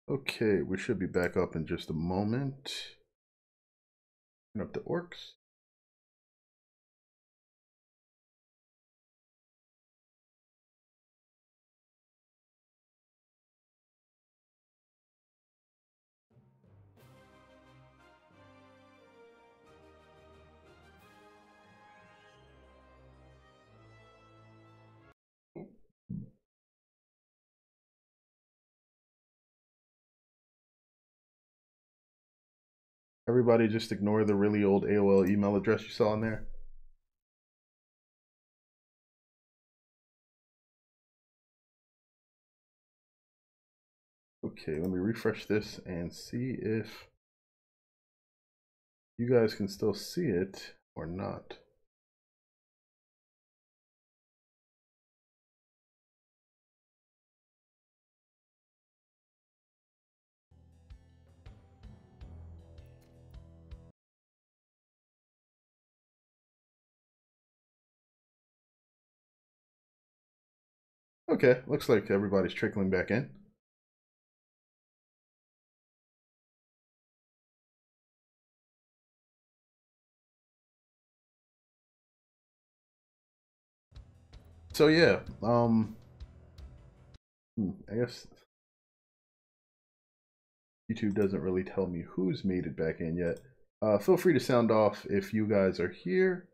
Okay, we should be back up in just a moment. Turn up the orcs. Everybody just ignore the really old AOL email address you saw in there. Okay, let me refresh this and see if you guys can still see it or not. Okay, looks like everybody's trickling back in. So yeah, I guess YouTube doesn't really tell me who's made it back in yet. Feel free to sound off if you guys are here.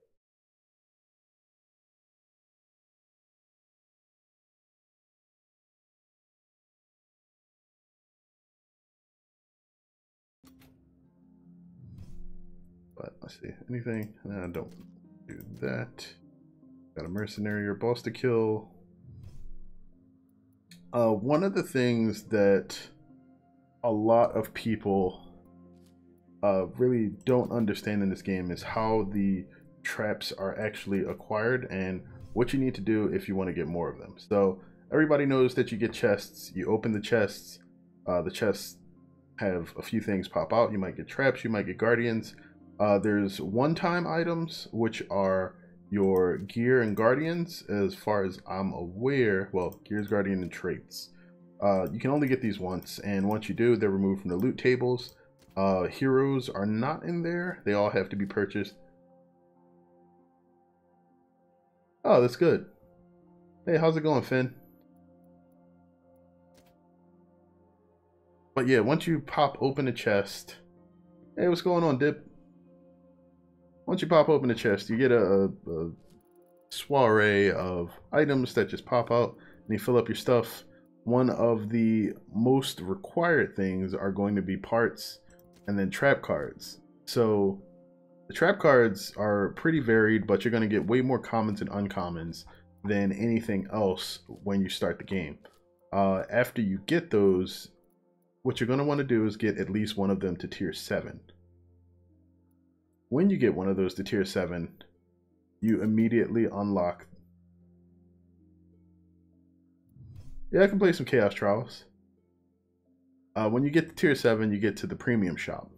But let's see, anything? No, don't do that. Got a mercenary or boss to kill. One of the things that a lot of people really don't understand in this game is how the traps are actually acquired and what you need to do if you want to get more of them. So everybody knows that you get chests, you open the chests have a few things pop out. You might get traps, you might get guardians. There's one-time items, which are your gear and guardians, as far as I'm aware. Well, gears, guardian, and traits. You can only get these once, and once you do, they're removed from the loot tables. Heroes are not in there. They all have to be purchased. Oh, that's good. Hey, how's it going, Finn? But yeah, once you pop open a chest... Hey, what's going on, Dip? Once you pop open the chest, you get a soiree of items that just pop out and you fill up your stuff. One of the most required things are going to be parts and then trap cards. So the trap cards are pretty varied, but you're going to get way more commons and uncommons than anything else when you start the game. After you get those, what you're going to want to do is get at least one of them to tier 7. When you get one of those to tier 7, you immediately unlock. Yeah, I can play some Chaos Trials. When you get to tier 7, you get to the premium shop.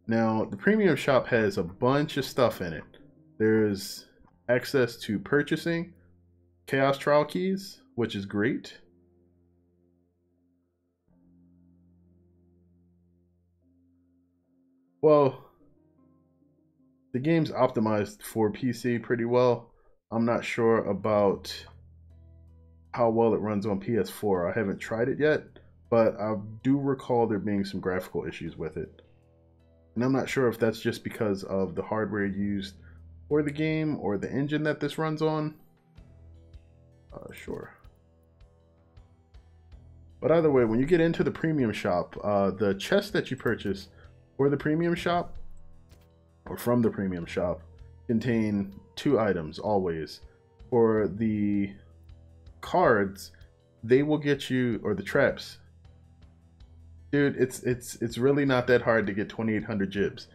Now, the premium shop has a bunch of stuff in it. There's access to purchasing Chaos Trial keys, which is great. Well, the game's optimized for PC pretty well. I'm not sure about how well it runs on PS4. I haven't tried it yet, but I do recall there being some graphical issues with it. And I'm not sure if that's just because of the hardware used for the game or the engine that this runs on. Sure. But either way, when you get into the premium shop, the chests that you purchase for the premium shop or from the premium shop contain 2 items always. For the cards, they will get you, or the traps, dude, it's really not that hard to get 2800 gibs.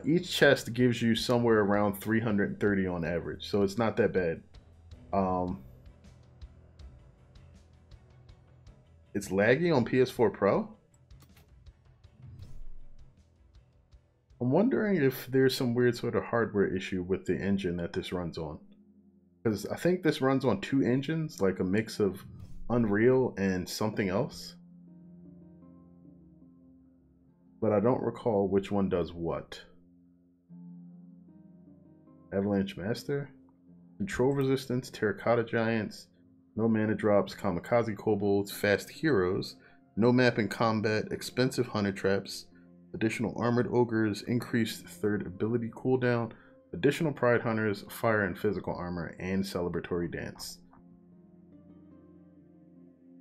Each chest gives you somewhere around 330 on average, so it's not that bad. It's laggy on PS4 Pro. I'm wondering if there's some weird sort of hardware issue with the engine that this runs on. Because I think this runs on 2 engines, like a mix of Unreal and something else. but I don't recall which one does what. Avalanche Master, Control Resistance, Terracotta Giants, no mana drops, Kamikaze Kobolds, Fast Heroes, no map in combat, expensive Hunter Traps, additional Armored Ogres, increased third ability cooldown, additional Pride Hunters, Fire and Physical Armor, and Celebratory Dance.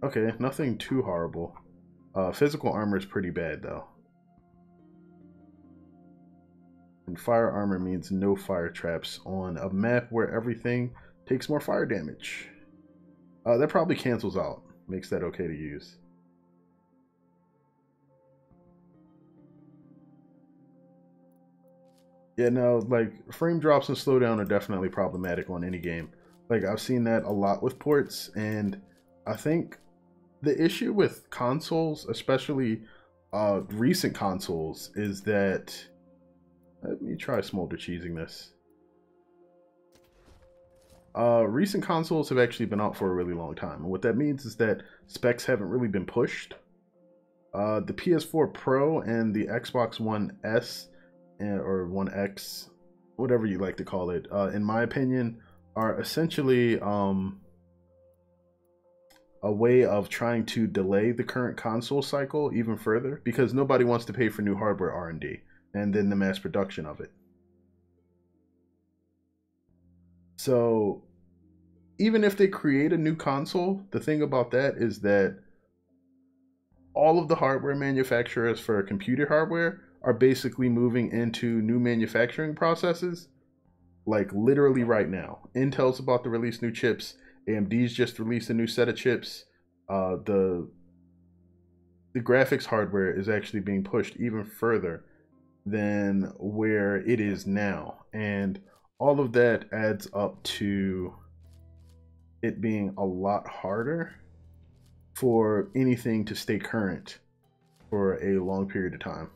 Okay, nothing too horrible. Physical Armor is pretty bad though. And fire armor means no fire traps on a map where everything takes more fire damage. That probably cancels out. Makes that okay to use. Yeah, no, like, frame drops and slowdown are definitely problematic on any game. Like, I've seen that a lot with ports, and I think the issue with consoles, especially recent consoles, is that... Let me try Smolder cheesing this. Recent consoles have actually been out for a really long time. And what that means is that specs haven't really been pushed. The PS4 Pro and the Xbox One S, or One X, whatever you like to call it, in my opinion, are essentially a way of trying to delay the current console cycle even further, because nobody wants to pay for new hardware R&D. And then the mass production of it. So even if they create a new console, the thing about that is that all of the hardware manufacturers for computer hardware are basically moving into new manufacturing processes, like literally right now. Intel's about to release new chips. AMD's just released a new set of chips. The graphics hardware is actually being pushed even further than where it is now, and all of that adds up to it being a lot harder for anything to stay current for a long period of time.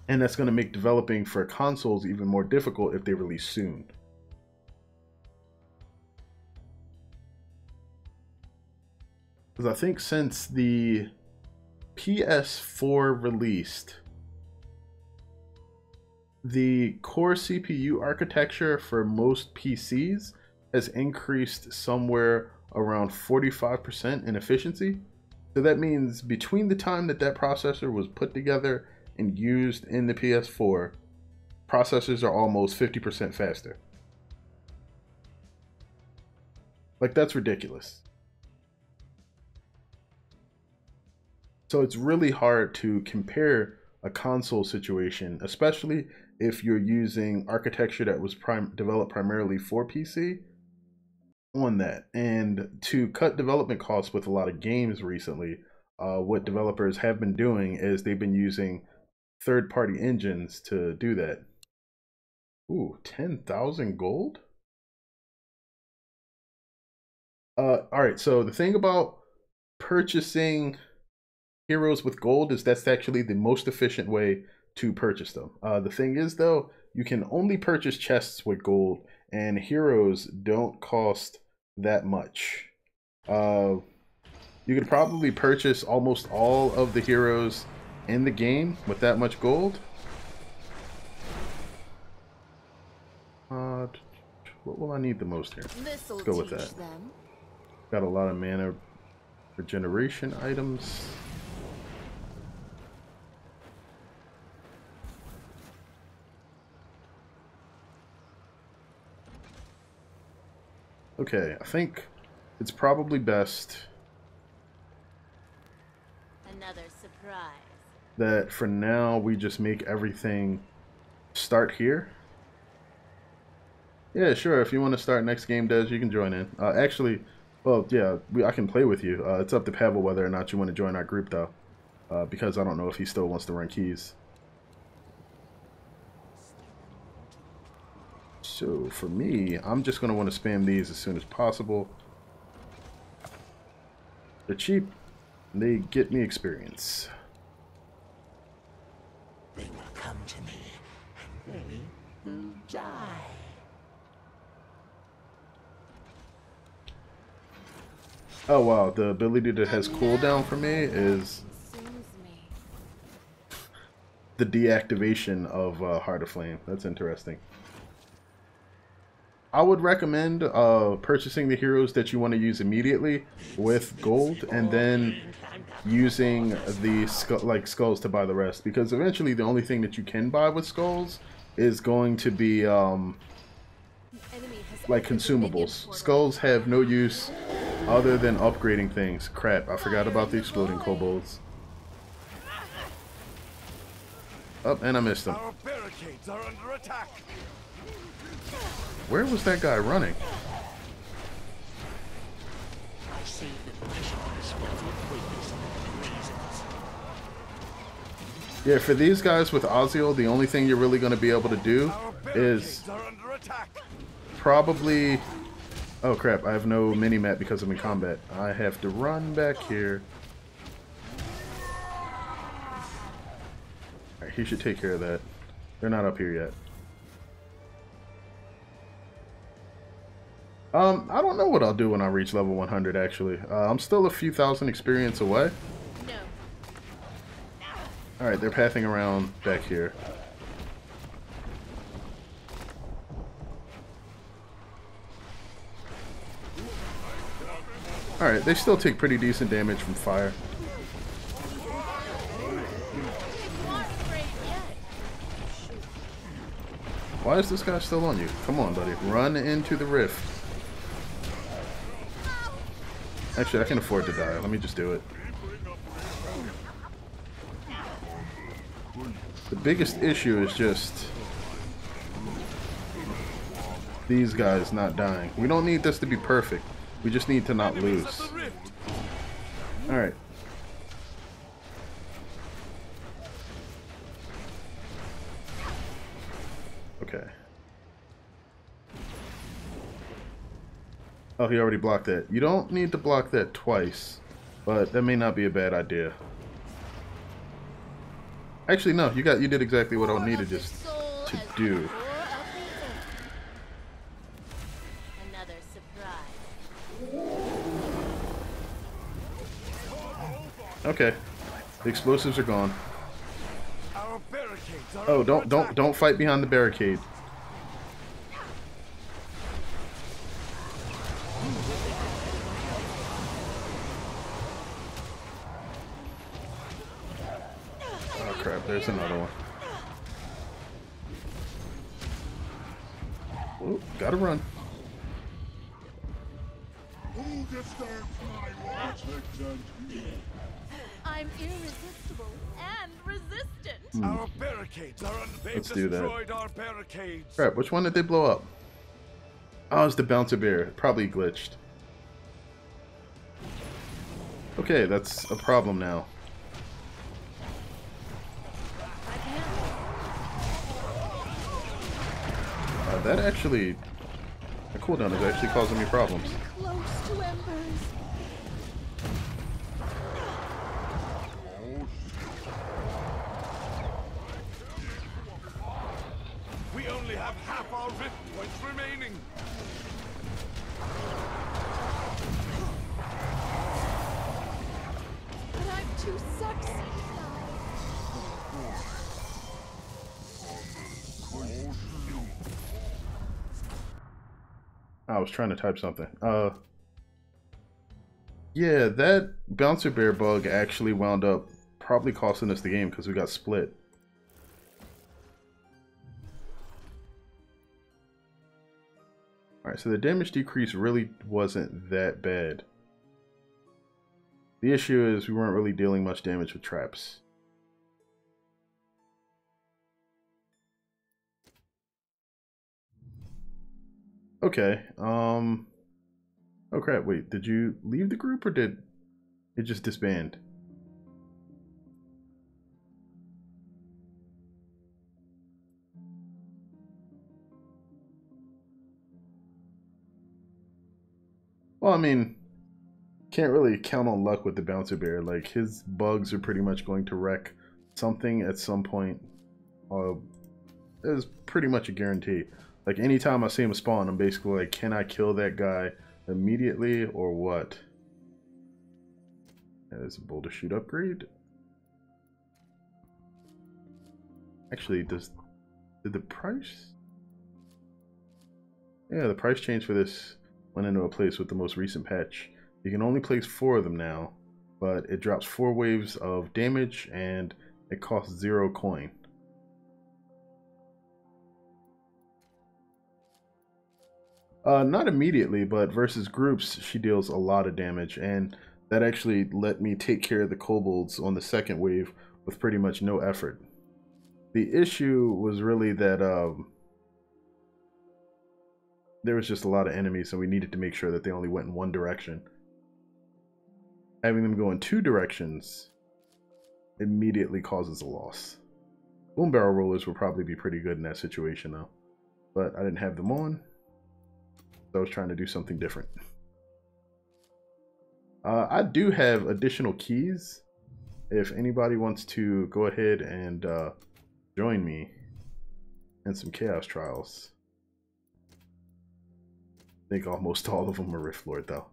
And that's going to make developing for consoles even more difficult if they release soon. Because I think since the PS4 released, the core CPU architecture for most PCs has increased somewhere around 45% in efficiency. So that means between the time that that processor was put together and used in the PS4, processors are almost 50% faster. Like, that's ridiculous. So it's really hard to compare a console situation, especially if you're using architecture that was developed primarily for PC on that. And to cut development costs with a lot of games recently, what developers have been doing is they've been using third-party engines to do that. Ooh, 10,000 gold? All right, so the thing about purchasing heroes with gold is that's actually the most efficient way to purchase them. The thing is, though, you can only purchase chests with gold, and heroes don't cost that much. You could probably purchase almost all of the heroes in the game with that much gold. What will I need the most here? Let's go with that. Got a lot of mana regeneration items. Okay, I think it's probably best another surprise that for now we just make everything start here. Yeah, sure. If you want to start next game, Des, you can join in. Actually, well, yeah, I can play with you. It's up to Pavel whether or not you want to join our group, though, because I don't know if he still wants to run keys. So for me, I'm just going to want to spam these as soon as possible. They're cheap. And they get me experience. They will come to me, and they will die. Oh wow, the ability that has cooldown for me is the deactivation of Heart of Flame. That's interesting. I would recommend purchasing the heroes that you want to use immediately with gold, and then using the skulls to buy the rest, because eventually the only thing that you can buy with skulls is going to be like consumables. Skulls have no use other than upgrading things. Crap, I forgot about the exploding kobolds. Oh, and I missed him. Our barricades are under attack. Where was that guy running? I see that the mission is filled with weakness and reasons. Yeah, for these guys with Oziel, the only thing you're really going to be able to do is probably... Oh crap, I have no mini-map because I'm in combat. I have to run back here. Alright, he should take care of that. They're not up here yet. I don't know what I'll do when I reach level 100, actually. I'm still a few thousand experience away. No. Alright, they're pathing around back here. Alright, they still take pretty decent damage from fire. Why is this guy still on you? Come on, buddy. Run into the rift. Actually, I can afford to die. Let me just do it. The biggest issue is just these guys not dying. We don't need this to be perfect. We just need to not lose. Alright. Okay. Oh, he already blocked that. You don't need to block that twice, but that may not be a bad idea. Actually, no, you did exactly what I needed just to do. Another surprise. Okay. The explosives are gone. Oh, don't fight behind the barricade. Oh crap, there's another one. Oh, gotta run. I'm irresistible and resistant. Our barricades are under. Let's do that. Our barricades. Crap, which one did they blow up? Oh, it's the bouncer bear. Probably glitched. Okay, that's a problem now. That actually... The cooldown is actually causing me problems. Close to embers. We only have half our rift points remaining. But I'm too sexy. I was trying to type something. Yeah, that bouncer bear bug actually wound up probably costing us the game because we got split. Alright, so the damage decrease really wasn't that bad. The issue is we weren't really dealing much damage with traps. Okay, oh crap, wait, did you leave the group or did it just disband? Well, I mean, can't really count on luck with the bouncer bear. Like, his bugs are pretty much going to wreck something at some point. It's pretty much a guarantee. Like, anytime I see him spawn, I'm basically like, can I kill that guy immediately or what? That is a boulder shoot upgrade. Actually, did the price? Yeah, the price change for this went into a place with the most recent patch. You can only place 4 of them now, but it drops 4 waves of damage and it costs 0 coin. Not immediately, but versus groups, she deals a lot of damage, and that actually let me take care of the kobolds on the second wave with pretty much no effort. The issue was really that there was just a lot of enemies, so we needed to make sure that they only went in one direction. Having them go in 2 directions immediately causes a loss. Boom barrel rollers would probably be pretty good in that situation though, but I didn't have them on. I was trying to do something different. I do have additional keys if anybody wants to go ahead and join me in some chaos trials. I think almost all of them are Rift Lord though.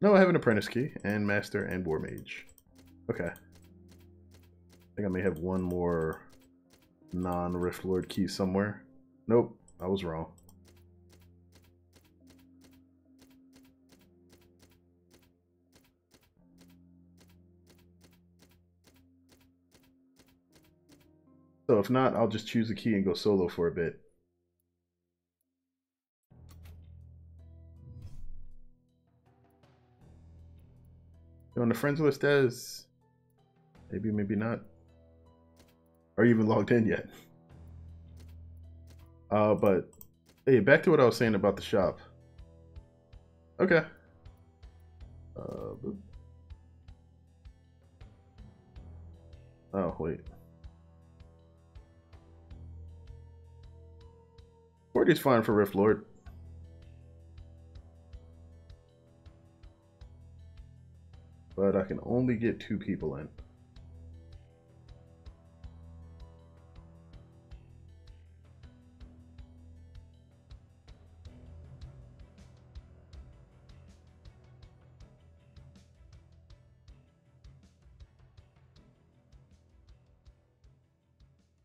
No, I have an apprentice key and master and war mage. Okay. I think I may have one more non-Rift Lord key somewhere. Nope, I was wrong. So if not, I'll just choose a key and go solo for a bit. You on the friends list as? Maybe, maybe not. Are you even logged in yet? But hey, back to what I was saying about the shop. Okay. Oh wait. 40 is fine for Rift Lord. But I can only get 2 people in.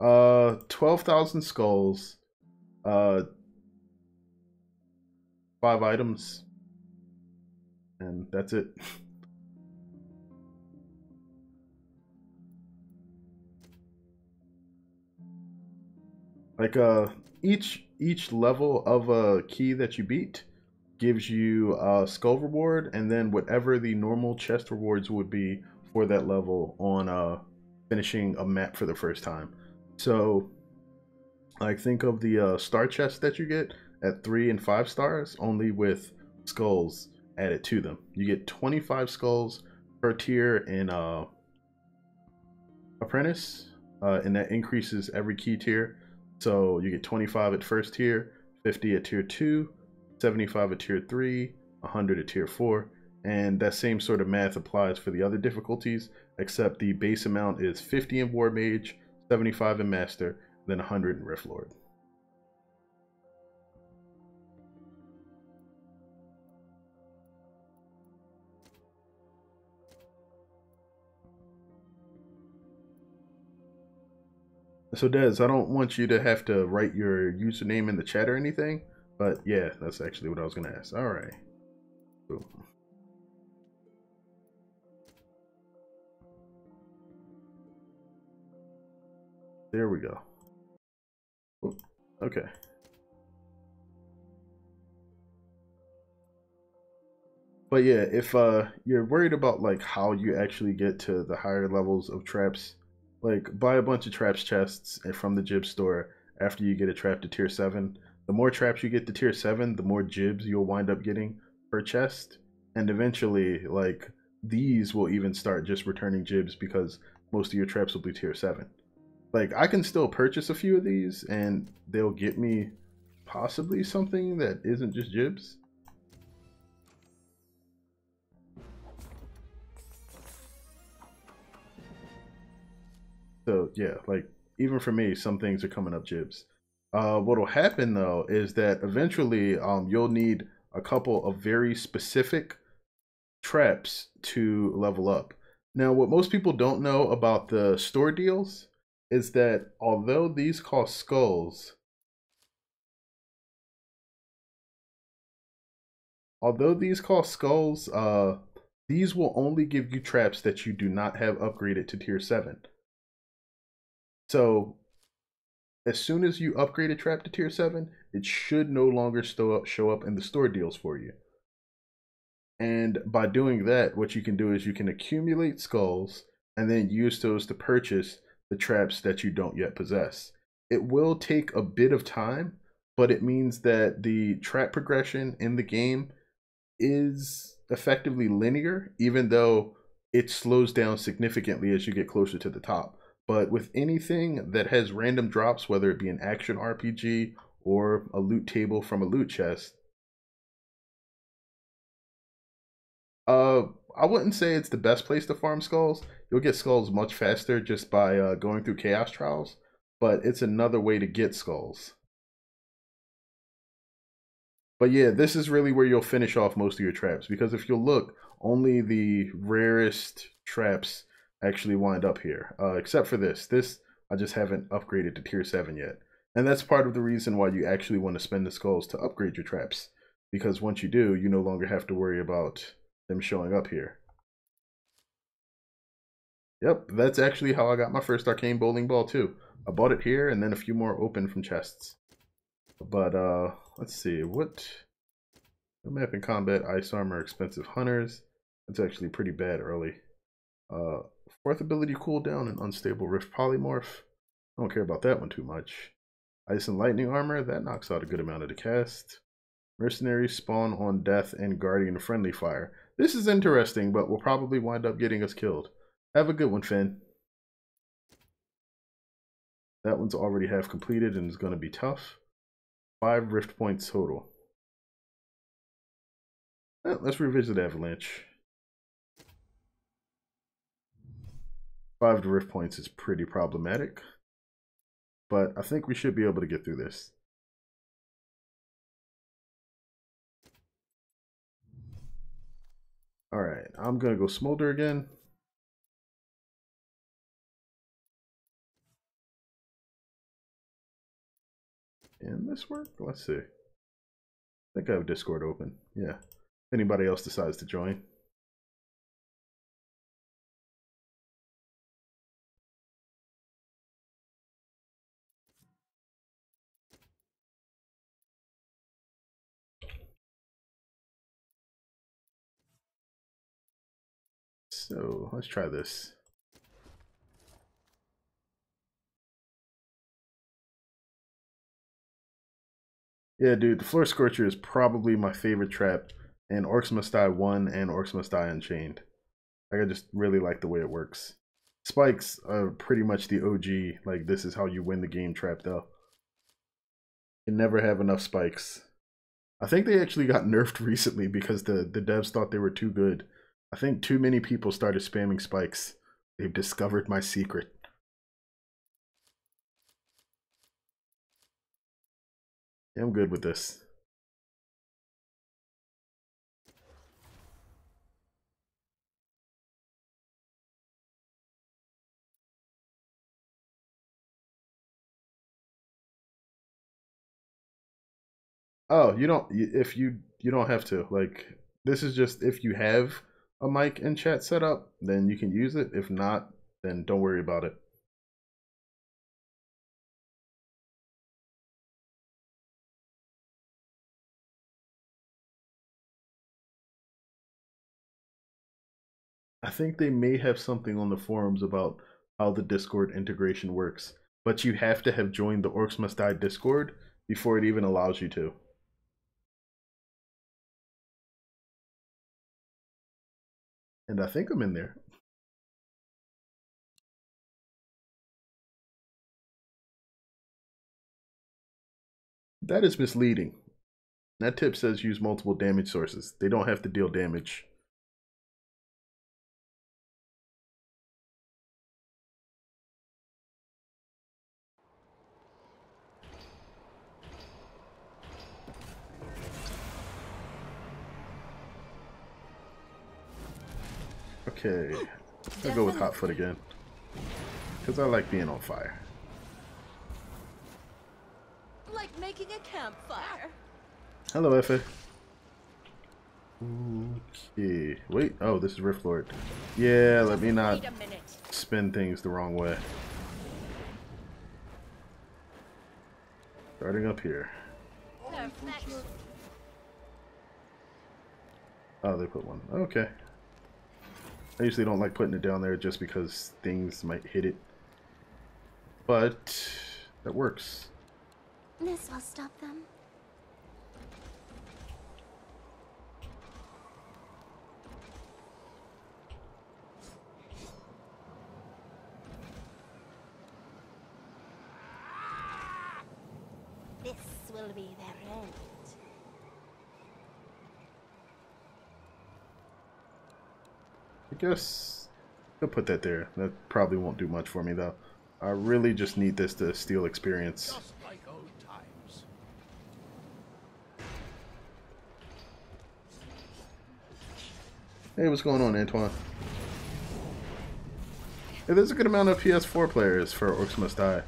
Uh, 12,000 skulls. 5 items. And that's it. Like each level of a key that you beat gives you a skull reward, and then whatever the normal chest rewards would be for that level on finishing a map for the first time. So like think of the star chest that you get at 3 and 5 stars, only with skulls added to them. You get 25 skulls per tier in Apprentice, and that increases every key tier. So you get 25 at first tier, 50 at tier 2, 75 at tier 3, 100 at tier 4, and that same sort of math applies for the other difficulties, except the base amount is 50 in War Mage, 75 in Master, then 100 in Rift Lord. So Des, I don't want you to have to write your username in the chat or anything, but yeah, that's actually what I was gonna ask. All right. Boom. There we go. Oop. Okay. But yeah, if you're worried about like how you actually get to the higher levels of traps, like buy a bunch of traps chests from the Jib store after you get a trap to tier 7. The more traps you get to tier 7, the more Jibs you'll wind up getting per chest. And eventually, like, these will even start just returning Jibs because most of your traps will be tier 7. Like, I can still purchase a few of these and they'll get me possibly something that isn't just Jibs. So yeah, like even for me, some things are coming up Jibs. What'll happen though is that eventually you'll need a couple of very specific traps to level up. Now, what most people don't know about the store deals is that although these cost skulls, these will only give you traps that you do not have upgraded to tier 7. So as soon as you upgrade a trap to tier 7, it should no longer show up in the store deals for you. And by doing that, what you can do is you can accumulate skulls and then use those to purchase the traps that you don't yet possess. It will take a bit of time, but it means that the trap progression in the game is effectively linear, even though it slows down significantly as you get closer to the top. But with anything that has random drops, whether it be an action RPG or a loot table from a loot chest, I wouldn't say it's the best place to farm skulls. You'll get skulls much faster just by going through chaos trials, but it's another way to get skulls. But yeah, this is really where you'll finish off most of your traps, because if you'll look, only the rarest traps actually wind up here, except for this. This I just haven't upgraded to tier 7 yet. And that's part of the reason why you actually want to spend the skulls to upgrade your traps, because once you do, you no longer have to worry about them showing up here. Yep, that's actually how I got my first arcane bowling ball too. I bought it here and then a few more open from chests. But let's see, what map in combat, ice armor, expensive hunters. That's actually pretty bad early. Fourth ability cooldown and unstable rift polymorph. I don't care about that one too much. Ice and lightning armor, that knocks out a good amount of the cast. Mercenary, spawn on death, and guardian friendly fire. This is interesting, but will probably wind up getting us killed. Have a good one, Finn. That one's already half completed and is going to be tough. 5 rift points total. Well, let's revisit Avalanche. 5 rift points is pretty problematic, but I think we should be able to get through this. Alright, I'm going to go Smolder again. Can this work? Let's see. I think I have Discord open. Yeah. If anybody else decides to join. So let's try this. Yeah, dude, the Floor Scorcher is probably my favorite trap in Orcs Must Die 1 and Orcs Must Die Unchained. Like, I just really like the way it works. Spikes are pretty much the OG, like, this is how you win the game trap, though. You never have enough spikes. I think they actually got nerfed recently because the devs thought they were too good. I think too many people started spamming spikes. They've discovered my secret. Yeah, I'm good with this. Oh, you don't, if you don't have to. Like, this is just if you have a mic and chat set up, then you can use it. If not, then don't worry about it. I think they may have something on the forums about how the Discord integration works, but you have to have joined the Orcs Must Die Discord before it even allows you to. And I think I'm in there. That is misleading. That tip says use multiple damage sources. They don't have to deal damage. Okay, I'll go with Hot Foot again. because I like being on fire. Like making a campfire. Hello, Effie. Okay. Wait. Oh, this is Rift Lord. Yeah, let me not Wait a minute. spin things the wrong way. Starting up here. Perfect. Oh, they put one. Okay. I usually don't like putting it down there just because things might hit it. But that works. This will stop them. This will be their end. I guess I'll put that there. That probably won't do much for me though. I really just need this to steal experience. Just like old times. Hey, what's going on, Antoine? Hey, there's a good amount of PS4 players for Orcs Must Die.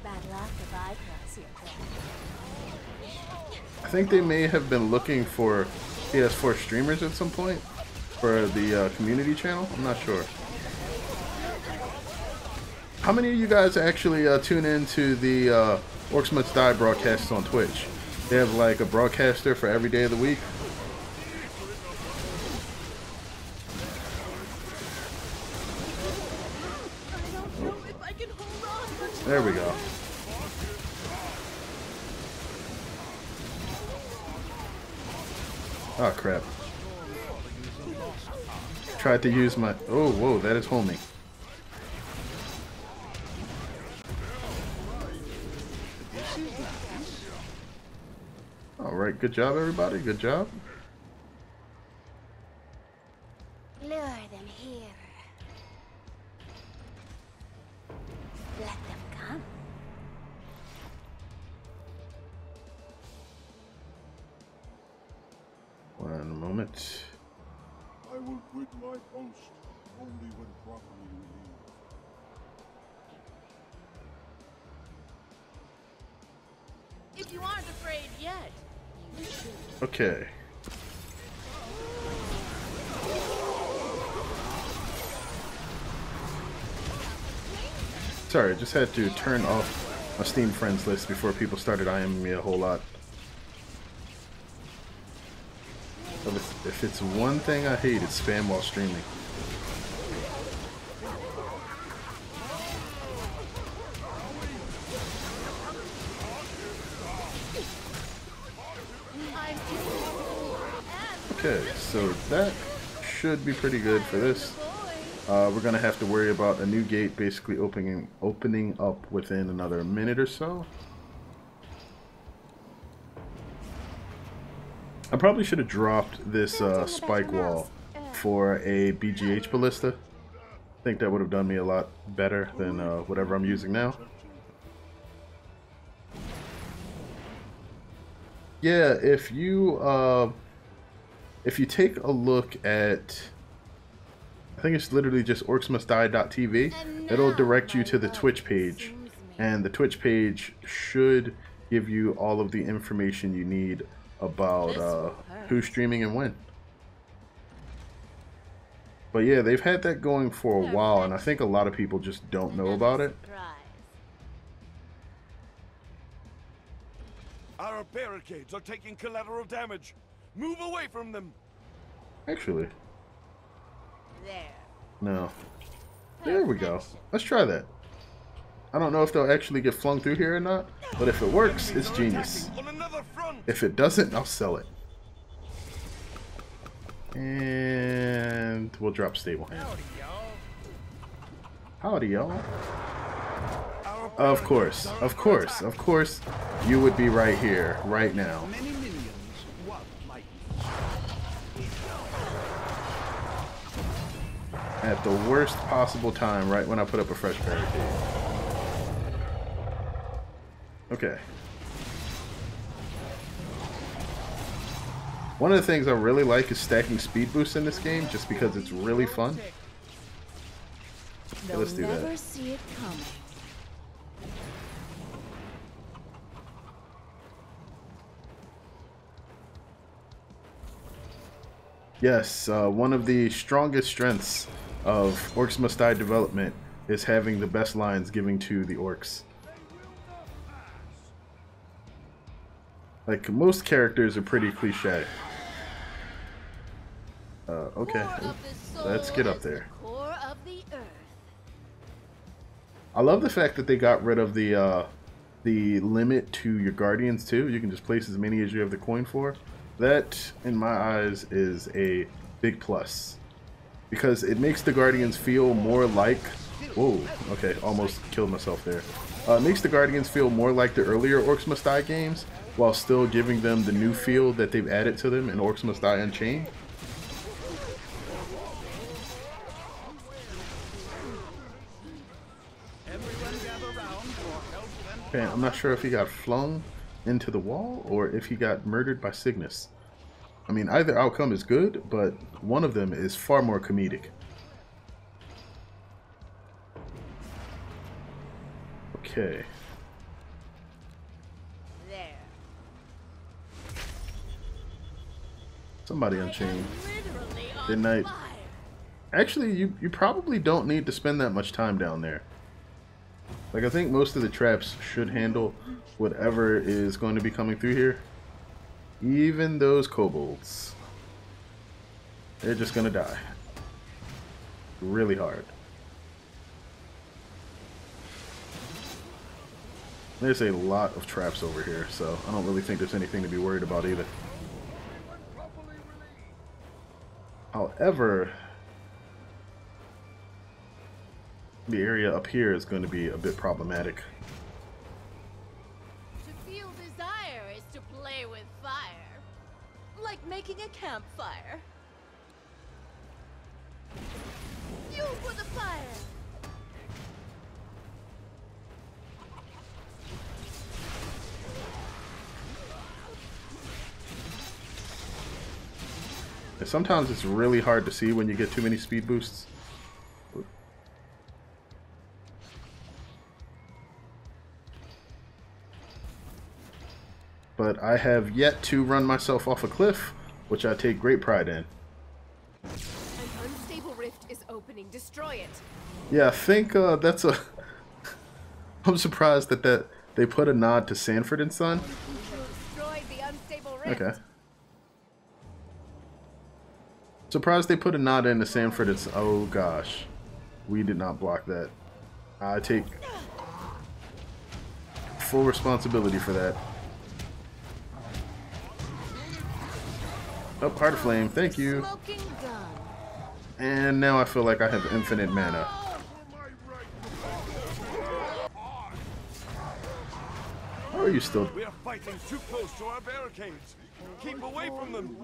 Bad luck if I cross your path. I think they may have been looking for PS4 streamers at some point for the community channel. I'm not sure. How many of you guys actually tune into the Orcs Must Die broadcasts on Twitch? They have like a broadcaster for every day of the week. I don't know if I can hold on much There we go. Oh crap. Tried to use my... Oh, whoa, that is homing. Alright, good job everybody, good job. Lure them here. Let them come. One moment. I will quit my post only when properly relieved. If you aren't afraid yet, you should. Okay. Sorry, I just had to turn off my Steam friends list before people started eyeing me a whole lot. So if it's one thing I hate, it's spam while streaming. Okay, so that should be pretty good for this. We're gonna have to worry about a new gate basically opening up within another minute or so. I probably should have dropped this spike wall for a BGH ballista. I think that would have done me a lot better than whatever I'm using now. Yeah, if you take a look at, I think it's literally just orcsmustdie.tv, it'll direct you to the Twitch page, and the Twitch page should give you all of the information you need about who's streaming and when. But yeah, they've had that going for a while, and I think a lot of people just don't know about it. Our barricades are taking collateral damage. Move away from them. Actually, There. no. There we go. Let's try that. I don't know if they'll actually get flung through here or not, but if it works, it's genius. On another front. If it doesn't, I'll sell it. And we'll drop stable hand. Howdy, y'all. Of course, of course, of course, you would be right here, right now. Many millions. What might At the worst possible time, right when I put up a fresh barricade. Okay. One of the things I really like is stacking speed boosts in this game, just because it's really fun. They'll let's do that. never see it coming. Yes, one of the strongest strengths of Orcs Must Die development is having the best lines giving to the orcs. Like, most characters are pretty cliche. Okay, let's get up there. I love the fact that they got rid of the limit to your guardians too. You can just place as many as you have the coin for. That, in my eyes, is a big plus. Because it makes the guardians feel more like... Whoa, okay, almost killed myself there. It makes the guardians feel more like the earlier Orcs Must Die games, while still giving them the new feel that they've added to them in Orcs Must Die Unchained. Okay, I'm not sure if he got flung into the wall or if he got murdered by Cygnus. I mean, either outcome is good, but one of them is far more comedic. Okay. There. Somebody Unchained. Good night. Actually, you probably don't need to spend that much time down there. Like, I think most of the traps should handle whatever is going to be coming through here. Even those kobolds. They're just gonna die. Really hard. There's a lot of traps over here, so I don't really think there's anything to be worried about either. However, the area up here is going to be a bit problematic. To feel desire is to play with fire. Like making a campfire. Fuel for the fire! And sometimes it's really hard to see when you get too many speed boosts. But I have yet to run myself off a cliff, which I take great pride in. An unstable rift is opening. Destroy it. Yeah, I think that's a... I'm surprised that they put a nod to Sanford and Son. Destroy the unstable rift. Okay. Surprised they put a nod into Sanford and Son. Oh gosh. We did not block that. I take full responsibility for that. Oh, Heart of Flame, thank you. Smoking gun. And now I feel like I have infinite mana. How are you still? We are fighting too close to our barricades. Keep away from them.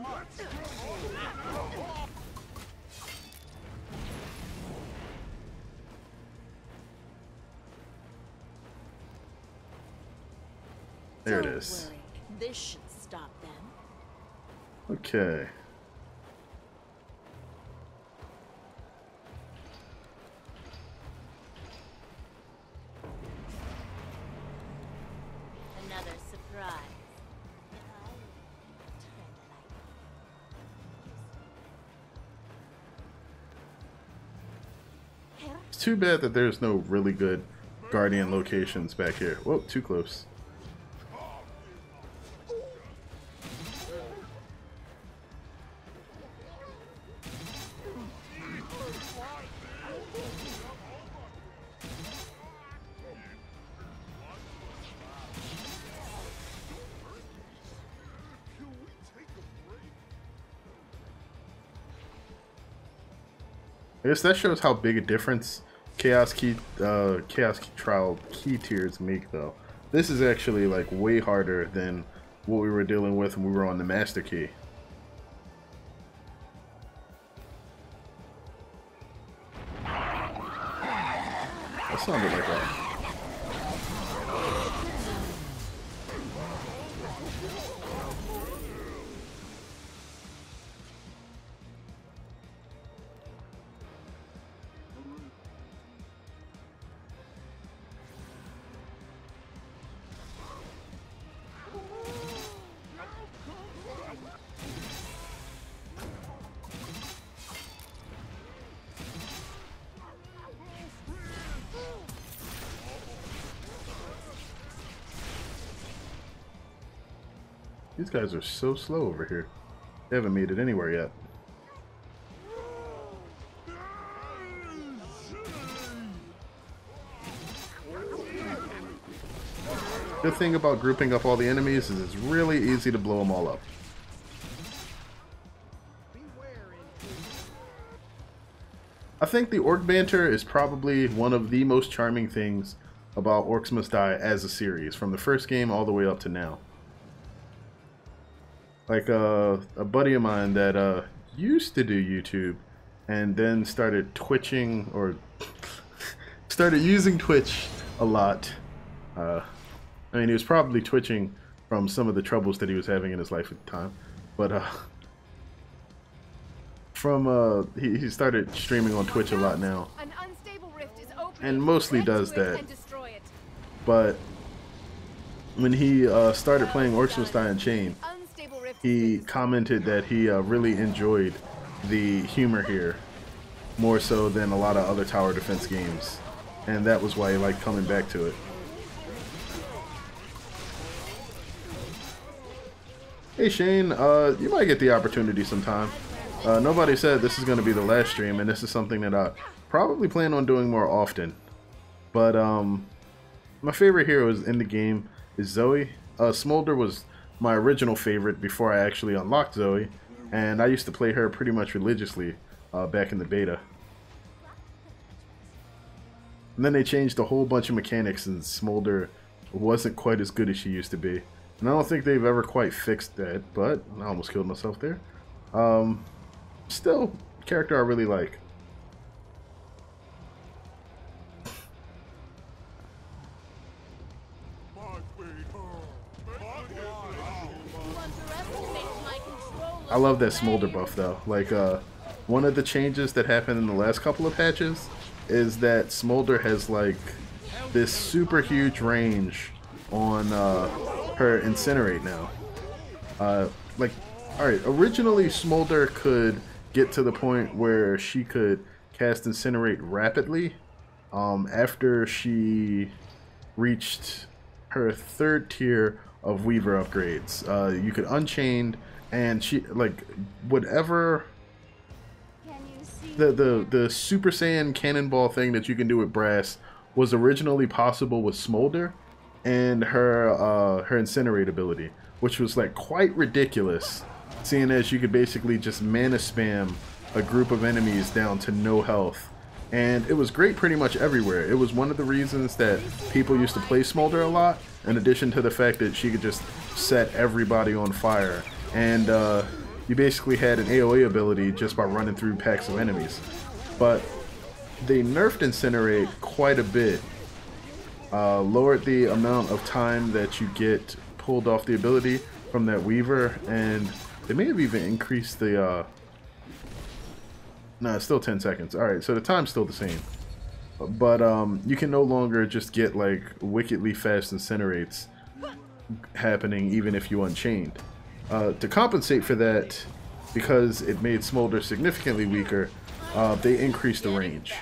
There it Don't is. worry. This should stop them. Okay. Another surprise. It's too bad that there's no really good Guardian locations back here. Whoa, too close. I guess that shows how big a difference Chaos Trial key tiers make, though. This is actually like way harder than what we were dealing with when we were on the Master Key. That sounded like that. These guys are so slow over here. They haven't made it anywhere yet. Good thing about grouping up all the enemies is it's really easy to blow them all up. I think the orc banter is probably one of the most charming things about Orcs Must Die as a series, from the first game all the way up to now. Like a buddy of mine that used to do YouTube and then started twitching, or started using Twitch a lot. I mean, he was probably twitching from some of the troubles that he was having in his life at the time, but he started streaming on Twitch a lot now, and mostly does that. But when he started playing Orcs Must Die Unchained, he commented that he really enjoyed the humor here more so than a lot of other tower defense games, and that was why he liked coming back to it. Hey Shane, you might get the opportunity sometime. Nobody said this is going to be the last stream, and this is something that I probably plan on doing more often. But my favorite hero in the game is Zoey. Smolder was my original favorite before I actually unlocked Zoey, and I used to play her pretty much religiously back in the beta. And then they changed a whole bunch of mechanics, and Smolder wasn't quite as good as she used to be. And I don't think they've ever quite fixed that, but I almost killed myself there. Still, character I really like. I love that Smolder buff though. Like, one of the changes that happened in the last couple of patches is that Smolder has like this super huge range on her Incinerate now. Like, alright, originally Smolder could get to the point where she could cast Incinerate rapidly after she reached her 3rd tier of Weaver upgrades. You could Unchained, and she, like, whatever the Super Saiyan Cannonball thing that you can do with Brass was originally possible with Smolder and her Incinerate ability, which was like quite ridiculous, seeing as you could basically just mana spam a group of enemies down to no health. And it was great pretty much everywhere. It was one of the reasons that people used to play Smolder a lot, in addition to the fact that she could just set everybody on fire. And you basically had an AoE ability just by running through packs of enemies. But they nerfed Incinerate quite a bit. Lowered the amount of time that you get pulled off the ability from that Weaver, and they may have even increased the no, it's still 10 seconds. Alright, so the time's still the same, but you can no longer just get like wickedly fast Incinerates happening even if you Unchained. To compensate for that, because it made Smolder significantly weaker, they increased the range.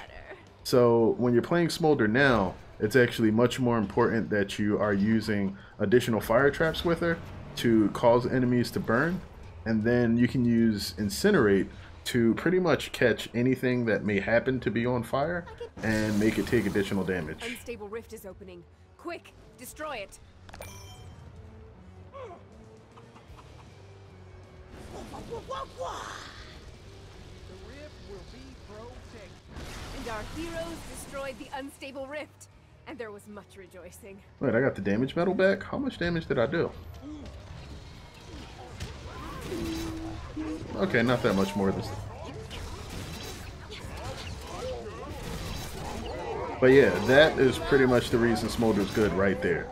So when you're playing Smolder now, it's actually much more important that you are using additional fire traps with her to cause enemies to burn, and then you can use Incinerate to pretty much catch anything that may happen to be on fire and make it take additional damage. Unstable rift is opening. Quick, destroy it. The rift will be protected. And our heroes destroyed the unstable rift, and there was much rejoicing. Wait, I got the damage medal back? How much damage did I do? Okay, not that much more this. But yeah, that is pretty much the reason Smolder's good right there.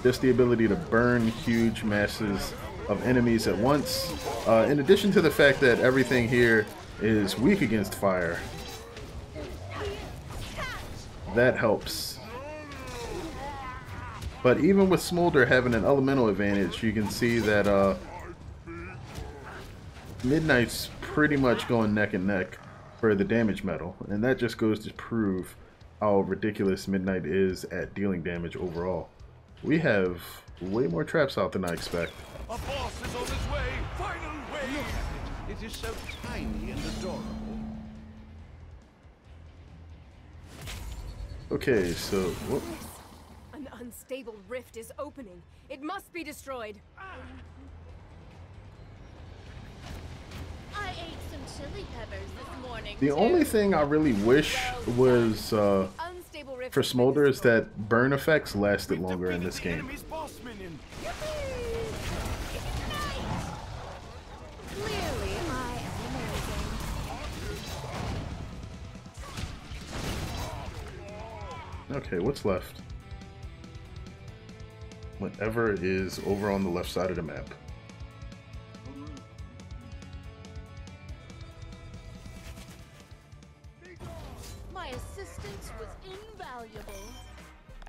Just the ability to burn huge masses of enemies at once. In addition to the fact that everything here is weak against fire. That helps. But even with Smolder having an elemental advantage, you can see that Midnight's pretty much going neck and neck for the damage medal, and that just goes to prove how ridiculous Midnight is at dealing damage overall. We have way more traps out than I expect. A boss is on his way! Final wave! It is so tiny and adorable. Okay, so whoop. An unstable rift is opening. It must be destroyed. I ate some chili peppers this morning. The only thing I really wish was Unstable rift for has been Smolder is destroyed. that burn effects lasted longer in this The game. enemy's boss minion. Clearly, I am amazing. Okay, what's left? Whatever is over on the left side of the map. My assistance was invaluable.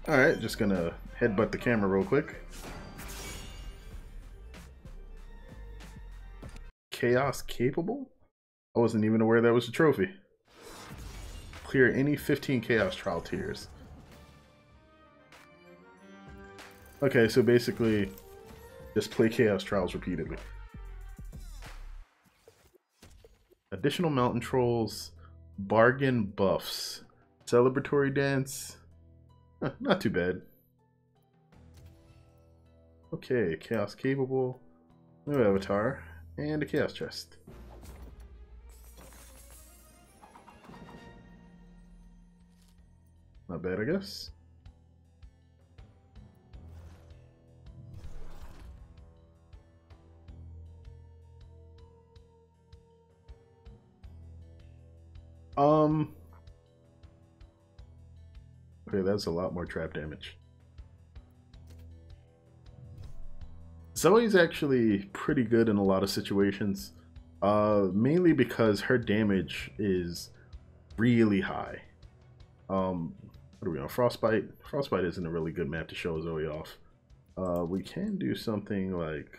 Alright, just gonna headbutt the camera real quick. Chaos capable? I wasn't even aware that was a trophy. Clear any 15 chaos trial tiers. Okay, so basically just play chaos trials repeatedly. Additional mountain trolls, bargain buffs, celebratory dance. Not too bad. Okay, chaos capable, new avatar, and a chaos chest. Not bad, I guess. Okay, that's a lot more trap damage. Zoey's actually pretty good in a lot of situations, mainly because her damage is really high. What are we on? Frostbite? Frostbite isn't a really good map to show Zoey off. We can do something like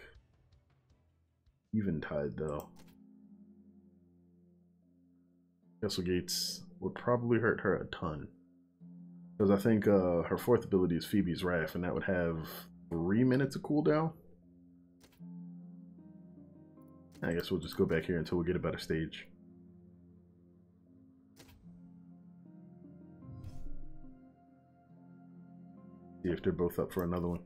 Eventide though. Castle Gates would probably hurt her a ton. Because I think her fourth ability is Phoebe's Wrath, and that would have 3 minutes of cooldown. I guess we'll just go back here until we get a better stage. See if they're both up for another one.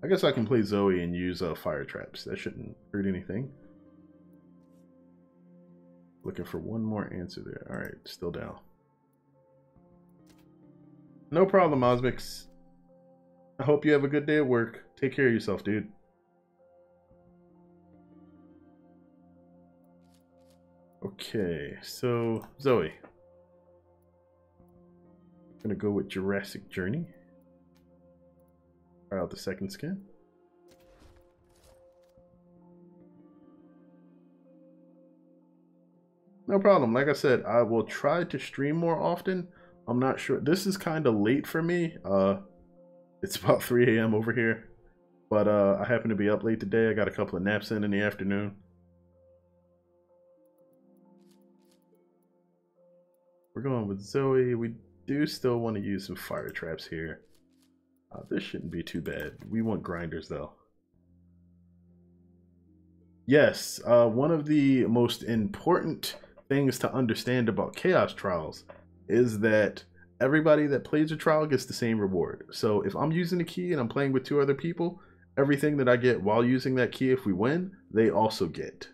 I guess I can play Zoey and use fire traps. That shouldn't hurt anything. Looking for one more answer there. Alright, still down. No problem, Osmix. I hope you have a good day at work. Take care of yourself, dude. Okay, so Zoey. Gonna go with Jurassic Journey. Try out the second skin. No problem. Like I said, I will try to stream more often. I'm not sure. This is kind of late for me. It's about 3 a.m. over here. But I happen to be up late today. I got a couple of naps in the afternoon. We're going with Zoey. We do still want to use some fire traps here. This shouldn't be too bad. We want grinders though. Yes, one of the most important things to understand about Chaos Trials is that everybody that plays a trial gets the same reward. So if I'm using a key and I'm playing with 2 other people, everything that I get while using that key, if we win, they also get.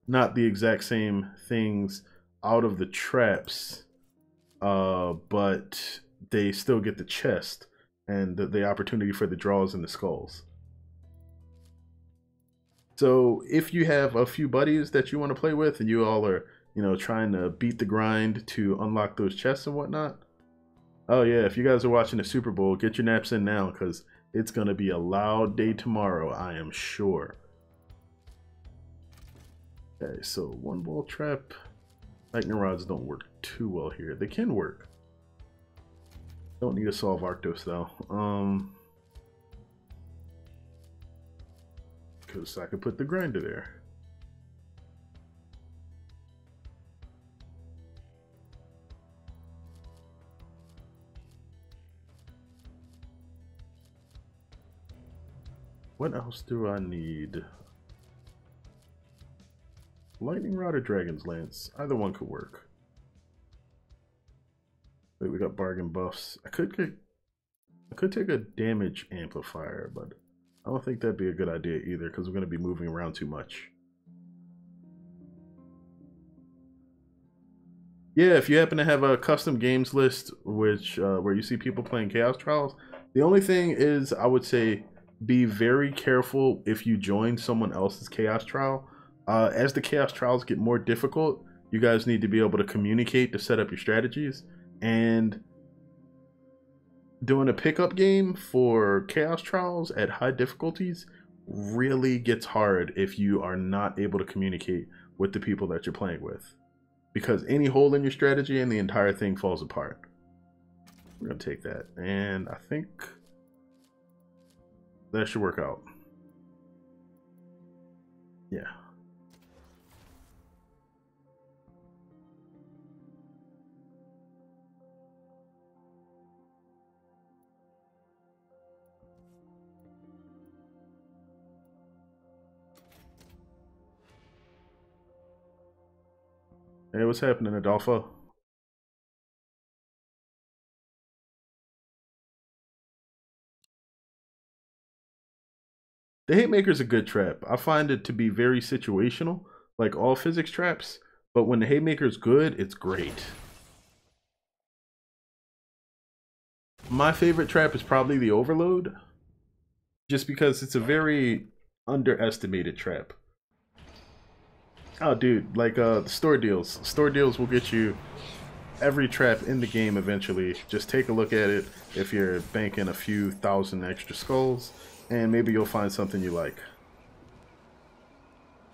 Not the exact same things out of the traps, but they still get the chest and the opportunity for the draws and the skulls. So if you have a few buddies that you want to play with and you all are, you know, trying to beat the grind to unlock those chests and whatnot. Oh yeah, if you guys are watching the Super Bowl, get your naps in now because it's going to be a loud day tomorrow, I am sure. Okay, so 1 ball trap. Lightning rods don't work too well here. They can work. Don't need to solve Arctos though. Because I could put the grinder there. What else do I need? Lightning rod or dragon's lance? Either one could work. Wait, we got bargain buffs. I could take a damage amplifier, but I don't think that'd be a good idea either because we're going to be moving around too much. Yeah, if you happen to have a custom games list, which where you see people playing Chaos Trials, the only thing is I would say be very careful if you join someone else's Chaos Trial. As the Chaos Trials get more difficult, you guys need to be able to communicate to set up your strategies. And doing a pickup game for Chaos Trials at high difficulties really gets hard if you are not able to communicate with the people that you're playing with. Because any hole in your strategy and the entire thing falls apart. We're going to take that. And I think that should work out. Yeah. Hey, what's happening, Adolfo? The Haymaker is a good trap. I find it to be very situational, like all physics traps, but when the Haymaker is good, it's great. My favorite trap is probably the Overload, just because it's a very underestimated trap. Oh, dude, like the store deals. Store deals will get you every trap in the game eventually. Just take a look at it if you're banking a few thousand extra skulls, and maybe you'll find something you like.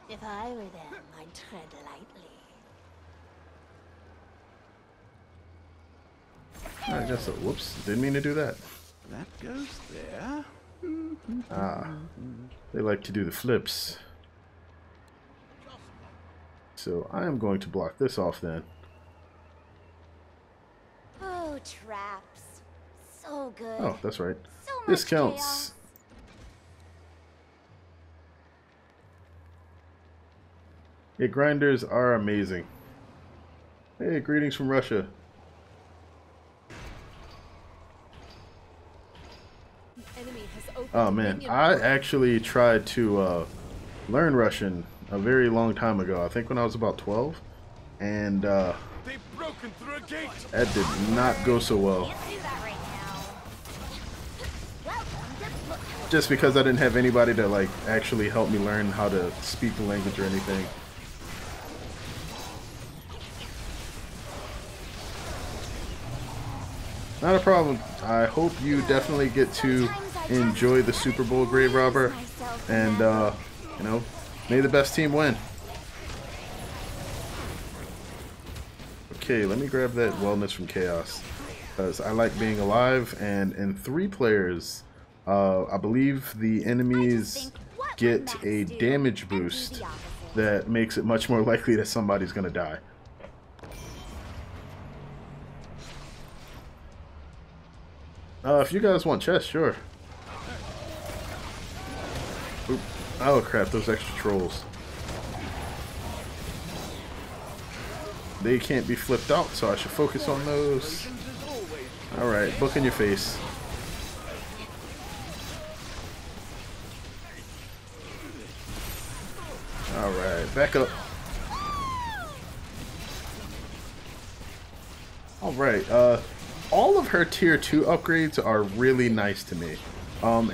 If I were them, I'd tread lightly. I guess so. Whoops, didn't mean to do that. That goes there. Ah, they like to do the flips. So I am going to block this off then. Oh, traps. So good. Oh, that's right. So much Discounts. chaos. Yeah, grinders are amazing. Hey, greetings from Russia. Enemy has opened Oh man, minion I portal. actually tried to learn Russian a very long time ago. I think when I was about 12, and They've broken through a gate. that did not go so well. Can't do that right now. Welcome to Book. Just because I didn't have anybody to like actually help me learn how to speak the language or anything. Not a problem. I hope you definitely get to enjoy the Super Bowl, Grave Robber, and you know, may the best team win. Okay, let me grab that wellness from Chaos, because I like being alive, and in 3 players, I believe the enemies get a damage boost that makes it much more likely that somebody's gonna die. If you guys want chests, sure. Oop. Oh crap, those extra trolls. They can't be flipped out, so I should focus on those. Alright, book in your face. Alright, back up. Alright, all of her tier 2 upgrades are really nice to me.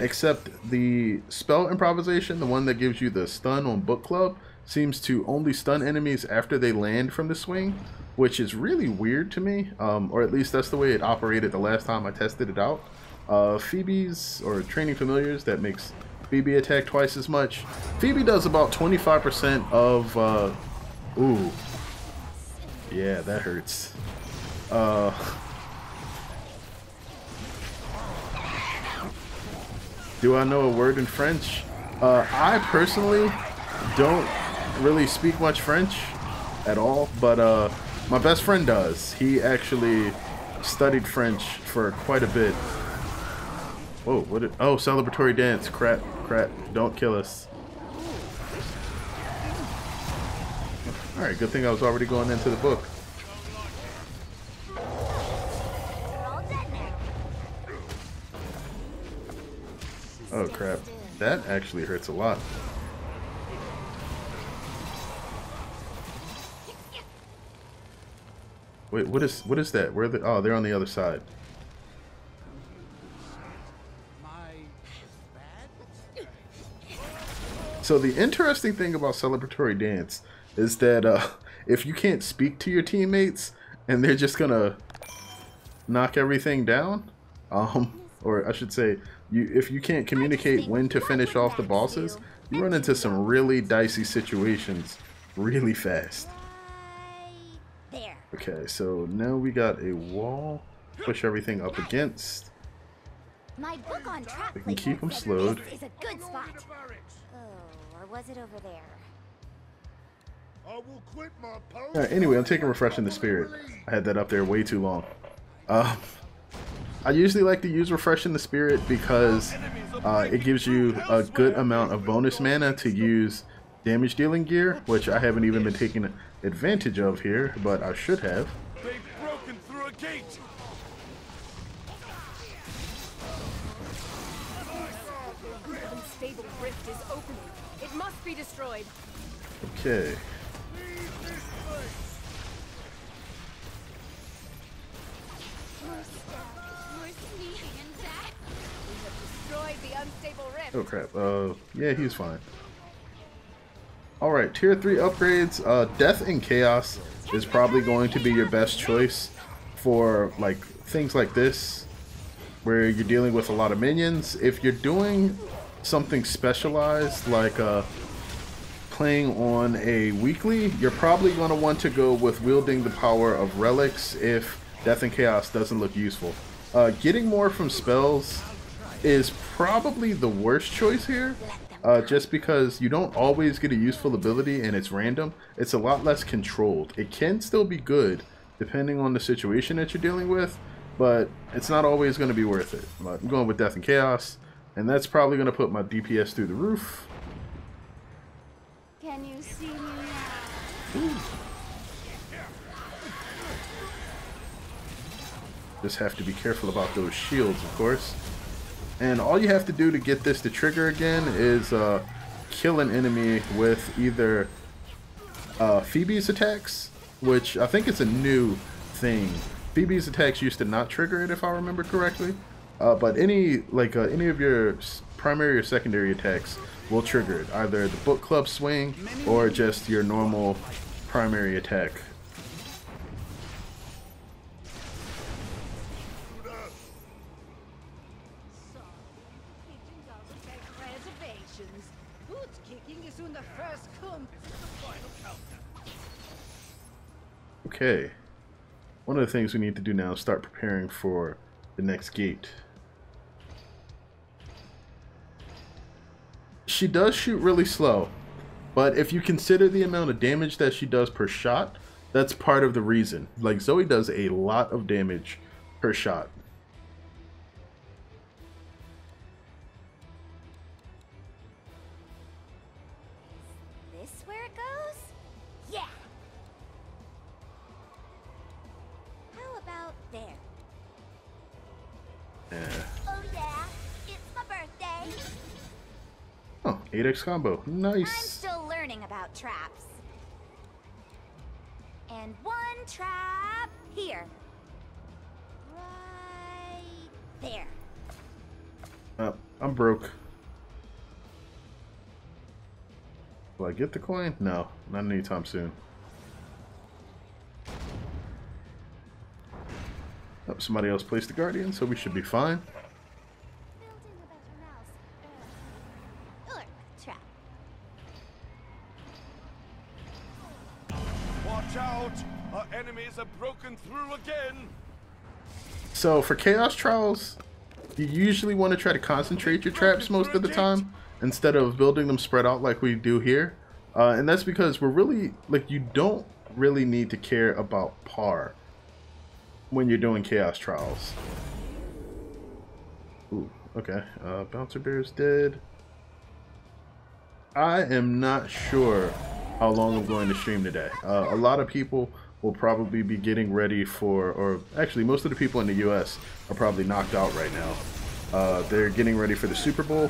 Except the spell improvisation, the one that gives you the stun on Book Club, seems to only stun enemies after they land from the swing, which is really weird to me, or at least that's the way it operated the last time I tested it out. Phoebe's, or Training Familiars, that makes Phoebe attack twice as much. Phoebe does about 25% of, ooh. Yeah, that hurts. Do I know a word in French? I personally don't really speak much French at all, but my best friend does. He actually studied French for quite a bit. Whoa, oh, celebratory dance. Crap, don't kill us. Alright, good thing I was already going into the book. Oh crap, that actually hurts a lot. Wait, what is that? Where are they? Oh, they're on the other side. So the interesting thing about celebratory dance is that if you can't speak to your teammates and they're just gonna knock everything down, or I should say, if you can't communicate when to finish off the bosses, you run into some really dicey situations really fast. Okay, so now we got a wall. Push everything up against. My book on trap We can keep them slowed. is a good spot. Oh, or was it over there? I will quit my post. Alright, anyway, I'm taking Refreshing the Spirit. I had that up there way too long. I usually like to use Refreshing the Spirit because it gives you a good amount of bonus mana to use damage dealing gear, which I haven't even been taking advantage of here, but I should have. They've broken through a gate. The unstable rift is opening. It must be destroyed. Okay. Destroyed the unstable rift. Oh crap. Yeah, he's fine. Alright, tier 3 upgrades. Death and Chaos is probably going to be your best choice for like things like this, where you're dealing with a lot of minions. If you're doing something specialized like playing on a weekly, you're probably going to want to go with wielding the power of relics if Death and Chaos doesn't look useful. Getting more from spells is probably the worst choice here, just because you don't always get a useful ability and it's random. It's a lot less controlled. It can still be good depending on the situation that you're dealing with, but it's not always going to be worth it. But I'm going with Death and Chaos, and that's probably going to put my DPS through the roof. Can you see me now? Just have to be careful about those shields, of course. And all you have to do to get this to trigger again is kill an enemy with either Phoebe's attacks, which I think is a new thing. Phoebe's attacks used to not trigger it, if I remember correctly. But any of your primary or secondary attacks will trigger it. Either the book club swing or just your normal primary attack. Okay, one of the things we need to do now is start preparing for the next gate. She does shoot really slow, but if you consider the amount of damage that she does per shot, that's part of the reason. Like, Zoey does a lot of damage per shot. Is this where it goes? Yeah. How about there? Yeah. Oh yeah, it's my birthday. Oh, 8x combo. I'm Nice. still learning about traps. And one trap here. Right there. I'm broke. Will I get the coin? No, not anytime soon. Oh, somebody else placed the guardian, so we should be fine. Building a better mouse. Or trap. Watch out! Our enemies have broken through again. So for Chaos Trials, you usually want to try to concentrate your traps most of the time instead of building them spread out like we do here. And that's because we're really, like, you don't really need to care about par when you're doing Chaos Trials. Ooh, okay. Bouncer Bear's dead. I am not sure how long I'm going to stream today. A lot of people will probably be getting ready for, or actually most of the people in the US are probably knocked out right now. They're getting ready for the Super Bowl.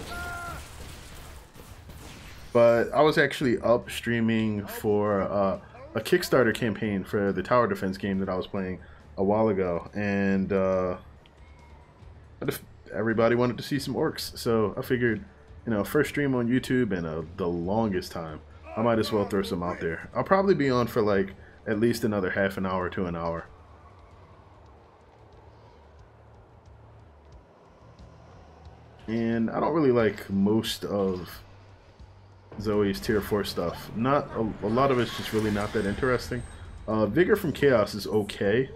But I was actually up streaming for a Kickstarter campaign for the tower defense game that I was playing a while ago, and everybody wanted to see some orcs, so I figured, you know, first stream on YouTube in the longest time, I might as well throw some out there. I'll probably be on for like at least another half an hour to an hour. And I don't really like most of Zoey's tier 4 stuff. Not a lot of it's just really not that interesting. Vigor from Chaos is okay,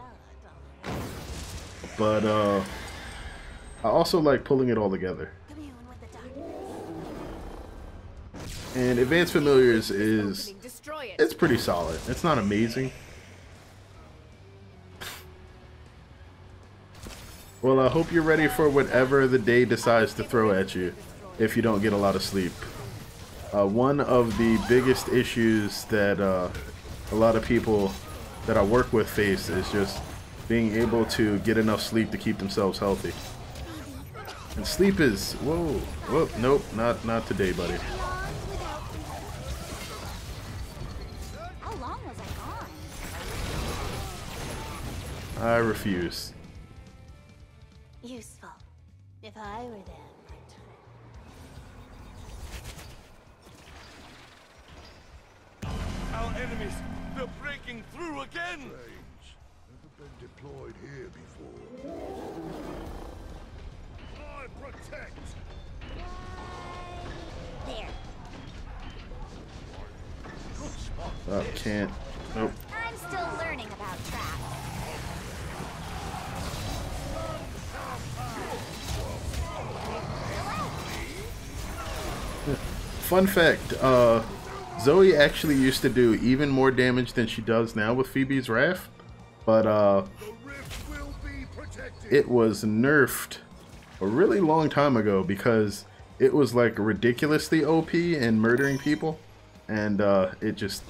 but I also like pulling it all together. And Advanced Familiars is, it's pretty solid. It's not amazing. Well, I hope you're ready for whatever the day decides to throw at you if you don't get a lot of sleep. One of the biggest issues that a lot of people that I work with face is just being able to get enough sleep to keep themselves healthy. And sleep is, whoa, nope, not today, buddy. How long was I gone? I refuse. Useful. If I were them. Our enemies, they're breaking through again. Range. Never been deployed here before. I protect. There. Good spot. Oh, can't. Nope. I'm still learning about traps. Fun fact, Zoey actually used to do even more damage than she does now with Phoebe's Wrath, but The rift will be protected. it was nerfed a really long time ago because it was like ridiculously OP in murdering people, and it just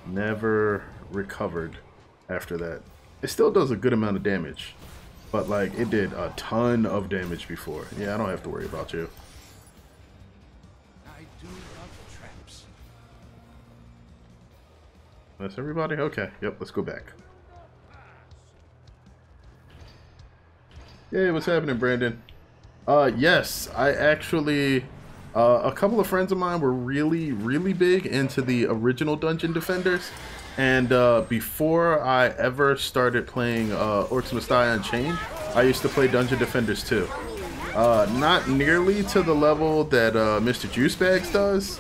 never recovered after that. It still does a good amount of damage, but like it did a ton of damage before. Yeah, I don't have to worry about you. I do love traps. That's everybody? Okay, yep, let's go back. Hey, what's happening, Brandon? Yes, I actually, a couple of friends of mine were really big into the original Dungeon Defenders, and before I ever started playing Orcs Must Die Unchained, I used to play Dungeon Defenders too. Not nearly to the level that Mr. Juicebags does,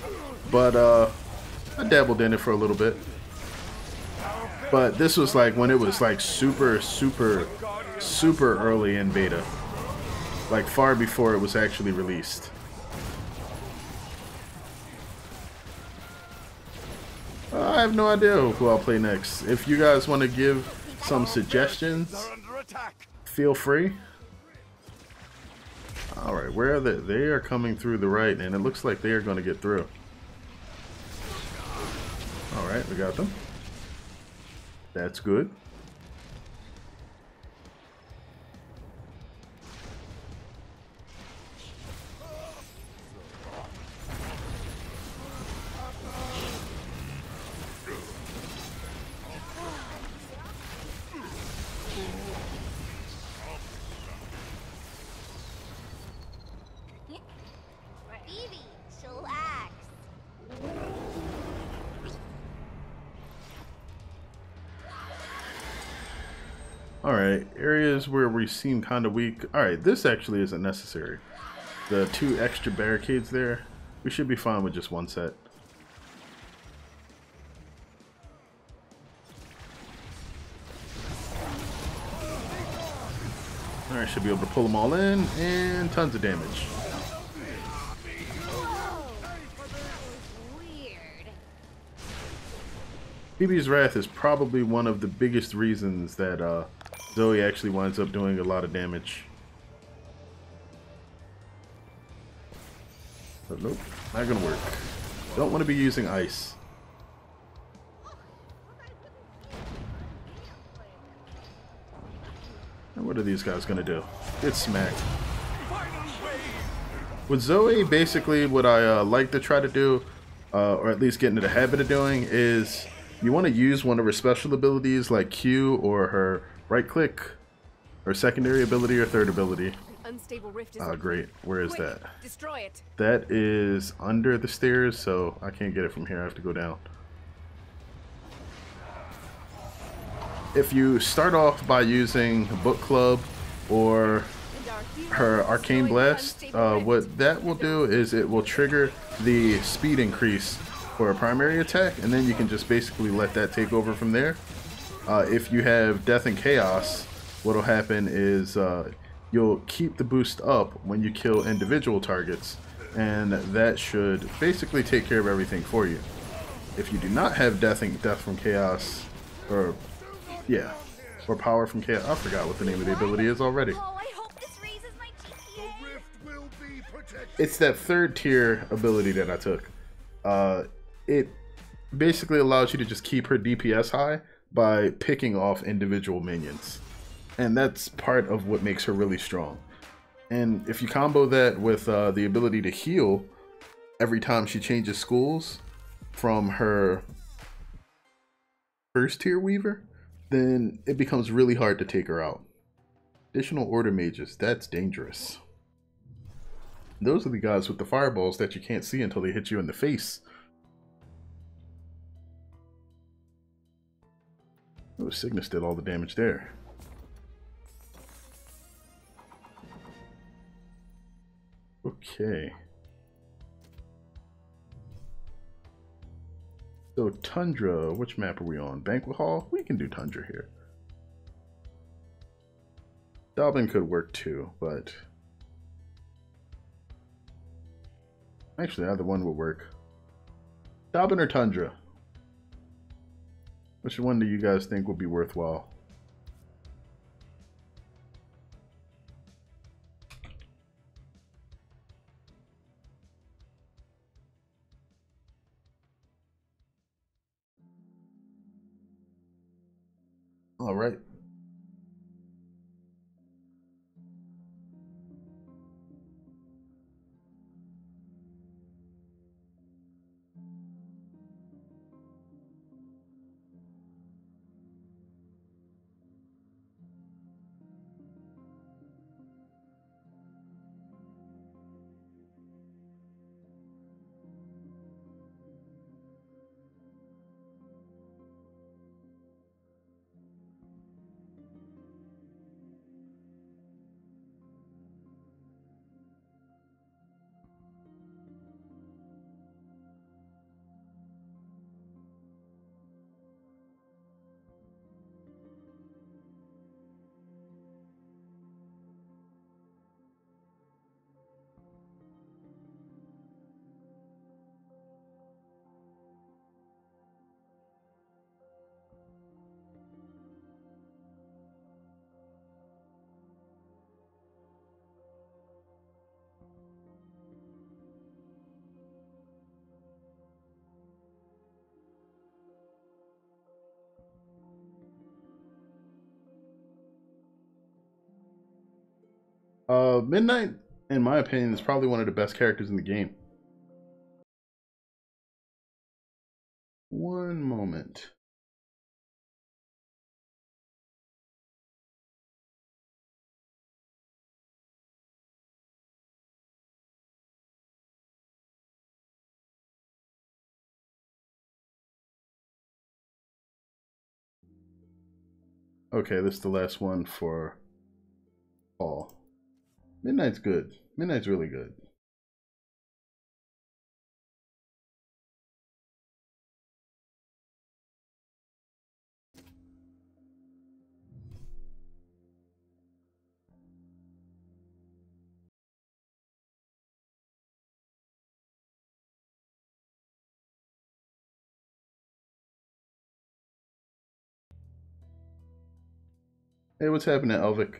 but I dabbled in it for a little bit. But this was like when it was like super early in beta, like far before it was actually released. I have no idea who I'll play next. If you guys want to give some suggestions, They're under attack. feel free. Alright, where are they? They are coming through the right, and it looks like they are going to get through. Alright, we got them. That's good. Phoebe, chillax. Alright, areas where we seem kind of weak. Alright, this actually isn't necessary. The 2 extra barricades there, we should be fine with just 1 set. I should be able to pull them all in, and tons of damage. Weird. BB's Wrath is probably one of the biggest reasons that Zoey actually winds up doing a lot of damage. But nope, not gonna work. Don't want to be using ice. And what are these guys gonna do? Get smacked. With Zoey, basically what I like to try to do, or at least get into the habit of doing, is you want to use one of her special abilities like Q or her right click, or secondary ability or third ability. Unstable rift is Great. Where is Quick, that? Destroy it. That is under the stairs, so I can't get it from here. I have to go down. If you start off by using Book Club or her Arcane Blast, what that will do is it will trigger the speed increase for a primary attack, and then you can just basically let that take over from there. If you have Death and Chaos, what will happen is you'll keep the boost up when you kill individual targets, and that should basically take care of everything for you. If you do not have Death from Chaos, or Power from Chaos, I forgot what the name of the ability is already. Oh, I hope this raises my GPA. It's that third tier ability that I took. It basically allows you to just keep her DPS high by picking off individual minions. And that's part of what makes her really strong. And if you combo that with the ability to heal every time she changes schools from her first tier Weaver, then it becomes really hard to take her out. Additional Order Mages, that's dangerous. Those are the guys with the fireballs that you can't see until they hit you in the face. Oh, Cygnus did all the damage there. Okay. So Tundra, which map are we on? Banquet Hall? We can do Tundra here. Dobbin could work too, but actually either one would work. Dobbin or Tundra? Which one do you guys think would be worthwhile? All right. Midnight, in my opinion, is probably one of the best characters in the game. One moment. Okay, this is the last one for Paul. Midnight's good. Midnight's really good. Hey, what's happening, Elvic?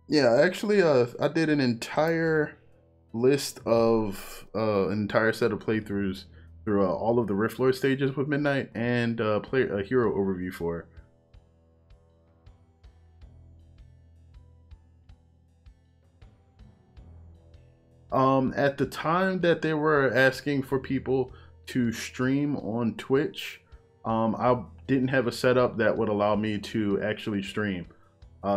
Yeah, actually, I did an entire list of an entire set of playthroughs through all of the Rift Lord stages with Midnight and play a hero overview for it. At the time that they were asking for people to stream on Twitch, I didn't have a setup that would allow me to actually stream.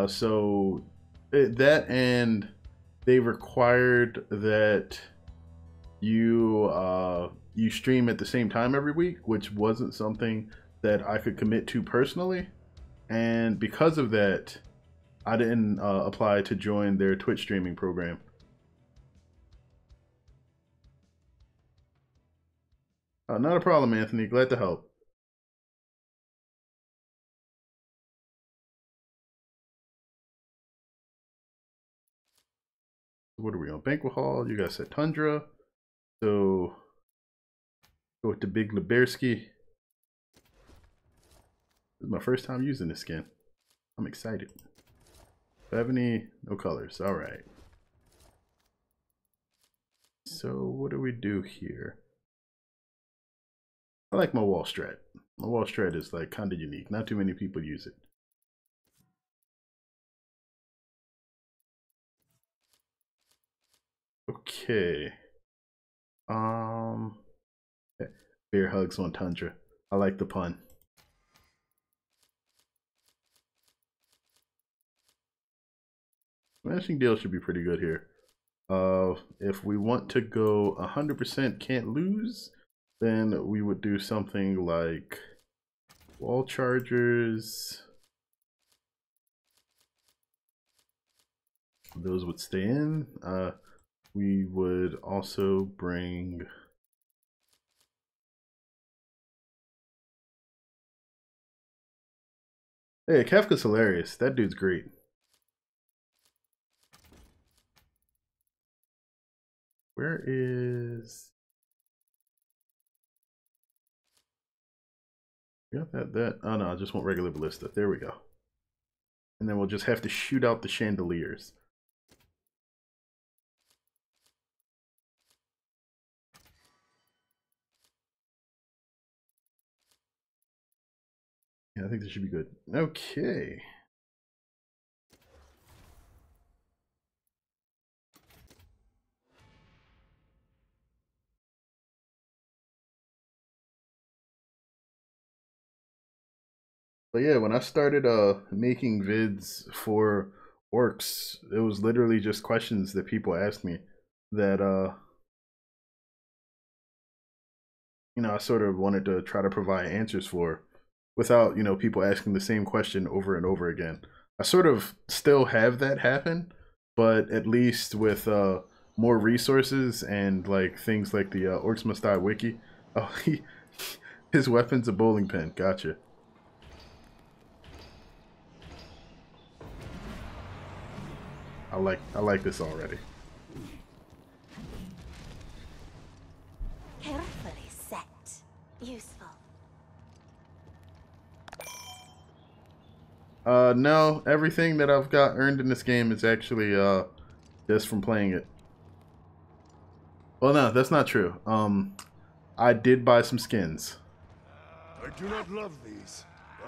So that, and they required that you stream at the same time every week, which wasn't something that I could commit to personally. And because of that, I didn't apply to join their Twitch streaming program. Not a problem, Anthony. Glad to help. What are we on? Banquet Hall. You guys said Tundra. So go with the Big Lebersky. This is my first time using this skin. I'm excited. Do I have any? No colors. All right. So what do we do here? I like my wall strat. My wall strat is like kind of unique. Not too many people use it. Okay. Bear hugs on Tundra. I like the pun. Smashing deal should be pretty good here. If we want to go 100% can't lose, then we would do something like wall chargers. Those would stay in. We would also bring hey, Kafka's hilarious. That dude's great. Where is got that? Oh no, I just want regular ballista. There we go. And then we'll just have to shoot out the chandeliers. Yeah, I think this should be good. Okay. But yeah, when I started making vids for Orcs, it was literally just questions that people asked me that you know, I sort of wanted to try to provide answers for without, you know, people asking the same question over and over again. I sort of still have that happen, but at least with more resources and like things like the Orcs Must Die wiki. Oh, his weapon's a bowling pin. Gotcha. I like this already. Carefully set. Useful. No, everything that I've got earned in this game is actually just from playing it. Well, no, that's not true. I did buy some skins. I do not love these.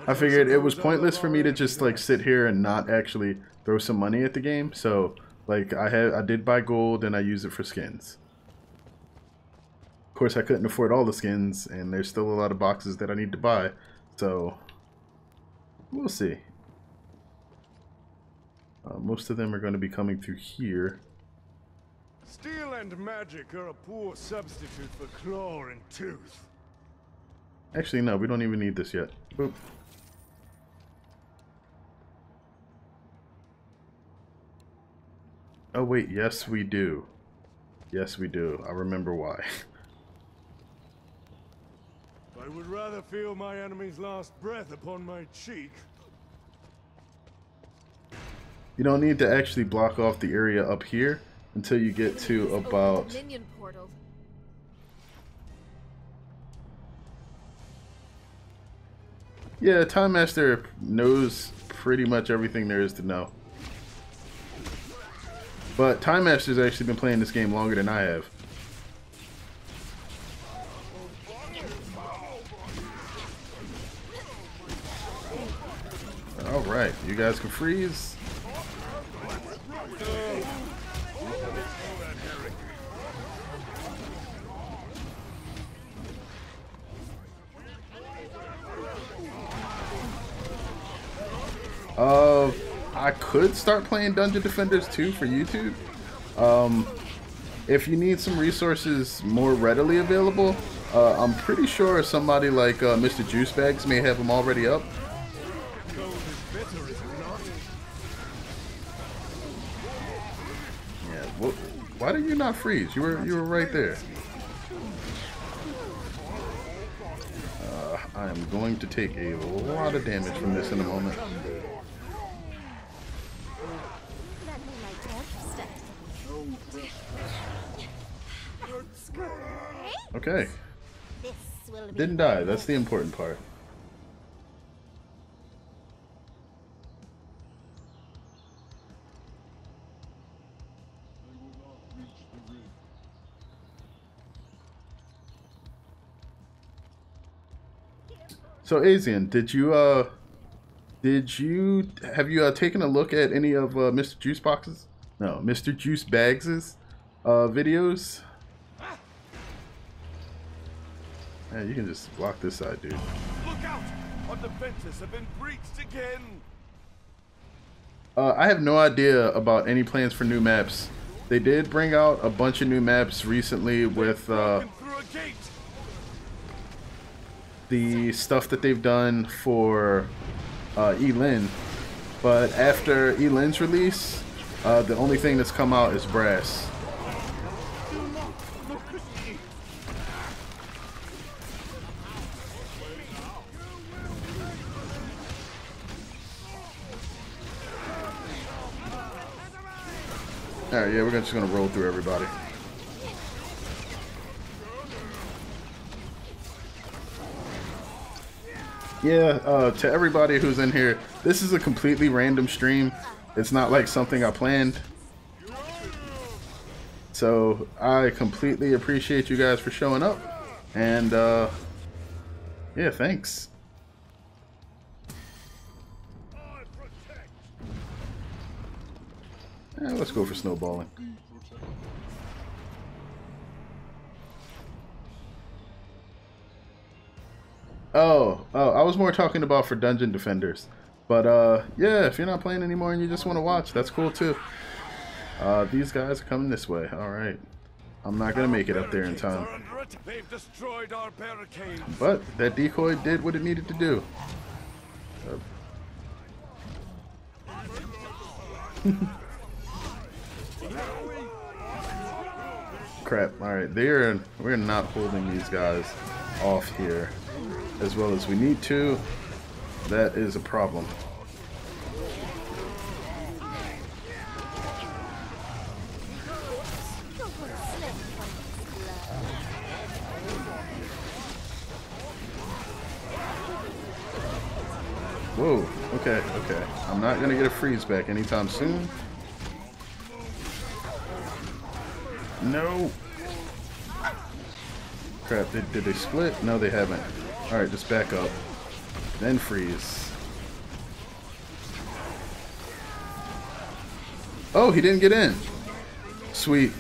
I figured it was pointless for me to just like sit here and not actually throw some money at the game. So like I did buy gold and I use it for skins. Of course, I couldn't afford all the skins, and there's still a lot of boxes that I need to buy. So we'll see. Most of them are going to be coming through here. Steel and magic are a poor substitute for claw and tooth. Actually, no, we don't even need this yet. Boop. Oh wait, yes we do. Yes we do. I remember why. I would rather feel my enemy's last breath upon my cheek. You don't need to actually block off the area up here until you get to about... Minion portal. Yeah, Time Master knows pretty much everything there is to know. But Time Master's actually been playing this game longer than I have. Alright, you guys can freeze. I could start playing Dungeon Defenders 2 for YouTube. If you need some resources more readily available, I'm pretty sure somebody like Mr. Juicebags may have them already up. Yeah, why did you not freeze? You were right there. I am going to take a lot of damage from this in a moment. Okay. Didn't die. That's the important part. So Asian, have you taken a look at any of Mr. Juicebox's? No, Mr. Juicebags's videos? Yeah, you can just block this side, dude. Look out! Our defenses have been breached again. I have no idea about any plans for new maps. They did bring out a bunch of new maps recently with the stuff that they've done for Elin, but after Elin's release, the only thing that's come out is Brass. Alright, yeah, we're just gonna roll through everybody. Yeah, to everybody who's in here, this is a completely random stream. It's not like something I planned. So, I completely appreciate you guys for showing up. And, yeah, thanks. Yeah, let's go for snowballing. Oh, I was more talking about for Dungeon Defenders. But, yeah, if you're not playing anymore and you just want to watch, that's cool too. These guys are coming this way. Alright. I'm not going to make it up there in time. But that decoy did what it needed to do. Crap. Alright, we're not holding these guys off here as well as we need to. That is a problem. Whoa, okay. I'm not gonna get a freeze back anytime soon. No! Crap, did they split? No, they haven't. Alright, just back up. Then freeze. Oh, he didn't get in! Sweet.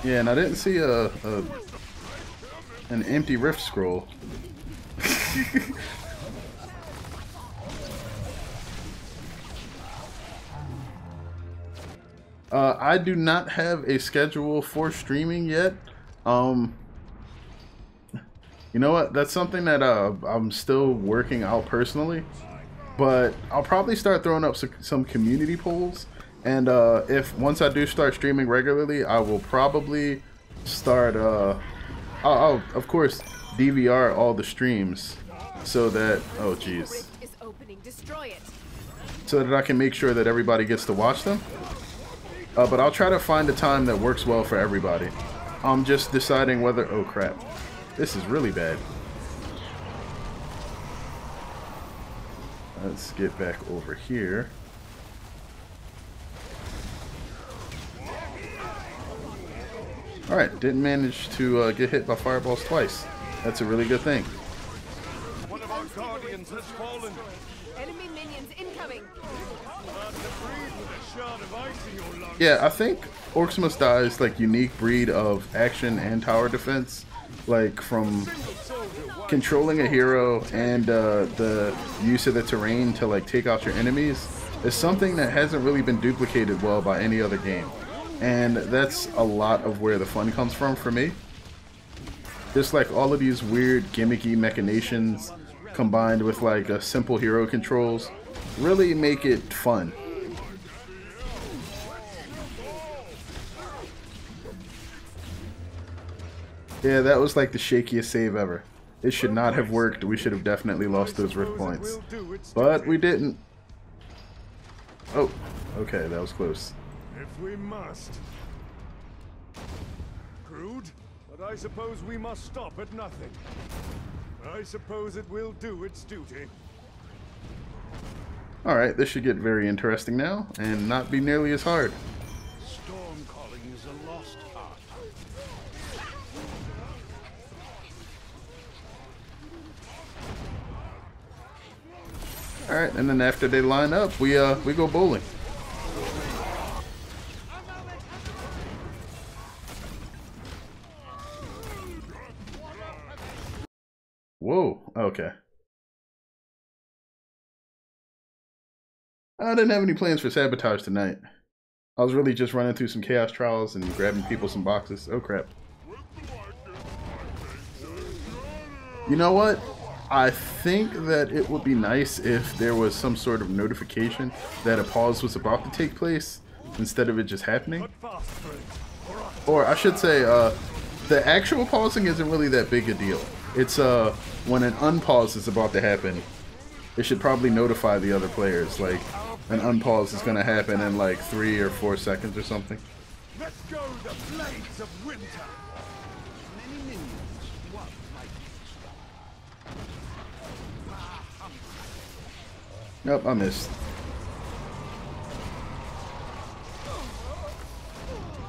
Yeah, and I didn't see an empty rift scroll. I do not have a schedule for streaming yet. You know what? That's something that I'm still working out personally. But I'll probably start throwing up some community polls. And if once I do start streaming regularly, I will probably start. I'll of course DVR all the streams so that so that I can make sure that everybody gets to watch them. But I'll try to find a time that works well for everybody. I'm just deciding whether... Oh, crap. This is really bad. Let's get back over here. Alright, didn't manage to get hit by fireballs twice. That's a really good thing. One of our guardians has fallen. Enemy minions incoming. Hard to breathe with a shard of ice in your lungs. Yeah, I think Orcs Must Die's like unique breed of action and tower defense, like from controlling a hero and the use of the terrain to like take out your enemies, is something that hasn't really been duplicated well by any other game. And that's a lot of where the fun comes from for me. Just like all of these weird gimmicky machinations combined with like a simple hero controls really make it fun. Yeah, that was like the shakiest save ever. It should not have worked. We should have definitely lost those rift points. But we didn't. Oh, okay, that was close. If we must. Crude, but I suppose we must stop at nothing. I suppose it will do its duty. Alright, this should get very interesting now, and not be nearly as hard. Storm calling is a lost art. Alright, and then after they line up, we go bowling. Whoa, okay. I didn't have any plans for sabotage tonight. I was really just running through some chaos trials and grabbing people some boxes. Oh crap. You know what? I think that it would be nice if there was some sort of notification that a pause was about to take place instead of it just happening. Or I should say, the actual pausing isn't really that big a deal. It's when an unpause is about to happen, it should probably notify the other players, like an unpause is going to happen in like 3 or 4 seconds or something. Let's go the blades of winter. Many minions, one like Nope, I missed.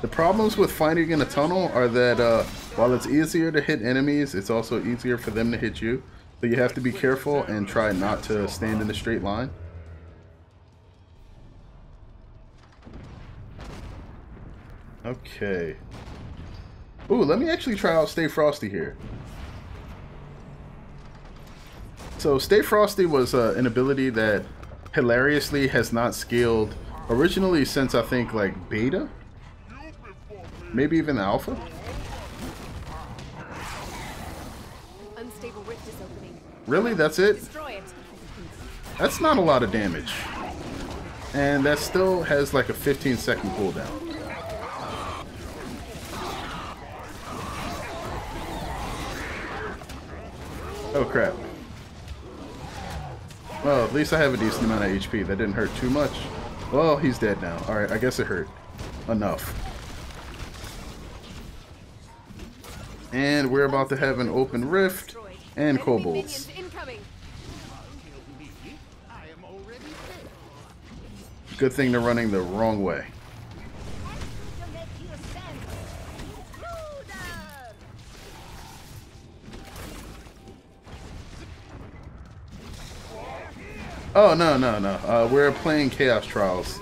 The problems with fighting in a tunnel are that while it's easier to hit enemies, it's also easier for them to hit you. So you have to be careful and try not to stand in a straight line. Okay. Ooh, let me actually try out Stay Frosty here. So Stay Frosty was an ability that hilariously has not scaled originally since I think like beta? Maybe even alpha? Unstable rift is opening. Really? That's it? Destroy it. That's not a lot of damage. And that still has like a 15-second cooldown. Oh crap. Well, at least I have a decent amount of HP. That didn't hurt too much. Well, he's dead now. Alright, I guess it hurt. Enough. And we're about to have an open rift and kobolds. Good thing they're running the wrong way. Oh, no. We're playing Chaos Trials.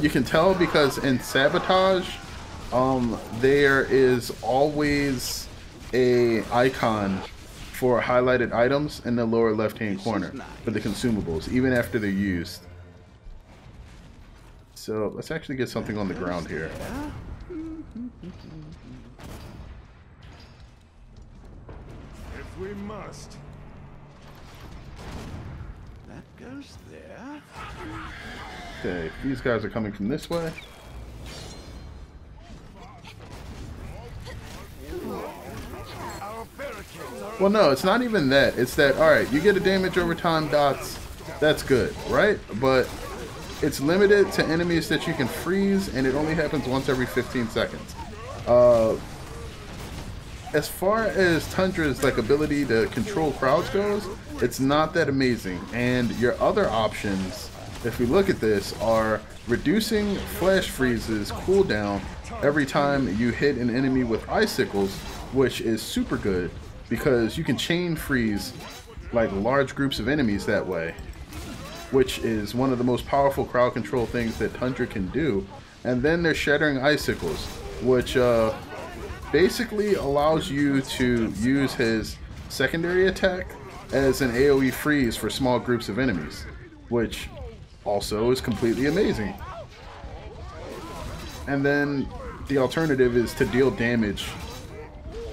You can tell because in Sabotage, there is always a icon for highlighted items in the lower left-hand corner for the consumables, even after they're used. So let's actually get something on the ground here. If we must. That goes there. Okay, these guys are coming from this way. Well, no, it's not even that. It's that, alright, you get a damage over time dots. That's good, right? But it's limited to enemies that you can freeze, and it only happens once every 15 seconds. as far as Tundra's like ability to control crowds goes, it's not that amazing. And your other options, if we look at this, are reducing flash freezes cooldown every time you hit an enemy with icicles, which is super good because you can chain freeze like large groups of enemies that way, which is one of the most powerful crowd control things that Tundra can do. And then there's shattering icicles, which basically allows you to use his secondary attack as an AoE freeze for small groups of enemies, which also is completely amazing. And then the alternative is to deal damage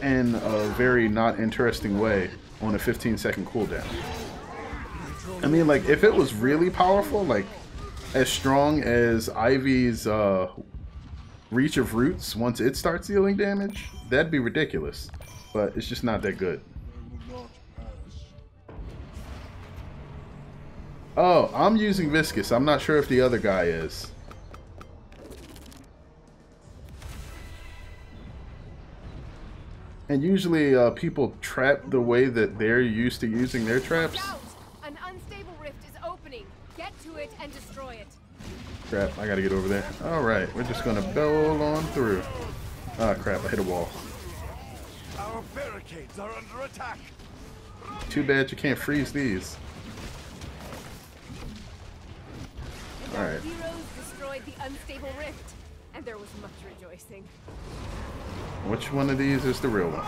in a very not interesting way on a 15-second cooldown. I mean, like, if it was really powerful, like as strong as Ivy's Reach of Roots, once it starts dealing damage, that'd be ridiculous. But it's just not that good. Oh, I'm using Viscous. I'm not sure if the other guy is. And usually people trap the way that they're used to using their traps. An unstable rift is opening. Get to it and destroy it. Crap, I gotta get over there. Alright, we're just gonna barrel on through. Ah, crap, I hit a wall. Our barricades are under attack. Too bad you can't freeze these. Alright. Heroes destroyed the unstable rift, and there was much rejoicing. Which one of these is the real one?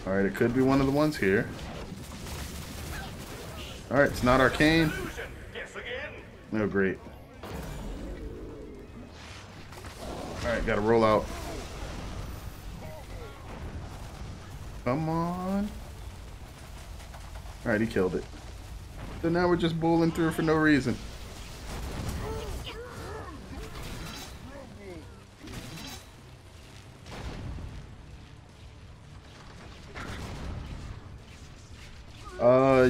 Alright, it could be one of the ones here. Alright, it's not arcane. No, great. Alright, gotta roll out. Come on. Alright, he killed it. So now we're just bowling through for no reason.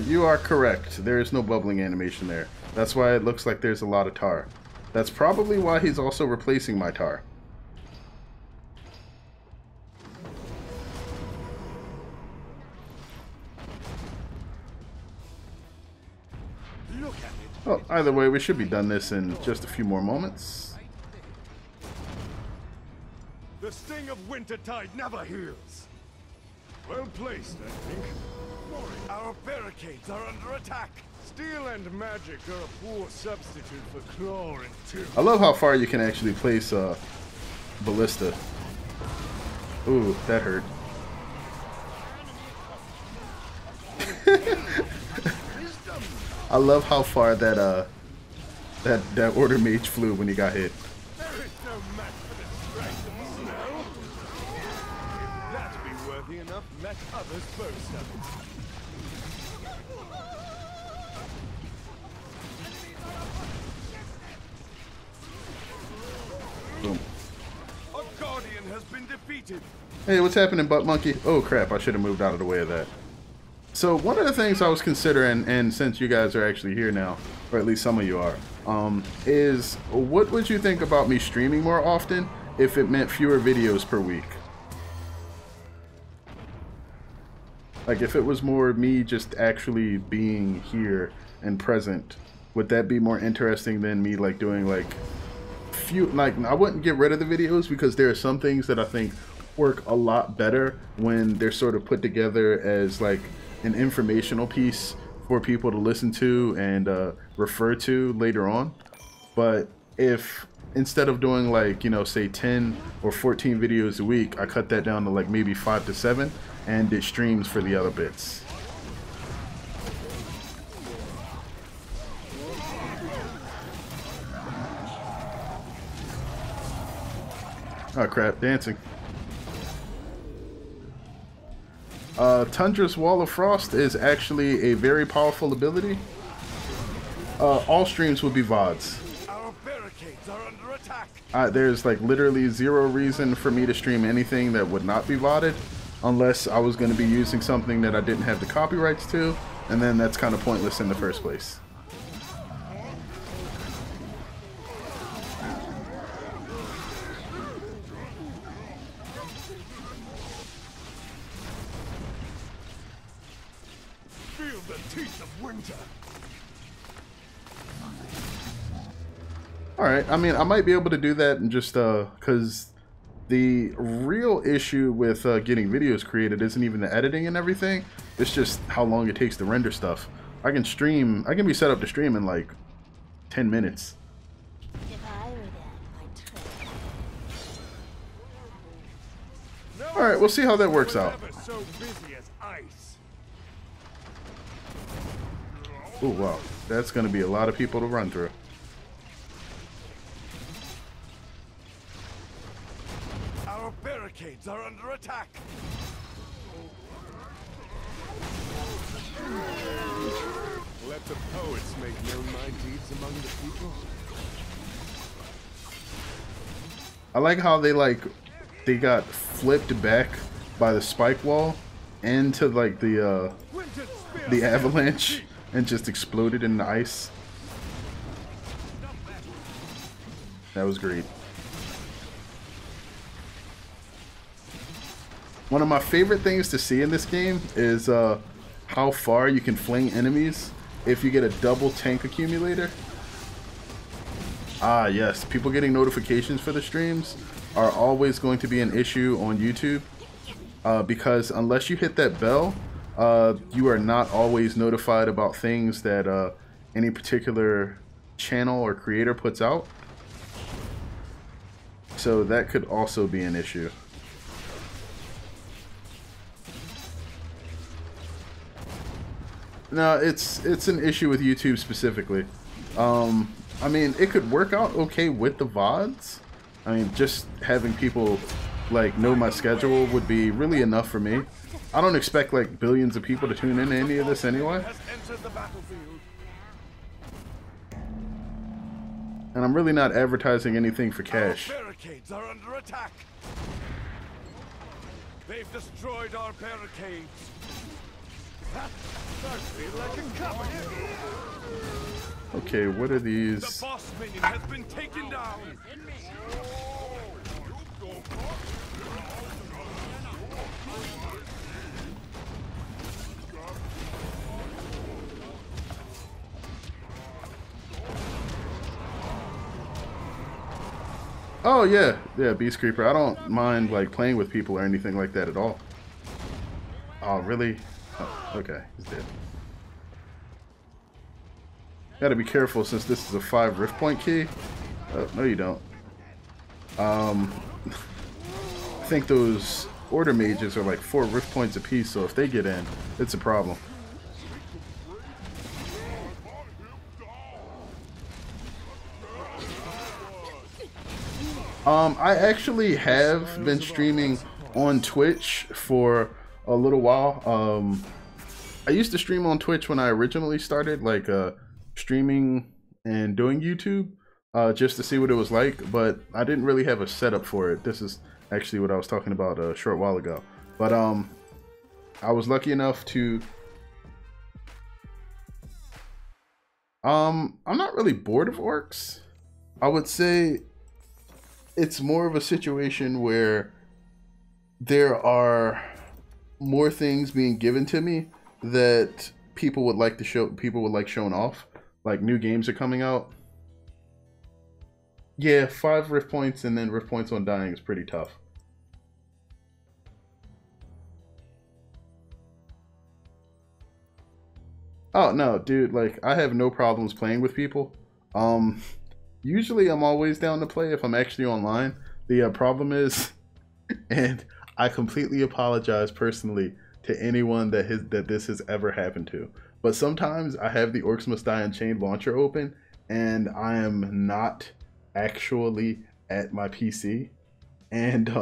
You are correct. There is no bubbling animation there. That's why it looks like there's a lot of tar. That's probably why he's also replacing my tar. Look at it. Well, either way, we should be done this in just a few more moments. The sting of wintertide never heals. Well placed, I think. Our barricades are under attack. Steel and magic are a poor substitute for claw and tooth. I love how far you can actually place ballista. Ooh, that hurt. I love how far that that order mage flew when he got hit. There is no match for the strength of snow. If that be worthy enough, let others boast of it. Boom. A guardian has been defeated. Hey, what's happening, Butt Monkey? Oh crap, I should have moved out of the way of that. So one of the things I was considering, and since you guys are actually here now, or at least some of you are, is what would you think about me streaming more often if it meant fewer videos per week? Like if it was more me just actually being here and present, would that be more interesting than me like doing like I wouldn't get rid of the videos because there are some things that I think work a lot better when they're sort of put together as like an informational piece for people to listen to and refer to later on. But if instead of doing like, you know, say 10 or 14 videos a week, I cut that down to like maybe 5 to 7 and did streams for the other bits. Oh crap, dancing. Tundra's Wall of Frost is actually a very powerful ability. All streams will be VODs. Our barricades are under attack. There's like literally zero reason for me to stream anything that would not be VODed unless I was going to be using something that I didn't have the copyrights to, and then that's kind of pointless in the first place. teeth of winter. All right, I mean, I might be able to do that and just because the real issue with getting videos created isn't even the editing and everything. It's just how long it takes to render stuff. I can be set up to stream in like 10 minutes. If I were them, I'd trip. All right, we'll see how that works out. Never so busy as ice. Oh, wow. That's going to be a lot of people to run through. Our barricades are under attack. Let the poets make known my deeds among the people. I like how they got flipped back by the spike wall into like the avalanche and just exploded in the ice. That was great. One of my favorite things to see in this game is how far you can fling enemies if you get a double tank accumulator. Ah, yes. People getting notifications for the streams are always going to be an issue on YouTube because unless you hit that bell, you are not always notified about things that any particular channel or creator puts out. So that could also be an issue. No, it's an issue with YouTube specifically. I mean, it could work out okay with the VODs. I mean, just having people like know my schedule would be really enough for me. I don't expect like billions of people to tune in to any of this anyway. And I'm really not advertising anything for cash. Our barricades are under attack. They've destroyed our barricades. Okay, what are these? The boss minion has been taken down. Oh yeah, Beast Creeper. I don't mind like playing with people or anything like that at all. Oh really? Oh, okay, he's dead. Gotta be careful since this is a 5 rift point key. Oh, no you don't. I think those order mages are like 4 rift points apiece, so if they get in, it's a problem. I actually have been streaming on Twitch for a little while. I used to stream on Twitch when I originally started, like streaming and doing YouTube, just to see what it was like, but I didn't really have a setup for it. This is actually what I was talking about a short while ago. But I was lucky enough to I'm not really bored of Orcs. I would say it's more of a situation where there are more things being given to me that people would like to show, people would like shown off. Like new games are coming out. Yeah, 5 rift points and then rift points on dying is pretty tough. Oh no, dude, like I have no problems playing with people. Usually I'm always down to play if I'm actually online. The problem is, and I completely apologize personally to anyone that this has ever happened to, but sometimes I have the Orcs Must Die Unchained launcher open and I am not actually at my PC, and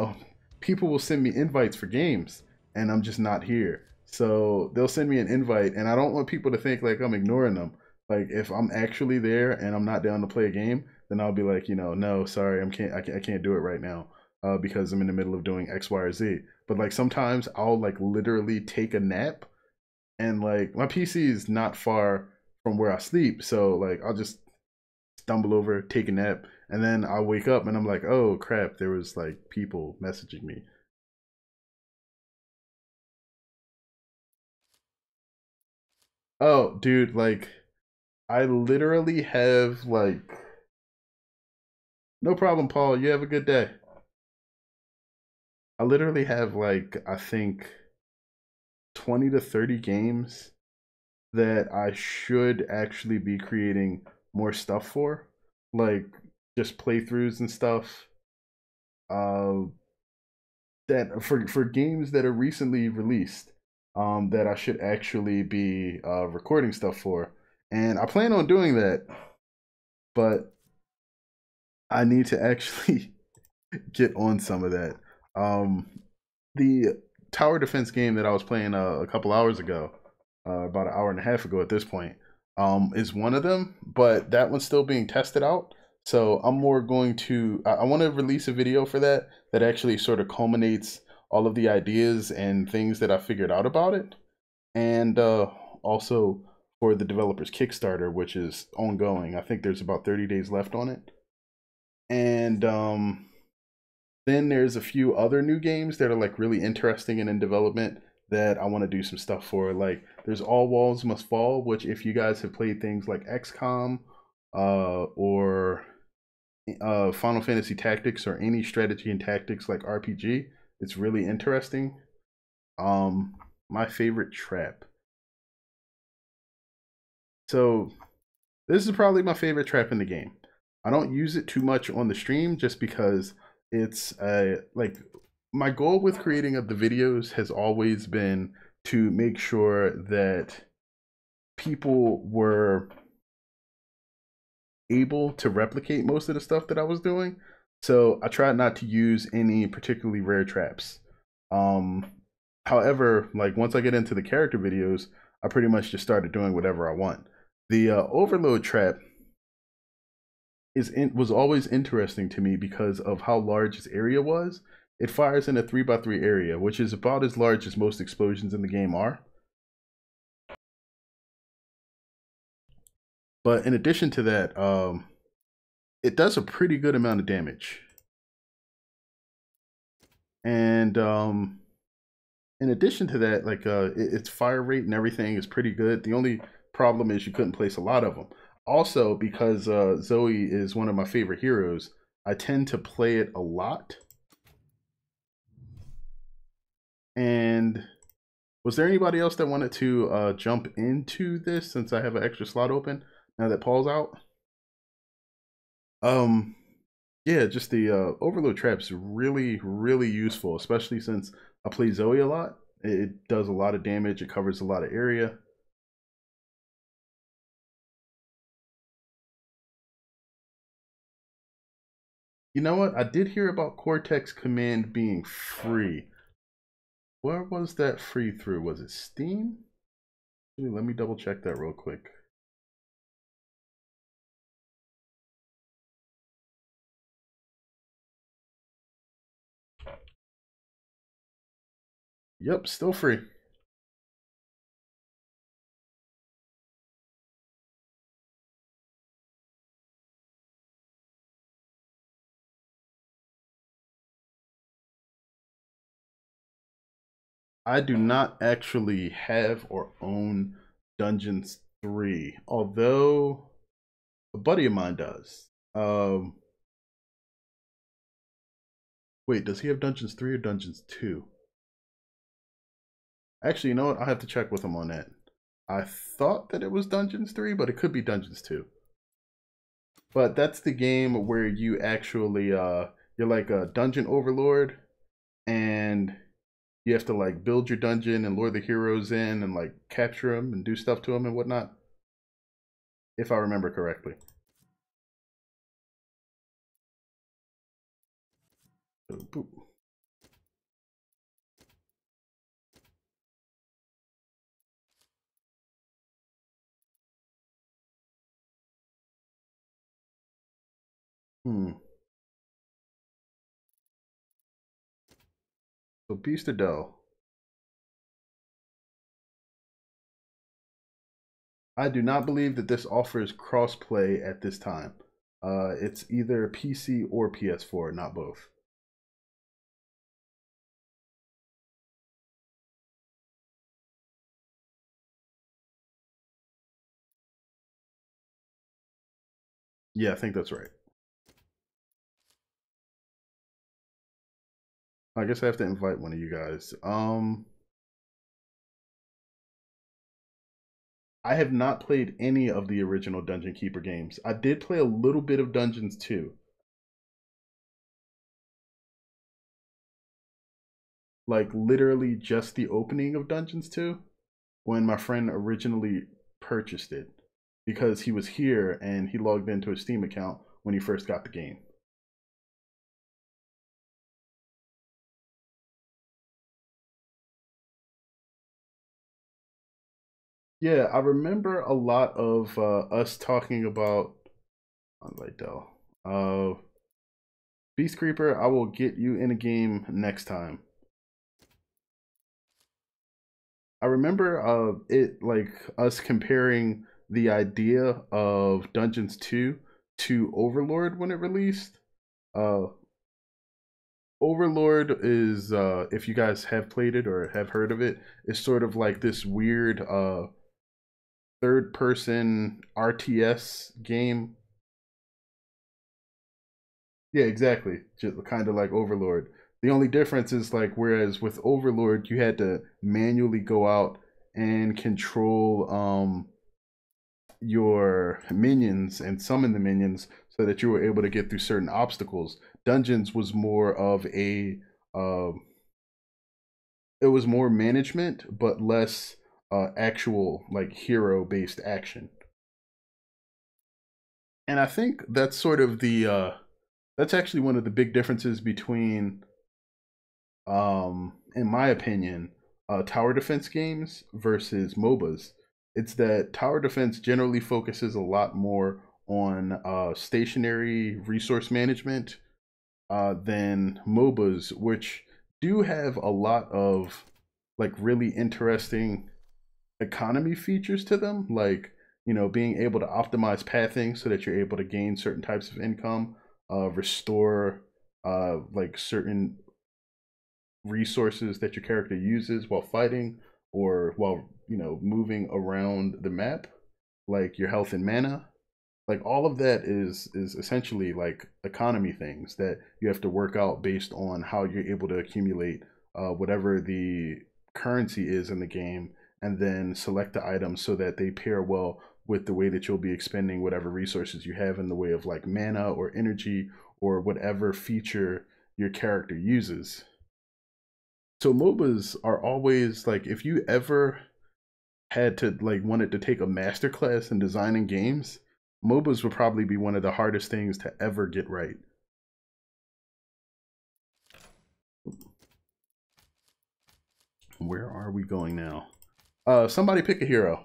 people will send me invites for games and I'm just not here. So they'll send me an invite and I don't want people to think like I'm ignoring them. Like if I'm actually there and I'm not down to play a game, then I'll be like, you know, no, sorry, I can't do it right now because I'm in the middle of doing X, Y, or Z. But like sometimes I'll like literally take a nap, and like my PC is not far from where I sleep, so like I'll just stumble over, take a nap, and then I'll wake up and I'm like, oh crap, there was like people messaging me. Oh, dude, like I literally have like no problem, Paul. You have a good day. I literally have like I think 20 to 30 games that I should actually be creating more stuff for, like just playthroughs and stuff. Uh, that for games that are recently released, that I should actually be recording stuff for, and I plan on doing that, but I need to actually get on some of that. The tower defense game that I was playing a couple hours ago, about an hour and a half ago at this point, is one of them, but that one's still being tested out. So I'm more going to, I want to release a video for that that actually sort of culminates all of the ideas and things that I figured out about it. And also for the developer's Kickstarter, which is ongoing. I think there's about 30 days left on it. And then there's a few other new games that are like really interesting and in development that I want to do some stuff for. Like there's All Walls Must Fall, which if you guys have played things like XCOM or Final Fantasy Tactics or any strategy and tactics like RPG, it's really interesting. My favorite trap. So this is probably my favorite trap in the game. I don't use it too much on the stream just because it's like my goal with creating of the videos has always been to make sure that people were able to replicate most of the stuff that I was doing. So I tried not to use any particularly rare traps. However, like once I get into the character videos, I pretty much just started doing whatever I want. The overload trap was always interesting to me because of how large its area was. It fires in a 3x3 area, which is about as large as most explosions in the game are. But in addition to that, it does a pretty good amount of damage. And in addition to that, like its fire rate and everything is pretty good. The only problem is you couldn't place a lot of them. Also, because Zoey is one of my favorite heroes, I tend to play it a lot. And was there anybody else that wanted to jump into this since I have an extra slot open now that Paul's out? Yeah, just the overload trap's really, really useful, especially since I play Zoey a lot. It does a lot of damage. It covers a lot of area. You know what? I did hear about Cortex Command being free. Where was that free through? Was it Steam? Let me double check that real quick. Yep, still free. I do not actually have or own Dungeons 3, although a buddy of mine does. Wait, does he have Dungeons 3 or Dungeons 2? Actually, you know what? I'll have to check with him on that. I thought that it was Dungeons 3, but it could be Dungeons 2. But that's the game where you actually, you're like a dungeon overlord, and you have to like build your dungeon and lure the heroes in and like capture them and do stuff to them and whatnot. If I remember correctly. So, boop. So Beast or Dell? I do not believe that this offers crossplay at this time. It's either PC or PS4, not both. Yeah, I think that's right. I guess I have to invite one of you guys. I have not played any of the original Dungeon Keeper games. I did play a little bit of Dungeons 2. Like literally just the opening of Dungeons 2 when my friend originally purchased it because he was here and he logged into a Steam account when he first got the game. Yeah, I remember a lot of us talking about Dell. Beast Creeper, I will get you in a game next time. I remember it like us comparing the idea of Dungeons 2 to Overlord when it released. Overlord is if you guys have played it or have heard of it, it's sort of like this weird third person RTS game. Yeah, exactly. Just kind of like Overlord. The only difference is like whereas with Overlord you had to manually go out and control your minions and summon the minions so that you were able to get through certain obstacles. Dungeons was more of a it was more management but less actual like hero based action. And I think that's sort of the that's actually one of the big differences between in my opinion tower defense games versus MOBAs. It's that tower defense generally focuses a lot more on stationary resource management than MOBAs, which do have a lot of like really interesting economy features to them, like being able to optimize pathing so that you're able to gain certain types of income, restore like certain resources that your character uses while fighting or while moving around the map, like your health and mana. Like all of that is essentially like economy things that you have to work out based on how you're able to accumulate whatever the currency is in the game, and then select the items so that they pair well with the way that you'll be expending whatever resources you have in the way of like mana or energy or whatever feature your character uses. So MOBAs are always like, if you ever had to like wanted to take a master class in designing games, MOBAs would probably be one of the hardest things to ever get right. Where are we going now? Somebody pick a hero.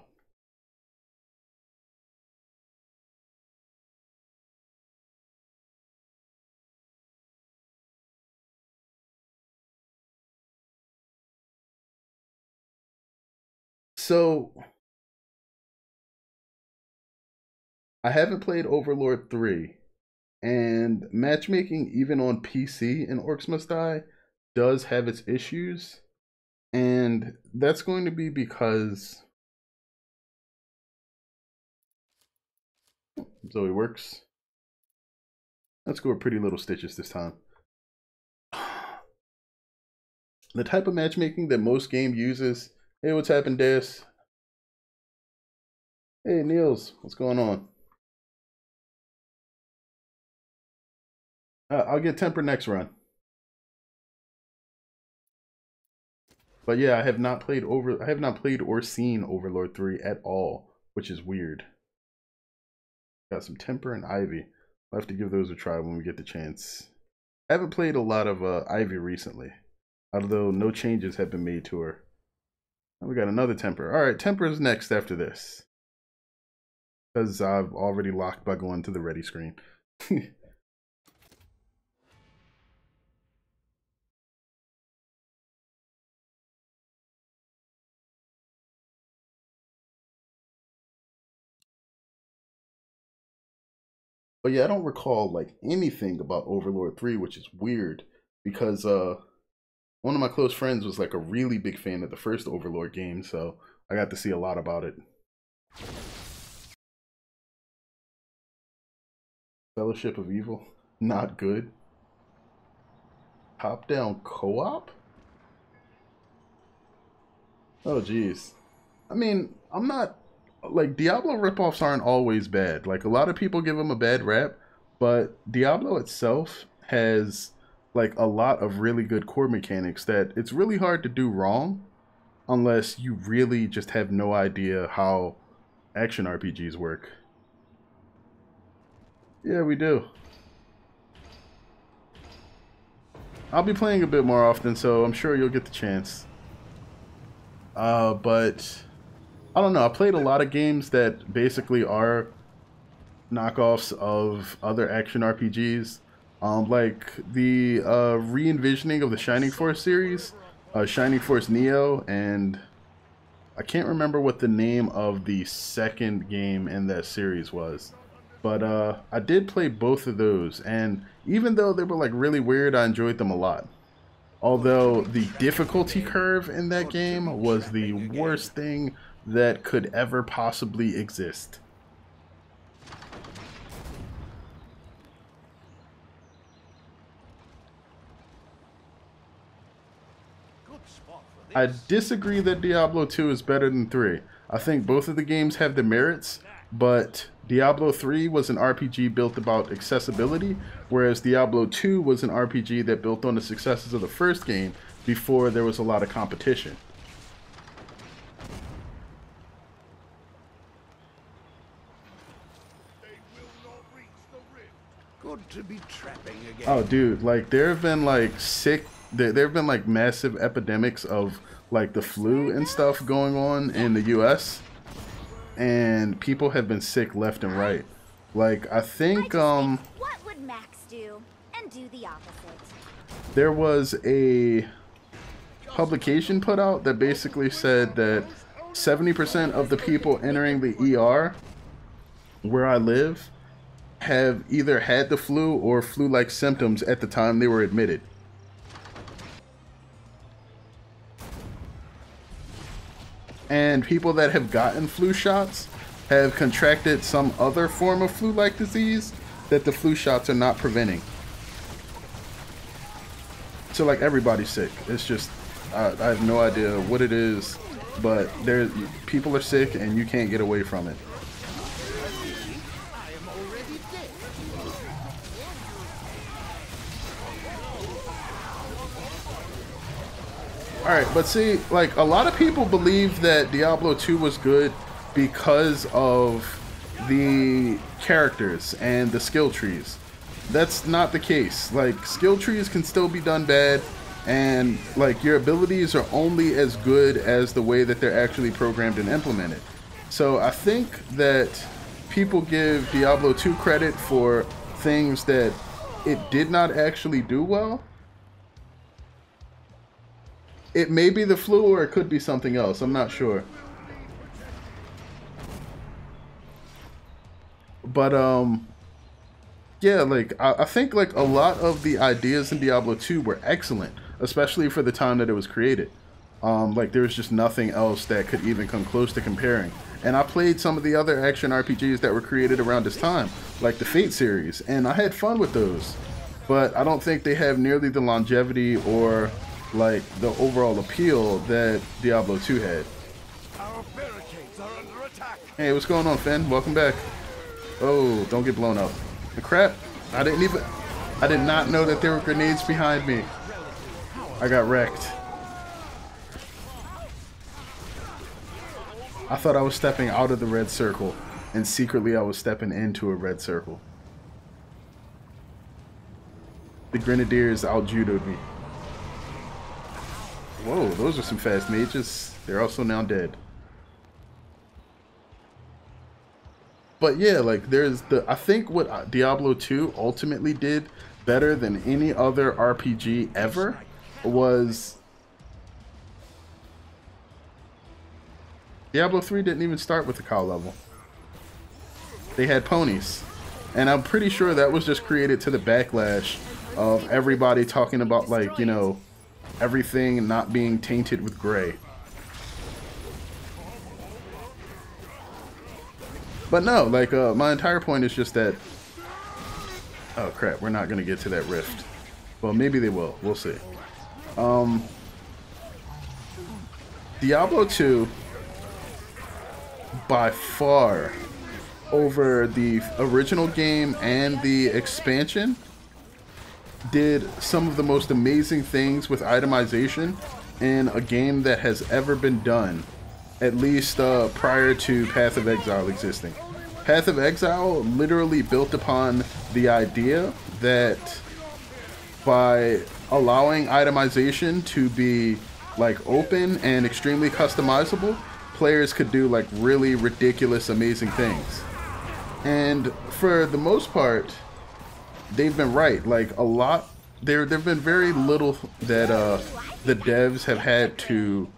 So I haven't played Overlord 3, and matchmaking even on PC in Orcs Must Die does have its issues, and that's going to be because Zoey works. Let's go with Pretty Little Stitches this time. The type of matchmaking that most game uses. Hey, what's happened, Deus? Hey, Niels, what's going on? I'll get Temper next run. But yeah, I have not played or seen Overlord 3 at all, which is weird. Got some Temper and Ivy. I'll have to give those a try when we get the chance. I haven't played a lot of Ivy recently, although no changes have been made to her. And we got another Temper. All right, Temper is next after this, because I've already locked by going to the ready screen. But yeah, I don't recall like anything about Overlord 3, which is weird because one of my close friends was like a really big fan of the first Overlord game, so I got to see a lot about it. Fellowship of Evil, not good. Top-down co-op? Oh, geez. I mean, I'm not... Like, Diablo ripoffs aren't always bad. Like, a lot of people give them a bad rap, but Diablo itself has, like, a lot of really good core mechanics that it's really hard to do wrong unless you really just have no idea how action RPGs work. Yeah, we do. I'll be playing a bit more often, so I'm sure you'll get the chance. But I don't know. I played a lot of games that basically are knockoffs of other action RPGs. Like the re-envisioning of the Shining Force series, Shining Force Neo, and I can't remember what the name of the second game in that series was. But I did play both of those, and even though they were like really weird, I enjoyed them a lot. Although the difficulty curve in that game was the worst thing that could ever possibly exist. I disagree that Diablo 2 is better than 3. I think both of the games have their merits, but Diablo 3 was an RPG built about accessibility, whereas Diablo 2 was an RPG that built on the successes of the first game before there was a lot of competition. Good to be trapping again. Oh, dude, like there have been like there have been like massive epidemics of like the flu and stuff going on in the US, and people have been sick left and right. Like I think what would Max do? And do the opposite. there was a publication put out that basically said that 70% of the people entering the ER where I live have either had the flu or flu-like symptoms at the time they were admitted. And people that have gotten flu shots have contracted some other form of flu-like disease that the flu shots are not preventing. So like everybody's sick. It's just, I have no idea what it is, but people are sick and you can't get away from it. Alright, but see, like, a lot of people believe that Diablo 2 was good because of the characters and the skill trees. That's not the case. Like, skill trees can still be done bad, and, like, your abilities are only as good as the way that they're actually programmed and implemented. So I think that people give Diablo 2 credit for things that it did not actually do well. It may be the flu or it could be something else. I'm not sure. But, yeah, like, I think, like, a lot of the ideas in Diablo 2 were excellent, especially for the time that it was created. Like, there was just nothing else that could even come close to comparing. And I played some of the other action RPGs that were created around this time, like the Fate series, and I had fun with those. But I don't think they have nearly the longevity or like the overall appeal that Diablo 2 had. Our barricades are under attack. Hey, what's going on, Finn? Welcome back. Oh, don't get blown up. The crap. I did not know that there were grenades behind me. I got wrecked. I thought I was stepping out of the red circle, and secretly I was stepping into a red circle. The Grenadiers out-judoed me. Whoa, those are some fast mages. They're also now dead. But yeah, like I think what Diablo 2 ultimately did better than any other RPG ever was Diablo 3 didn't even start with the cow level. They had ponies. And I'm pretty sure that was just created to the backlash of everybody talking about, like, you know, everything not being tainted with gray. But no, like, my entire point is just that Oh crap, we're not gonna get to that rift. Well, maybe they will. We'll see. Diablo 2, by far, over the original game and the expansion, did some of the most amazing things with itemization in a game that has ever been done, at least prior to Path of Exile existing. Path of Exile literally built upon the idea that by allowing itemization to be like open and extremely customizable, players could do like really ridiculous, amazing things. And for the most part, they've been right. Like a lot, there've been very little that the devs have had to,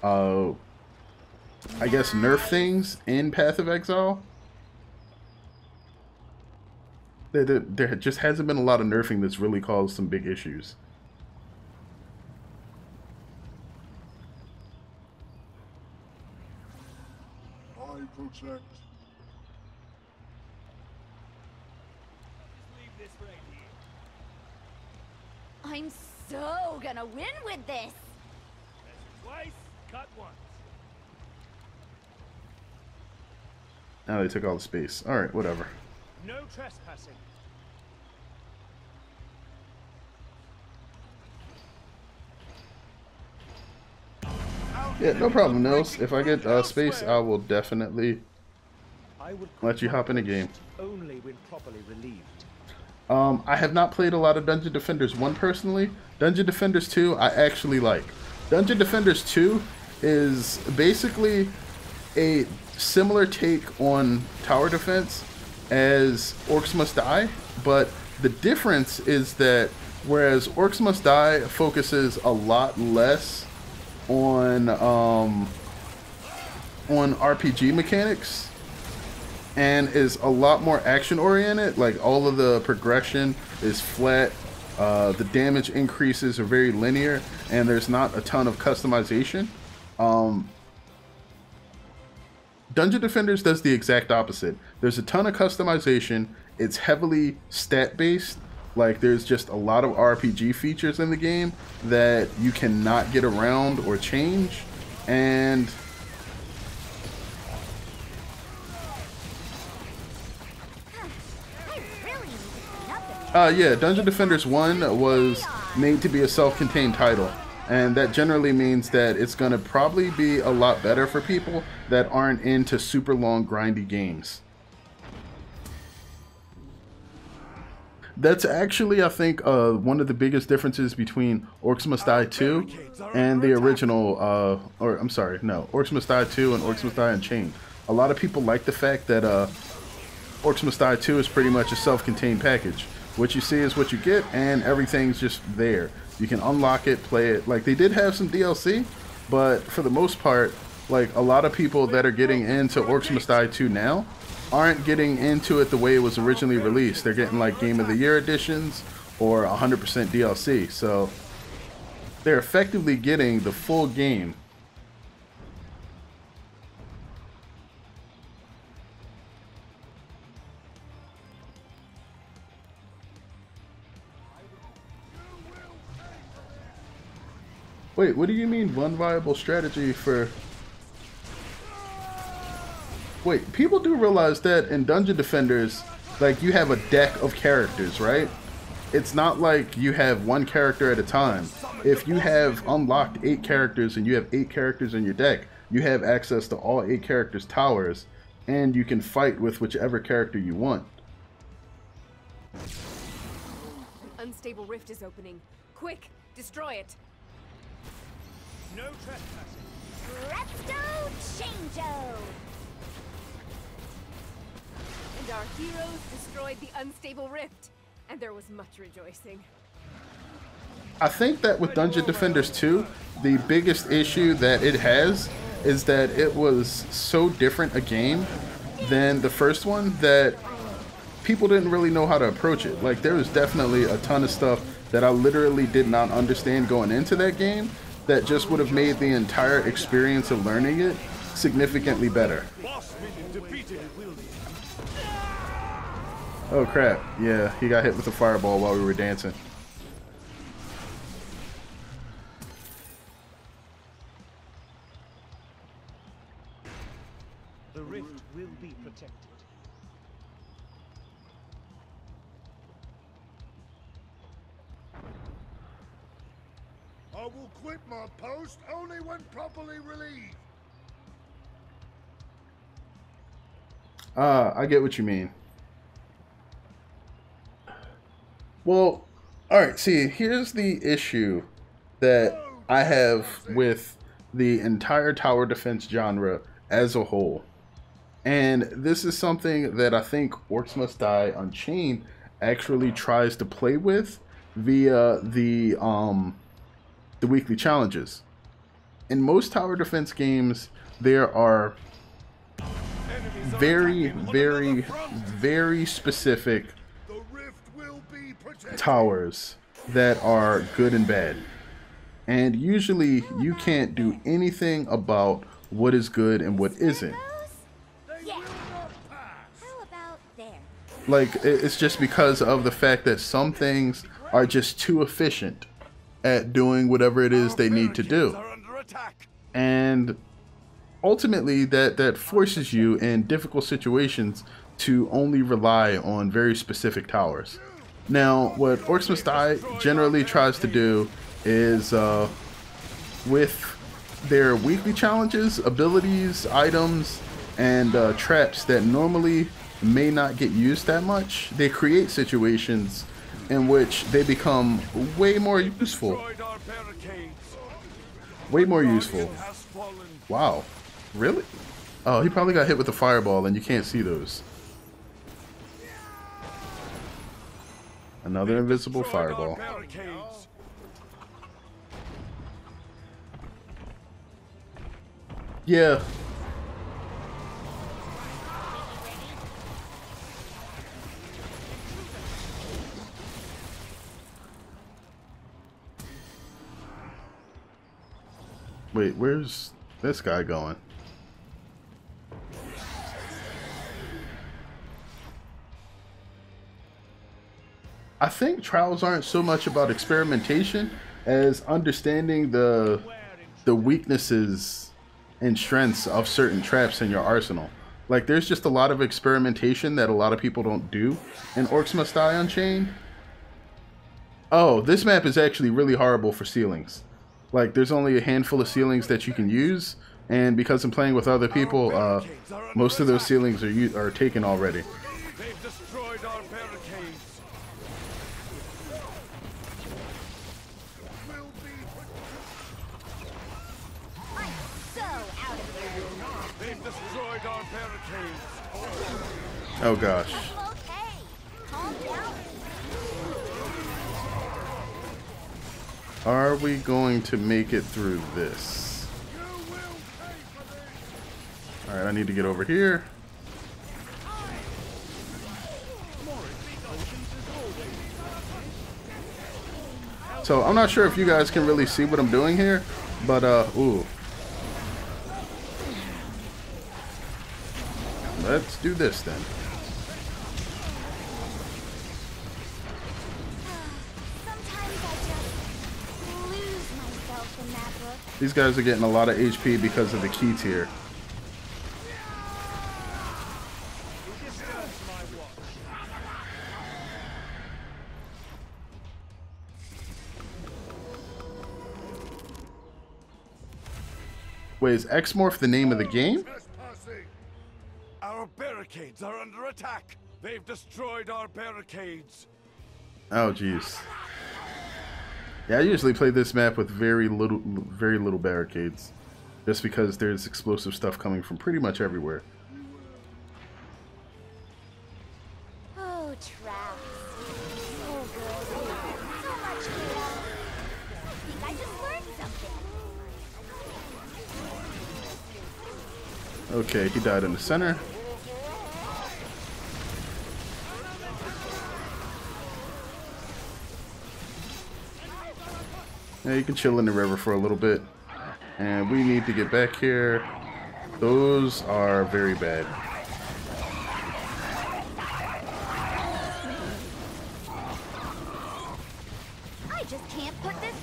I guess, nerf things in Path of Exile. There just hasn't been a lot of nerfing that's really caused some big issues. I protect. I'm so gonna win with this. Twice, cut once. Now they took all the space. Alright, whatever. No trespassing. Yeah, no problem, Nils. If I get space, I will definitely let you hop in the game. Only when properly relieved. I have not played a lot of Dungeon Defenders 1 personally. Dungeon Defenders 2 I actually like. Dungeon Defenders 2 is basically a similar take on tower defense as Orcs Must Die, but the difference is that whereas Orcs Must Die focuses a lot less on RPG mechanics and is a lot more action oriented, like all of the progression is flat, the damage increases are very linear, and there's not a ton of customization. Dungeon Defenders does the exact opposite. There's a ton of customization, it's heavily stat based, like there's just a lot of RPG features in the game that you cannot get around or change, and yeah, Dungeon Defenders 1 was made to be a self-contained title, and that generally means that it's going to probably be a lot better for people that aren't into super long grindy games. That's actually, I think, one of the biggest differences between Orcs Must Die 2 and the original, Orcs Must Die 2 and Orcs Must Die Unchained. A lot of people like the fact that Orcs Must Die 2 is pretty much a self-contained package. What you see is what you get, and everything's just there. You can unlock it, play it. Like, they did have some DLC, but for the most part, like, a lot of people that are getting into Orcs Must Die 2 now aren't getting into it the way it was originally released. They're getting, like, Game of the Year editions or 100% DLC. So they're effectively getting the full game. Wait, what do you mean one viable strategy for... Wait, people do realize that in Dungeon Defenders, like, you have a deck of characters, right? It's not like you have one character at a time. If you have unlocked 8 characters and you have 8 characters in your deck, you have access to all 8 characters' towers, and you can fight with whichever character you want. An unstable rift is opening. Quick, destroy it. No trespassing. Presto changeo! And our heroes destroyed the unstable rift, and there was much rejoicing. I think that with Dungeon Defenders 2, the biggest issue that it has is that it was so different a game than the first one that people didn't really know how to approach it. Like, there was definitely a ton of stuff that I literally did not understand going into that game that just would have made the entire experience of learning it significantly better. Boss minion defeated. Oh crap, yeah, he got hit with a fireball while we were dancing. The rift will be protected. I will quit my post only when properly relieved. I get what you mean. Well, alright, see, here's the issue that I have with the entire tower defense genre as a whole. And this is something that I think Orcs Must Die Unchained actually tries to play with via the weekly challenges. In most tower defense games, there are very specific towers that are good and bad. And usually you can't do anything about what is good and what isn't. Yeah. How about there? Like, it's just because of the fact that some things are just too efficient at doing whatever it is they need to do. And ultimately that forces you in difficult situations to only rely on very specific towers. Now, what Orcs Must Die generally tries to do is, with their weekly challenges, abilities, items, and traps that normally may not get used that much, they create situations in which they become way more useful. Way more useful. Wow. Really? Oh, he probably got hit with a fireball and you can't see those. Another invisible fireball. Yeah. Wait, where's this guy going? I think trials aren't so much about experimentation as understanding the weaknesses and strengths of certain traps in your arsenal. Like, there's just a lot of experimentation that a lot of people don't do in Orcs Must Die Unchained. Oh, this map is actually really horrible for ceilings. Like, there's only a handful of ceilings that you can use, and because I'm playing with other people, most of those ceilings are taken already. They've destroyed our barricades. I'm so out of here. They've destroyed our barricades. Oh gosh. Okay, calm down. Are we going to make it through this? Alright, I need to get over here. So, I'm not sure if you guys can really see what I'm doing here, but, ooh. Let's do this then. These guys are getting a lot of HP because of the key tier. Wait, is X-Morph the name of the game? Our barricades are under attack. They've destroyed our barricades. Oh, jeez. Yeah, I usually play this map with very little barricades, just because there's explosive stuff coming from pretty much everywhere. Oh, traps. So good. So much chaos. I think I just learned something. Okay, he died in the center. Yeah, you can chill in the river for a little bit. And we need to get back here. Those are very bad.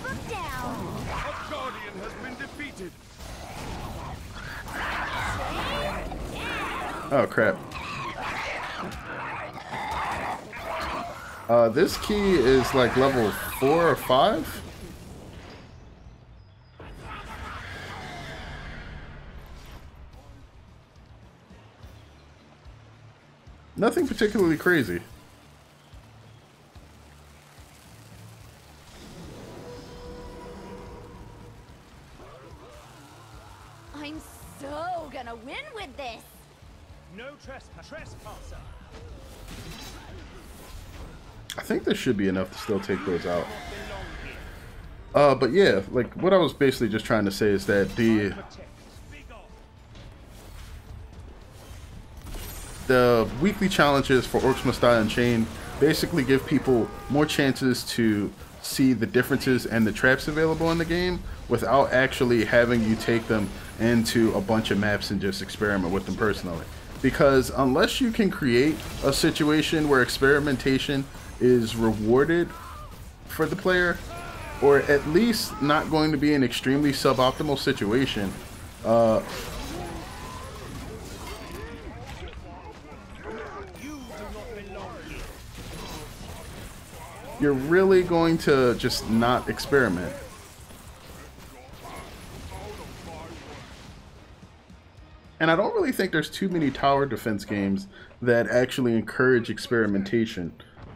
Look down. A guardian has been defeated. Oh crap. This key is like level 4 or 5. Nothing particularly crazy. I'm so gonna win with this. No trespasser. I think this should be enough to still take those out. But yeah, like what I was basically just trying to say is that the weekly challenges for Orcs Must Die Unchained basically give people more chances to see the differences and the traps available in the game without actually having you take them into a bunch of maps and just experiment with them personally. Because unless you can create a situation where experimentation is rewarded for the player, or at least not going to be an extremely suboptimal situation, you're really going to just not experiment. And I don't really think there's too many tower defense games that actually encourage experimentation.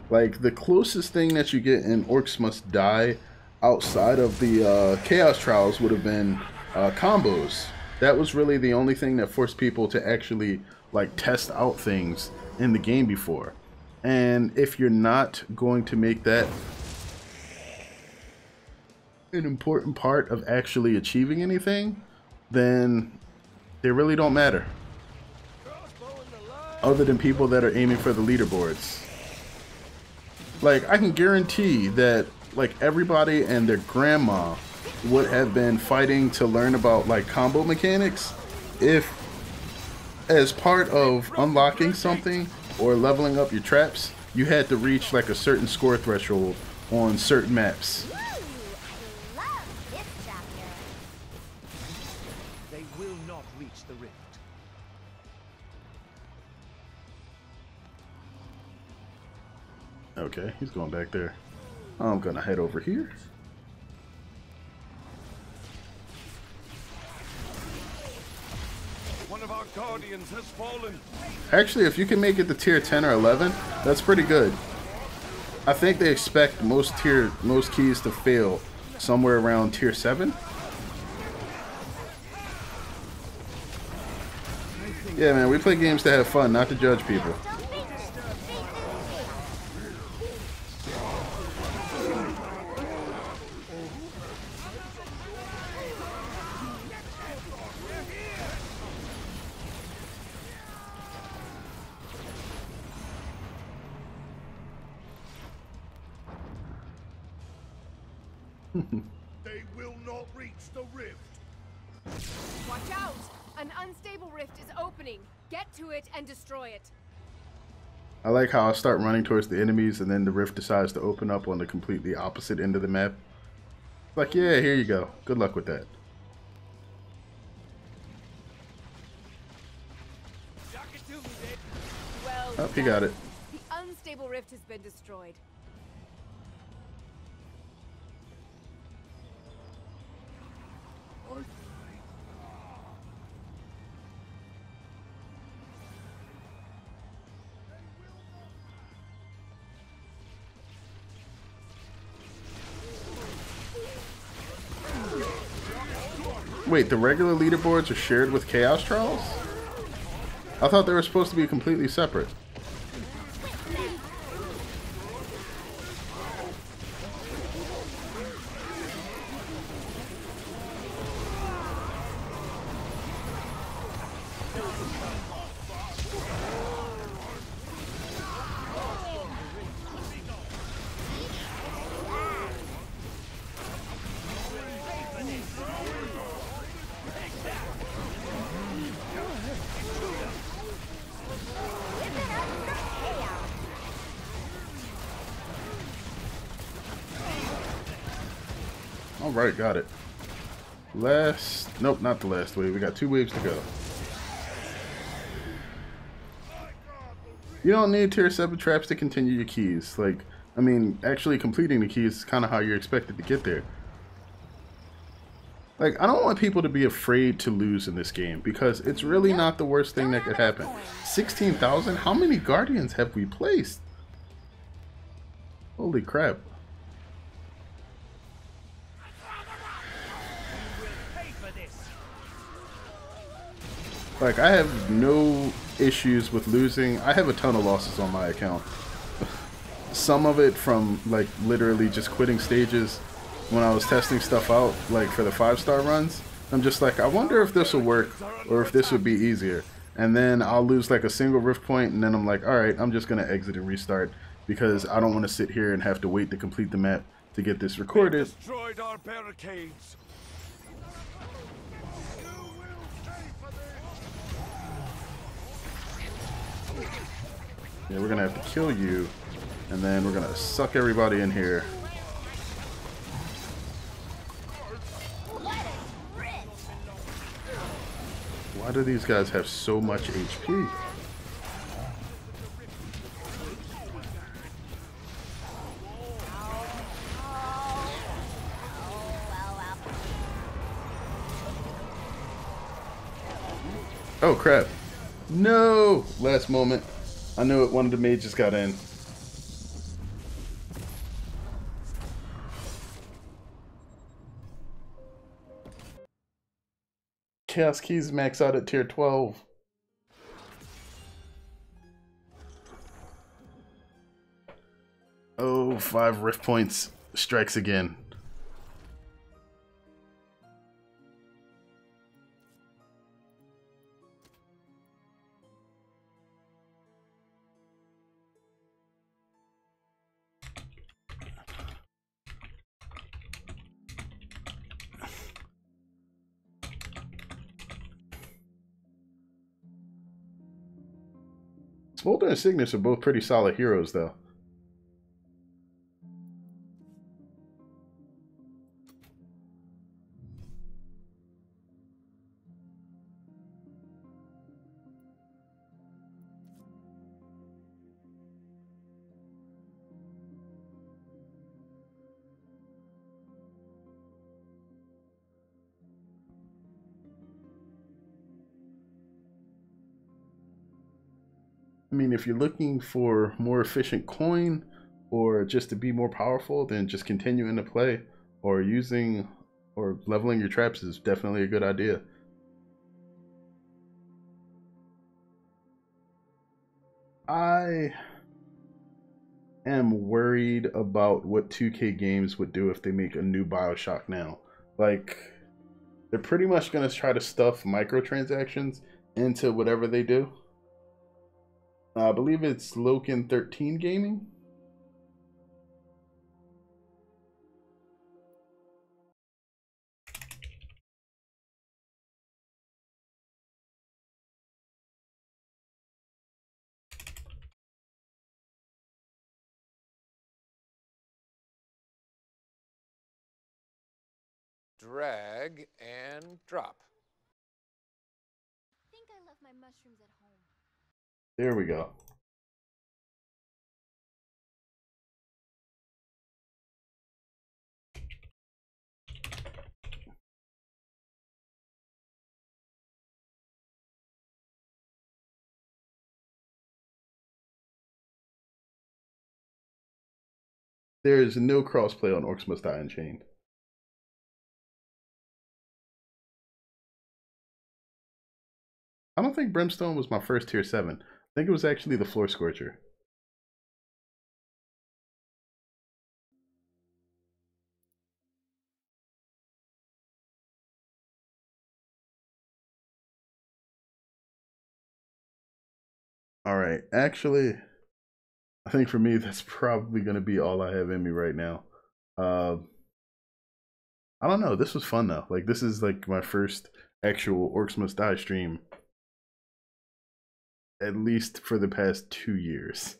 Like, the closest thing that you get in Orcs Must Die outside of the Chaos Trials would have been combos. That was really the only thing that forced people to actually, like, test out things in the game before. And if you're not going to make that an important part of actually achieving anything, then they really don't matter. Other than people that are aiming for the leaderboards. Like, I can guarantee that, like, everybody and their grandma would have been fighting to learn about, like, combo mechanics if, as part of unlocking something or leveling up your traps, you had to reach, like, a certain score threshold on certain maps. Woo! I love this chapter. They will not reach the rift. Okay, he's going back there. I'm gonna head over here. One of our guardians has fallen. Actually, if you can make it to tier 10 or 11, that's pretty good. I think they expect most keys to fail somewhere around tier 7. Yeah, man, we play games to have fun, not to judge people. They will not reach the rift. Watch out! An unstable rift is opening. Get to it and destroy it. I like how I start running towards the enemies and then the rift decides to open up on the completely opposite end of the map. Like, yeah, here you go. Good luck with that. Well Oh, he done. got it. The unstable rift has been destroyed. Wait, the regular leaderboards are shared with Chaos Trials? I thought they were supposed to be completely separate. Alright, got it. Nope, not the last wave. We got 2 waves to go. You don't need tier 7 traps to continue your keys. Like, I mean, actually completing the keys is kind of how you're expected to get there. Like, I don't want people to be afraid to lose in this game, because it's really not the worst thing that could happen. 16,000? How many Guardians have we placed? Holy crap. Like, I have no issues with losing. I have a ton of losses on my account. Some of it from, like, literally just quitting stages when I was testing stuff out, like, for the 5-star runs. I'm just like, I wonder if this will work, or if this would be easier. And then I'll lose, like, a single rift point, and then I'm like, alright, I'm just going to exit and restart, because I don't want to sit here and have to wait to complete the map to get this recorded. Destroyed our barricades. Yeah, we're gonna have to kill you, and then we're gonna suck everybody in here. Why do these guys have so much HP? Oh crap. No! Last moment. I knew it, one of the mages got in. Chaos Keys max out at tier 12. Oh, 5 rift points. Strikes again. Smolder and Cygnus are both pretty solid heroes, though. I mean, if you're looking for more efficient coin, or just to be more powerful, then just continuing to play, or using, or leveling your traps is definitely a good idea. I am worried about what 2K Games would do if they make a new BioShock now. Like, they're pretty much going to try to stuff microtransactions into whatever they do. I believe it's Loken 13 Gaming. Drag and drop. I think I left my mushrooms at home. There we go. There is no crossplay on Orcs Must Die Unchained. I don't think Brimstone was my first tier 7. I think it was actually the Floor Scorcher. Alright, actually, I think for me that's probably going to be all I have in me right now. I don't know, this was fun though. Like, this is like my first actual Orcs Must Die stream, at least for the past 2 years.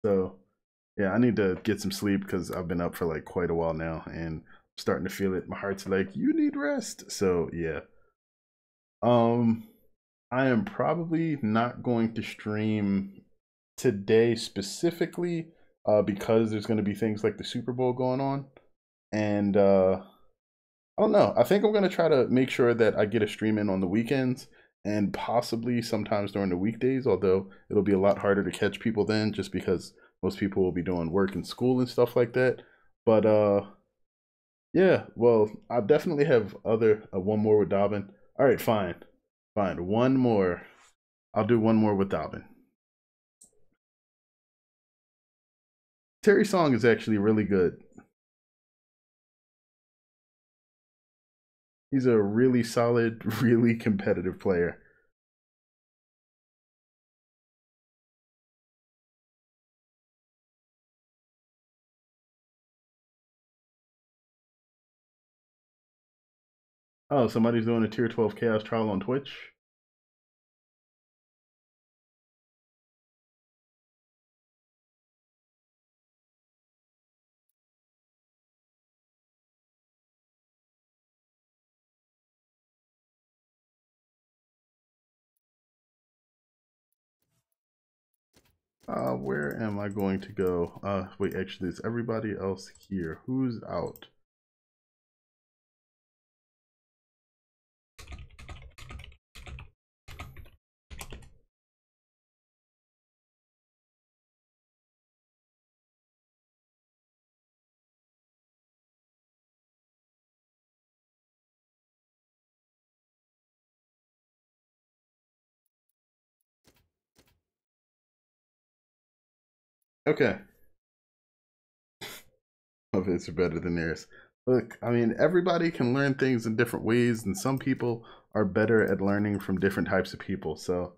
So yeah, I need to get some sleep because I've been up for like quite a while now, and starting to feel it. My heart's like, you need rest. So yeah. I am probably not going to stream today specifically because there's going to be things like the Super Bowl going on. And I don't know. I think I'm going to try to make sure that I get a stream in on the weekends and possibly sometimes during the weekdays, although it'll be a lot harder to catch people then just because most people will be doing work and school and stuff like that. But yeah, well, I definitely have one more with Dobbin. All right, fine. One more. I'll do one more with Dobbin. Terry's song is actually really good. He's a really solid, really competitive player. Oh, somebody's doing a tier 12 chaos trial on Twitch. Where am I going to go? Wait, actually, is everybody else here? Who's out? Okay. Of his are better than theirs. Look, I mean, everybody can learn things in different ways, and some people are better at learning from different types of people. So,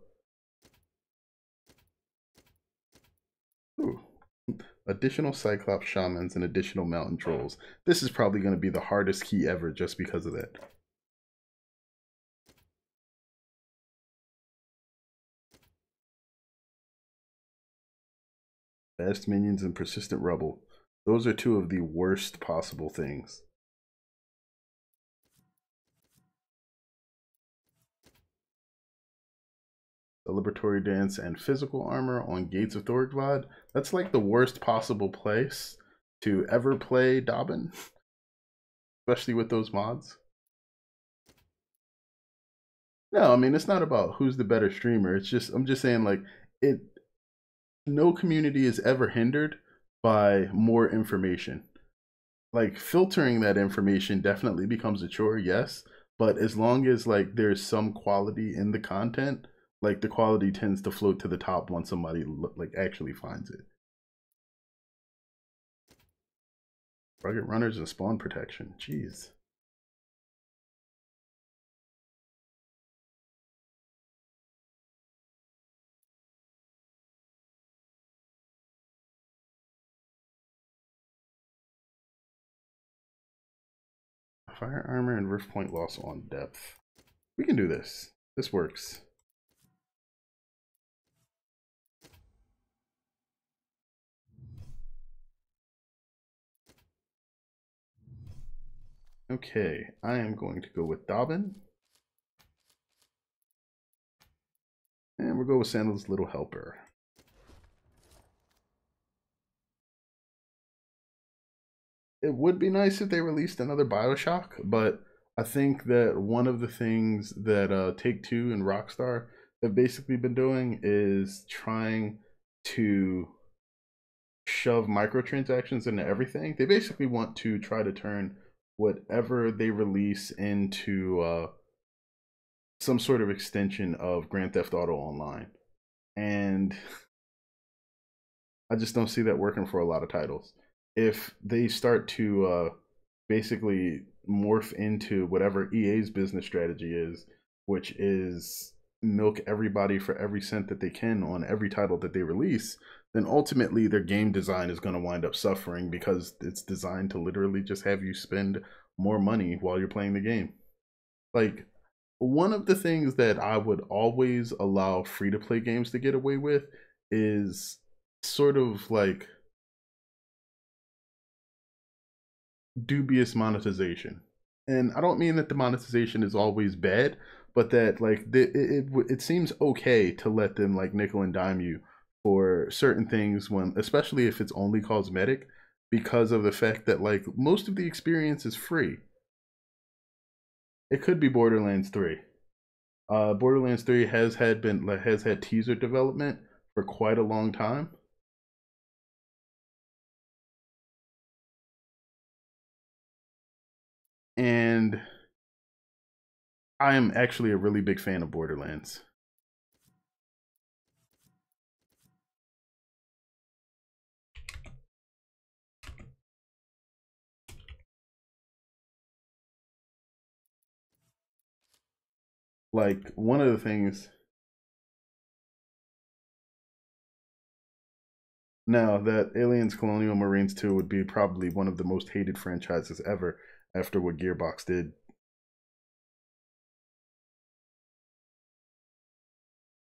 ooh. Additional Cyclops shamans and additional mountain trolls. This is probably going to be the hardest key ever just because of that. Fast minions and persistent rubble. Those are two of the worst possible things. Celebratory dance and physical armor on Gates of Thorgvad. That's like the worst possible place to ever play Dobbin, especially with those mods. No, I mean, it's not about who's the better streamer. It's just, I'm just saying, like, no community is ever hindered by more information. Like, filtering that information definitely becomes a chore, yes, but as long as like there's some quality in the content, like the quality tends to float to the top once somebody like actually finds it. Rugged runners and spawn protection. Jeez. Fire armor and rift point loss on depth. We can do this. This works. Okay, I am going to go with Dobbin. And we'll go with Sandal's Little Helper. It would be nice if they released another BioShock, but I think that one of the things that Take-Two and Rockstar have basically been doing is trying to shove microtransactions into everything. They basically want to try to turn whatever they release into some sort of extension of Grand Theft Auto Online. And I just don't see that working for a lot of titles. If they start to basically morph into whatever EA's business strategy is, which is milk everybody for every cent that they can on every title that they release, then ultimately their game design is going to wind up suffering because it's designed to literally just have you spend more money while you're playing the game. Like, one of the things that I would always allow free-to-play games to get away with is sort of like dubious monetization. And I don't mean that the monetization is always bad, but that like it seems okay to let them like nickel and dime you for certain things, when especially if it's only cosmetic, because of the fact that like most of the experience is free. It could be Borderlands 3. Borderlands 3 has had teaser development for quite a long time. And I am actually a really big fan of Borderlands. Like, one of the things... Now, that Aliens Colonial Marines 2 would be probably one of the most hated franchises ever after what Gearbox did.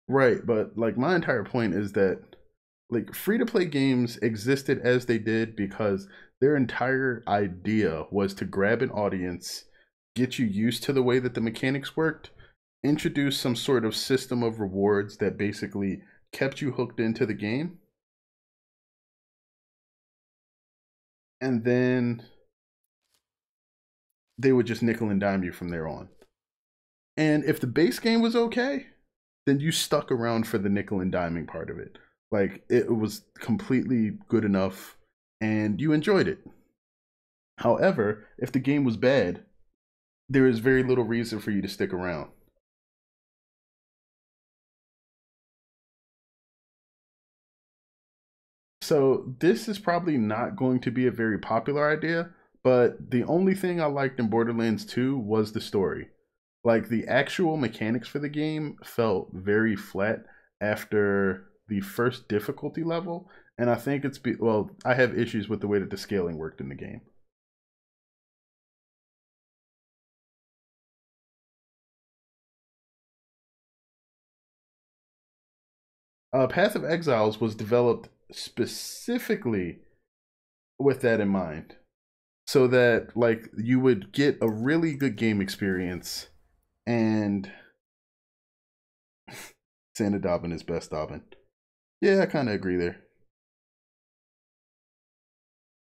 Right, but like my entire point is that like free-to-play games existed as they did because their entire idea was to grab an audience, get you used to the way that the mechanics worked, introduce some sort of system of rewards that basically kept you hooked into the game, and then they would just nickel and dime you from there on. And if the base game was okay, then you stuck around for the nickel and diming part of it. Like, it was completely good enough and you enjoyed it. However, if the game was bad, there is very little reason for you to stick around. So this is probably not going to be a very popular idea, but the only thing I liked in Borderlands 2 was the story. Like, the actual mechanics for the game felt very flat after the first difficulty level, and I think well, I have issues with the way that the scaling worked in the game. Path of Exiles was developed specifically with that in mind, so that like you would get a really good game experience. And Santa Dobbin is best Dobbin. Yeah, I kind of agree there.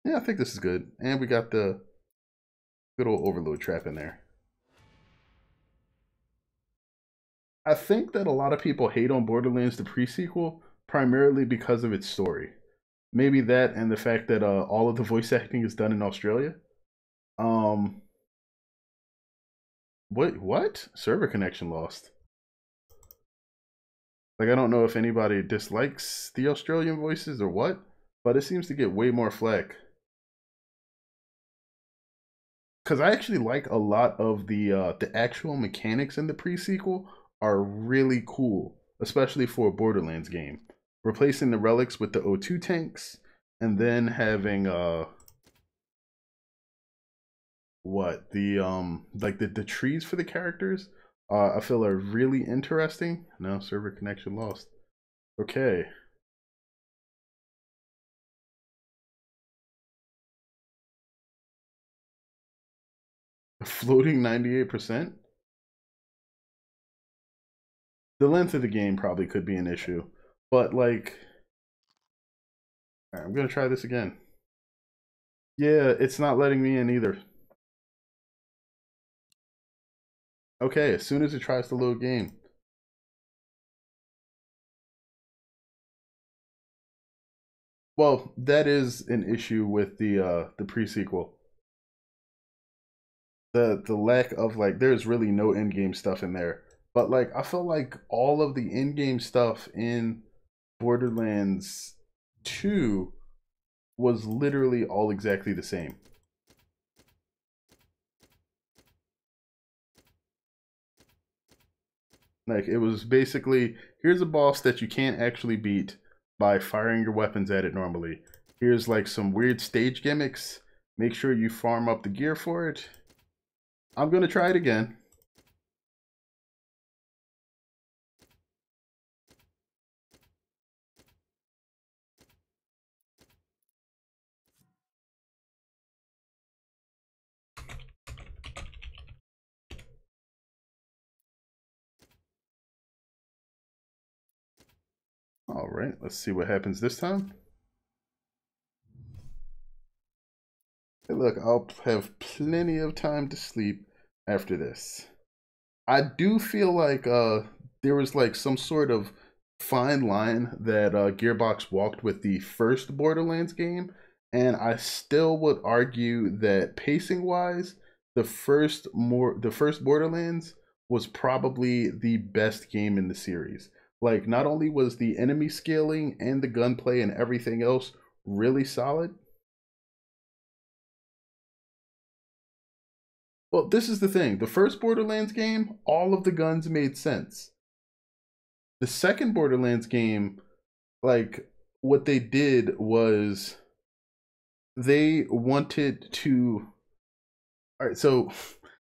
Yeah, I think this is good. And we got the good old overload trap in there. I think that a lot of people hate on Borderlands the pre-sequel primarily because of its story. Maybe that and the fact that all of the voice acting is done in Australia. What? Server connection lost. Like, I don't know if anybody dislikes the Australian voices or what, but it seems to get way more flack. Because I actually like a lot of the actual mechanics in the pre-sequel are really cool, especially for a Borderlands game. Replacing the relics with the O2 tanks, and then having what the like the trees for the characters I feel are really interesting. Now server connection lost. Okay. Floating 98%. The length of the game probably could be an issue, but like, all right, I'm gonna try this again. Yeah, it's not letting me in either. Okay, as soon as it tries to load game. Well, that is an issue with the pre-sequel. The lack of like, there's really no in-game stuff in there. But like, I feel like all of the in-game stuff in Borderlands 2 was literally all exactly the same. Like, it was basically, here's a boss that you can't actually beat by firing your weapons at it normally. Here's like some weird stage gimmicks. Make sure you farm up the gear for it. I'm gonna try it again. All right, let's see what happens this time. Hey, look, I'll have plenty of time to sleep after this. I do feel like there was like some sort of fine line that Gearbox walked with the first Borderlands game, and I still would argue that pacing-wise, the first Borderlands was probably the best game in the series. Like, not only was the enemy scaling and the gunplay and everything else really solid. Well, this is the thing. The first Borderlands game, all of the guns made sense. The second Borderlands game, like, what they did was they wanted to... Alright, so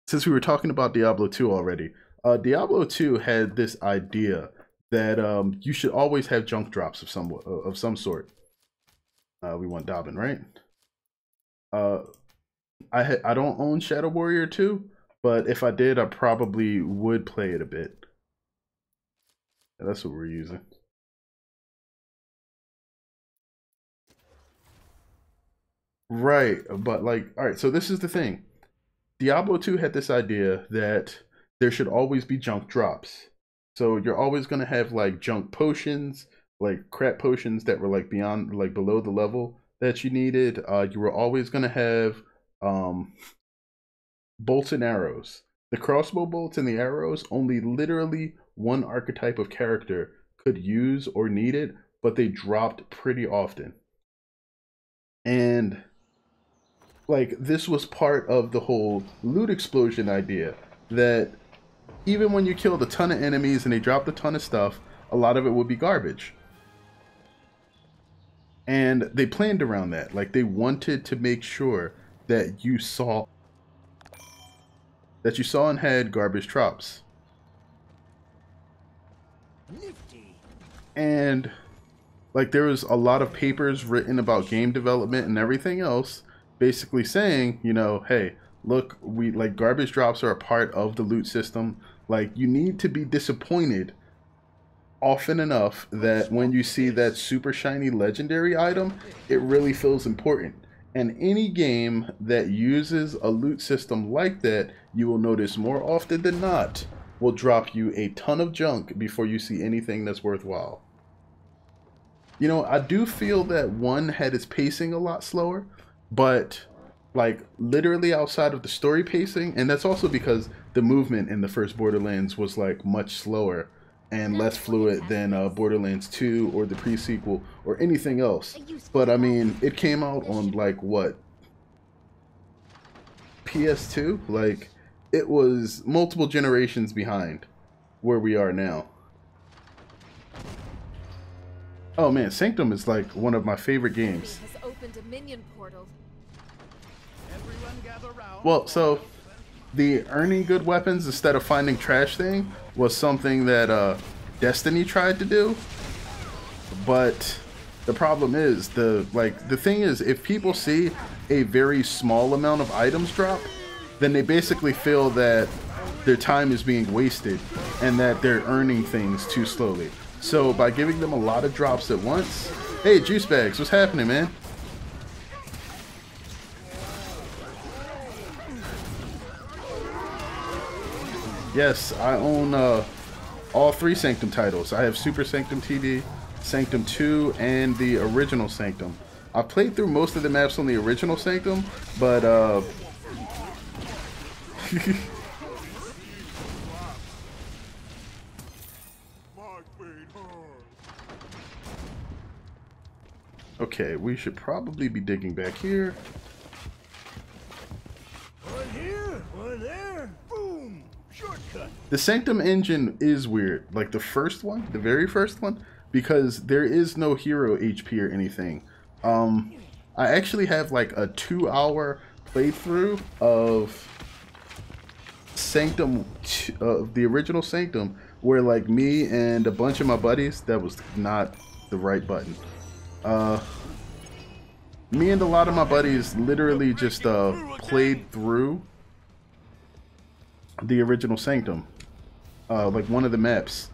since we were talking about Diablo 2 already, Diablo 2 had this idea that you should always have junk drops of some sort. We want Dobbin, right? I don't own Shadow Warrior 2, but if I did, I probably would play it a bit. Yeah, that's what we're using. Right, but like, all right, so this is the thing. Diablo 2 had this idea that there should always be junk drops. So you're always going to have like junk potions, like crap potions that were like beyond, like below the level that you needed. You were always going to have bolts and arrows. The crossbow bolts and the arrows, only literally one archetype of character could use or need it, but they dropped pretty often. And like, this was part of the whole loot explosion idea, that even when you killed a ton of enemies and they dropped a ton of stuff, a lot of it would be garbage. And they planned around that. Like, they wanted to make sure that you saw and had garbage drops. Nifty. And like, there was a lot of papers written about game development and everything else, basically saying, you know, hey, look, we like garbage drops are a part of the loot system. Like, you need to be disappointed often enough that when you see that super shiny legendary item, it really feels important. And any game that uses a loot system like that, you will notice more often than not, will drop you a ton of junk before you see anything that's worthwhile. You know, I do feel that 1 had its pacing a lot slower, but like literally outside of the story pacing, and that's also because the movement in the first Borderlands was like much slower and less fluid than Borderlands 2 or the pre-sequel or anything else. But I mean, it came out on like what? PS2? Like, it was multiple generations behind where we are now. Oh man, Sanctum is like one of my favorite games. Has opened a minion portal. Well, so the earning good weapons instead of finding trash thing was something that Destiny tried to do, but the problem is the thing is, if people see a very small amount of items drop, then they basically feel that their time is being wasted and that they're earning things too slowly. So by giving them a lot of drops at once, hey Juice Bags, what's happening, man? Yes, I own all 3 Sanctum titles. I have Super Sanctum TD, Sanctum 2, and the original Sanctum. I've played through most of the maps on the original Sanctum, but okay, we should probably be digging back here. One here, one there, boom! Shortcut. The Sanctum engine is weird, like the first one, the very first one, because there is no hero HP or anything. I actually have like a 2-hour playthrough of Sanctum, the original Sanctum, where like me and a bunch of my buddies, that was not the right button. Me and a lot of my buddies literally just played through the original Sanctum, like one of the maps,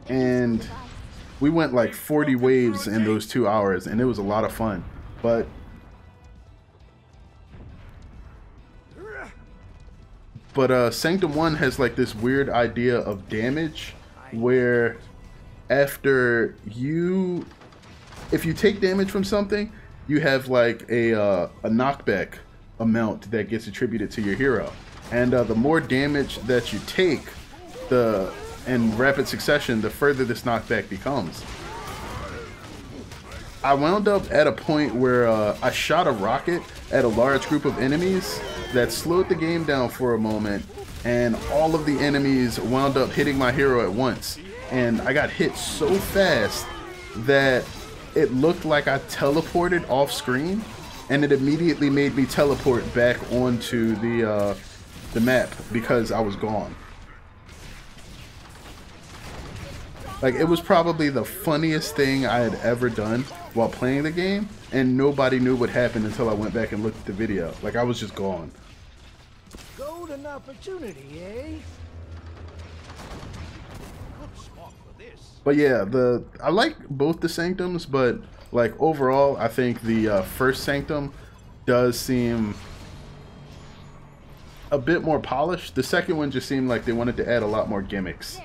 and We went like 40 waves in those 2 hours, and it was a lot of fun. But Sanctum 1 has like this weird idea of damage where after if you take damage from something, you have like a knockback amount that gets attributed to your hero. And the more damage that you take in rapid succession, the further this knockback becomes. I wound up at a point where I shot a rocket at a large group of enemies that slowed the game down for a moment, and all of the enemies wound up hitting my hero at once. And I got hit so fast that it looked like I teleported off screen, and it immediately made me teleport back onto the map because I was gone. Like, it was probably the funniest thing I had ever done while playing the game, and nobody knew what happened until I went back and looked at the video. Like, I was just gone. Golden opportunity, eh? Good spot for this. But yeah, I like both the Sanctums, but like overall, I think the first Sanctum does seem a bit more polished. The second one just seemed like they wanted to add a lot more gimmicks.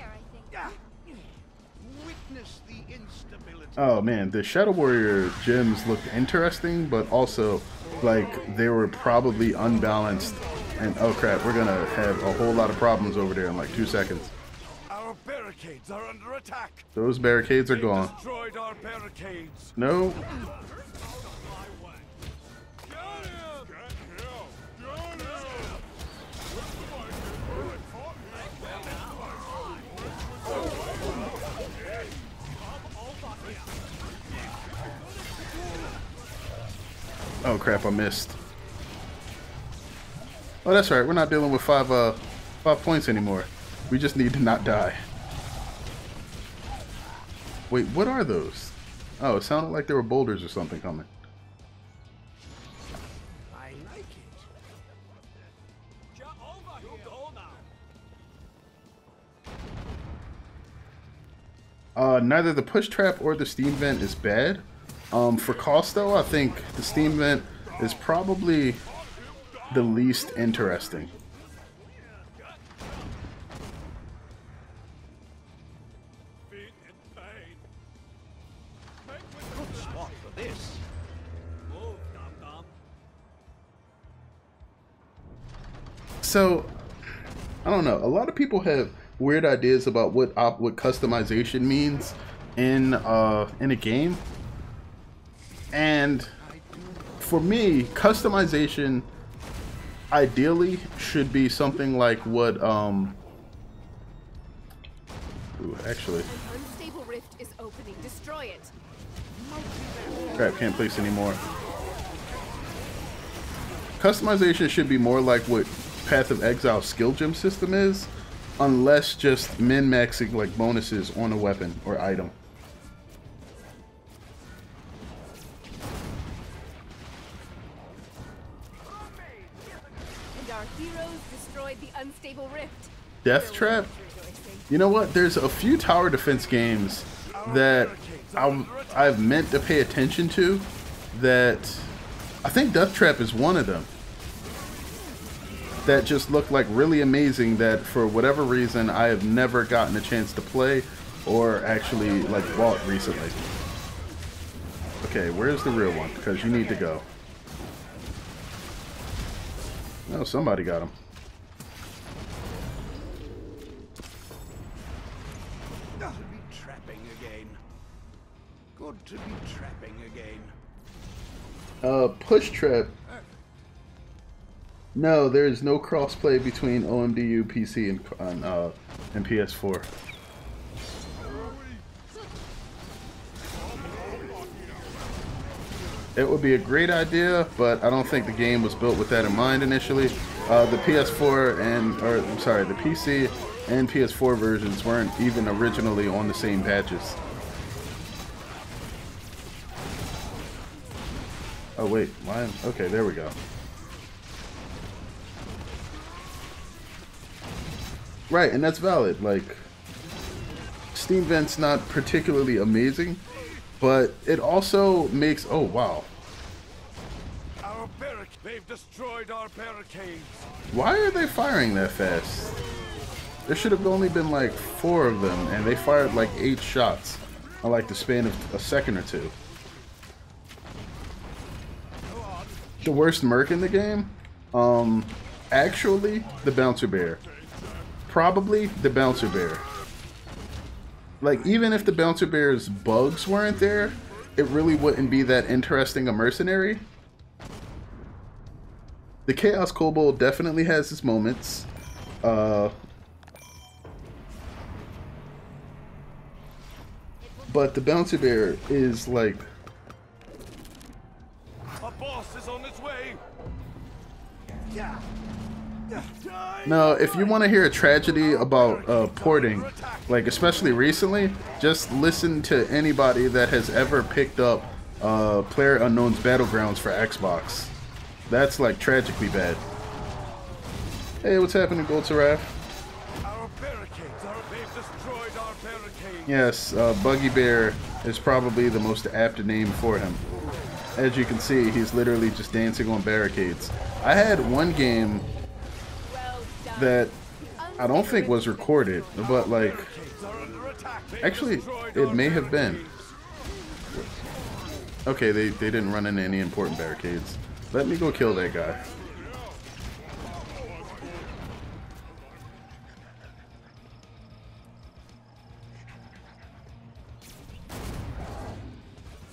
Oh man, the Shadow Warrior gems looked interesting, but also like they were probably unbalanced. And oh crap, we're gonna have a whole lot of problems over there in like 2 seconds. Our barricades are under attack. Those barricades are gone. Destroyed our barricades. No. Oh crap, I missed. Oh, that's right. We're not dealing with 5 points anymore. We just need to not die. Wait, what are those? Oh, it sounded like there were boulders or something coming. I like it. Jump over, you go now. Neither the push trap or the steam vent is bad. For cost though, I think the steam vent is probably the least interesting. Good spot for this. So, I don't know. A lot of people have weird ideas about what customization means in a game. And for me, customization ideally should be something like what actually. An unstable rift is opening. Destroy it. Crap, can't place anymore. Customization should be more like what Path of Exile skill gem system is, unless just min-maxing like bonuses on a weapon or item. Heroes destroyed the unstable rift. Death Trap? You know what? There's a few tower defense games that I've meant to pay attention to that I think Death Trap is one of them. That just look like really amazing that for whatever reason I have never gotten a chance to play or actually like bought recently. Okay, where's the real one? Because you need to go. Oh, somebody got him. Good to be trapping again. Good to be trapping again. Push trap. No, there is no crossplay between OMDU PC and PS4. It would be a great idea, but I don't think the game was built with that in mind initially. The PS4 the PC and PS4 versions weren't even originally on the same patches. Oh wait, why? Okay, there we go. Right, and that's valid. Like, steam vent's not particularly amazing, but it also makes... Oh, wow. They've destroyed our barricades. Why are they firing that fast? There should have only been like 4 of them, and they fired like 8 shots in like the span of a second or two. The worst merc in the game? Actually, the Bouncer Bear. Probably the Bouncer Bear. Like, even if the Bouncer Bear's bugs weren't there, it really wouldn't be that interesting a mercenary. The Chaos Kobold definitely has its moments. But the Bouncer Bear is like... A boss is on its way. No, if you want to hear a tragedy about porting, like especially recently, just listen to anybody that has ever picked up PlayerUnknown's Battlegrounds for Xbox. That's like tragically bad. Hey, what's happening, Gold Seraph? Our barricades they've destroyed our barricades. Yes, Buggy Bear is probably the most apt name for him. As you can see, he's literally just dancing on barricades. I had one game that I don't think was recorded, but like, actually, it may have been. Okay, they didn't run into any important barricades. Let me go kill that guy.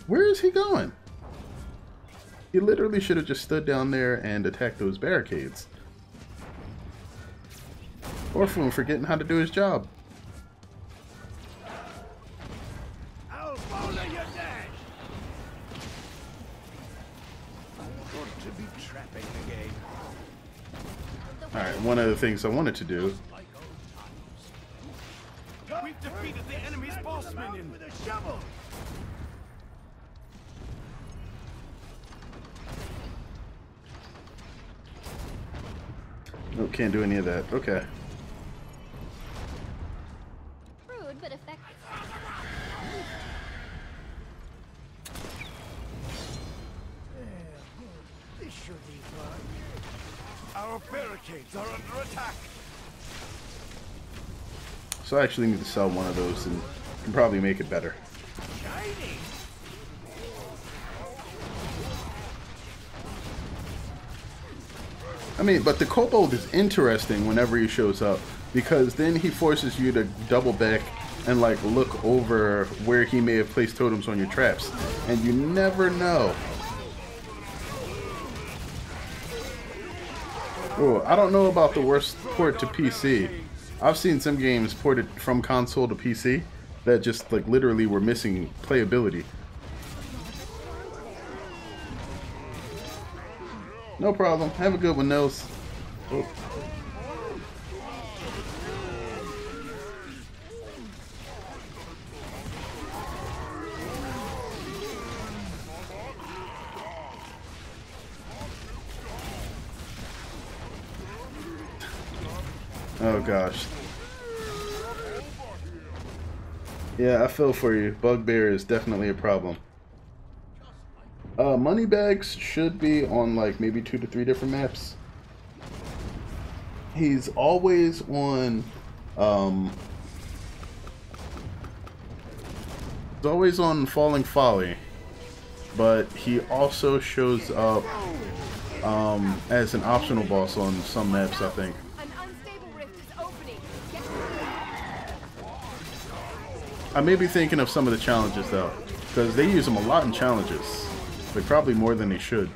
Where is he going? He literally should have just stood down there and attacked those barricades. Or from forgetting how to do his job. I'll follow your dash. Good to be trapping again. Alright, one of the things I wanted to do. We've defeated the enemy's boss minion with a shovel. No, can't do any of that. Okay. Rude, but effective. This should be fun. Our barricades are under attack. So I actually need to sell one of those and can probably make it better. Shiny. I mean, but the Kobold is interesting whenever he shows up, because then he forces you to double back and like look over where he may have placed totems on your traps, and you never know. Oh, I don't know about the worst port to PC. I've seen some games ported from console to PC that just like literally were missing playability. No problem. Have a good one, Nels. Oh. Oh gosh. Yeah, I feel for you. Bugbear is definitely a problem. Moneybags should be on like maybe 2 to 3 different maps. He's always on he's always on Falling Folly, but he also shows up as an optional boss on some maps, I think. An unstable rift is opening. I may be thinking of some of the challenges though, because they use them a lot in challenges. Like probably more than they should.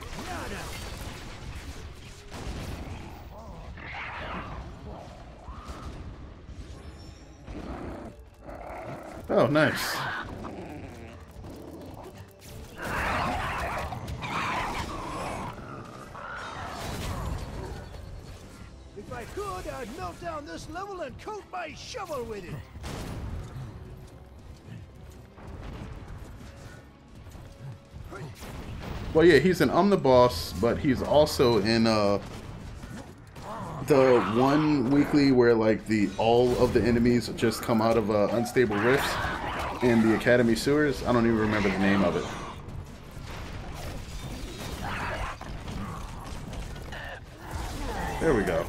Oh, nice. If I could, I'd melt down this level and coat my shovel with it. Well, yeah, he's an omniboss, but he's also in the one weekly where like all of the enemies just come out of unstable rifts in the Academy sewers. I don't even remember the name of it. There we go.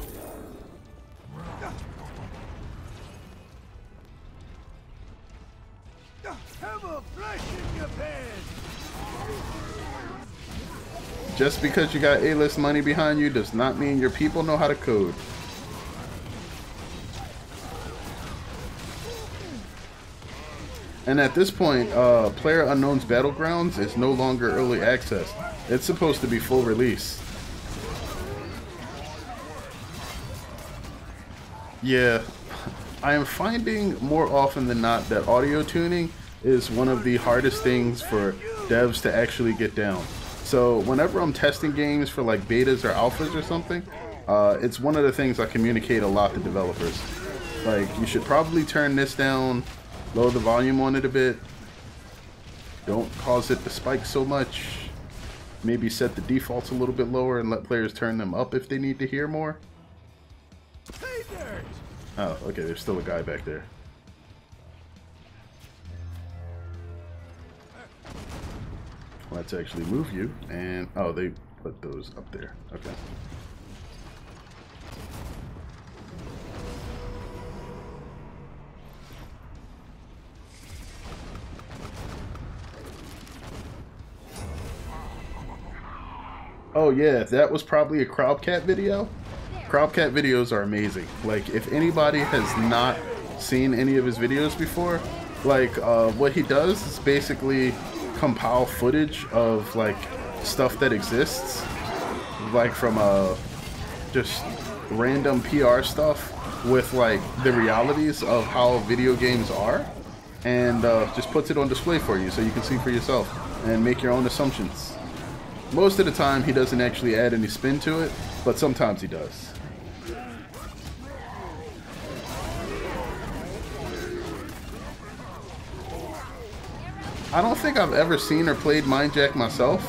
Have a flash in your bed. Just because you got A-list money behind you does not mean your people know how to code. And at this point, PlayerUnknown's Battlegrounds is no longer early access. It's supposed to be full release. Yeah, I am finding more often than not that audio tuning is one of the hardest things for devs to actually get down. So whenever I'm testing games for like betas or alphas or something, it's one of the things I communicate a lot to developers. Like, you should probably turn this down, lower the volume on it a bit, don't cause it to spike so much, maybe set the defaults a little bit lower and let players turn them up if they need to hear more. Oh, okay, there's still a guy back there. Let's actually move you, and oh, they put those up there. Okay. Oh yeah, that was probably a Crowdcat video. Crowdcat videos are amazing. Like, if anybody has not seen any of his videos before, like what he does is basically compile footage of like stuff that exists, like from just random PR stuff with like the realities of how video games are, and just puts it on display for you so you can see for yourself and make your own assumptions. Most of the time he doesn't actually add any spin to it, but sometimes he does. I don't think I've ever seen or played Mindjack myself.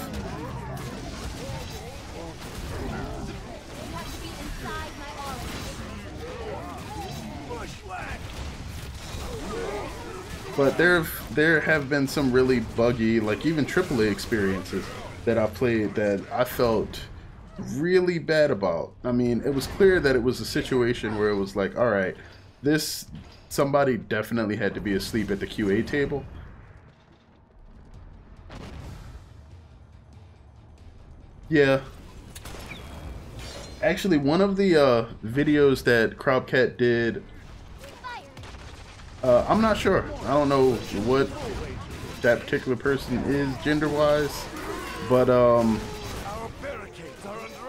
But there have been some really buggy, like even AAA experiences that I played that I felt really bad about. I mean, it was clear that it was a situation where it was like, all right, somebody definitely had to be asleep at the QA table. Yeah. Actually, one of the videos that Crowdcat did, I'm not sure. I don't know what that particular person is gender-wise, but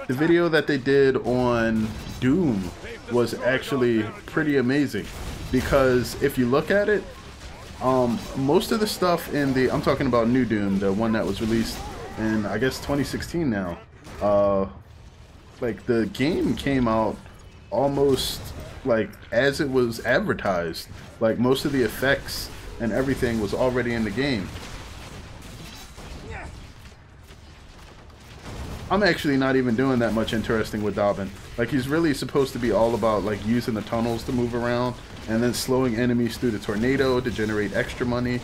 the video that they did on Doom was actually pretty amazing, because if you look at it, most of the stuff in the, I'm talking about New Doom, the one that was released in, I guess, 2016 now, like the game came out almost like as it was advertised. Like most of the effects and everything was already in the game. I'm actually not even doing that much interesting with Dobbin. Like, he's really supposed to be all about like using the tunnels to move around and then slowing enemies through the tornado to generate extra money.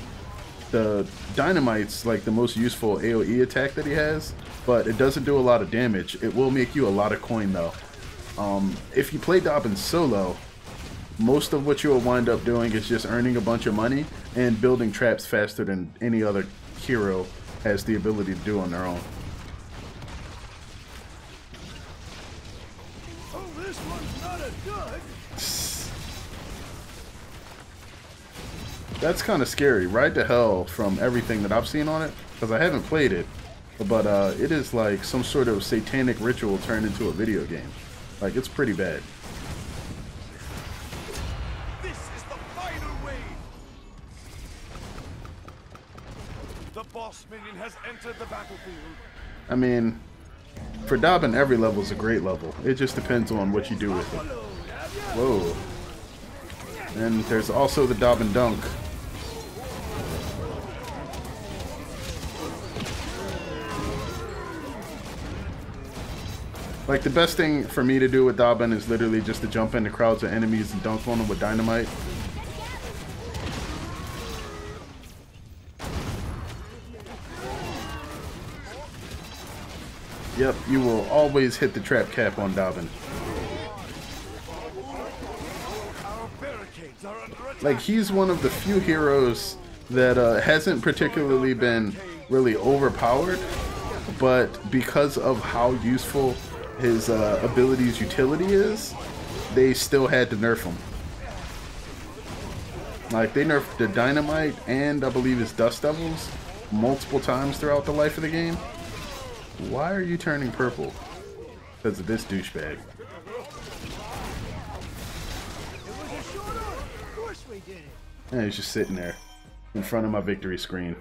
The dynamite's like the most useful AoE attack that he has, but it doesn't do a lot of damage. It will make you a lot of coin though. If you play Dobbin solo, most of what you'll wind up doing is just earning a bunch of money and building traps faster than any other hero has the ability to do on their own. Oh, this one's not as good. That's kind of scary. Ride to Hell, from everything that I've seen on it, because I haven't played it, but it is like some sort of satanic ritual turned into a video game. Like, it's pretty bad. This is the final wave. The boss minion has entered the battlefield. I mean, for Dobbin, every level is a great level. It just depends on what you do with it. Whoa. And there's also the Dobbin Dunk. Like, the best thing for me to do with Dobbin is literally just to jump into crowds of enemies and dunk on them with dynamite. Yep, you will always hit the trap cap on Dobbin. Like, he's one of the few heroes that hasn't particularly been really overpowered, but because of how useful his abilities utility is, they still had to nerf him. Like, they nerfed the dynamite and I believe his dust devils multiple times throughout the life of the game. Why are you turning purple? Because of this douchebag. And he's just sitting there in front of my victory screen.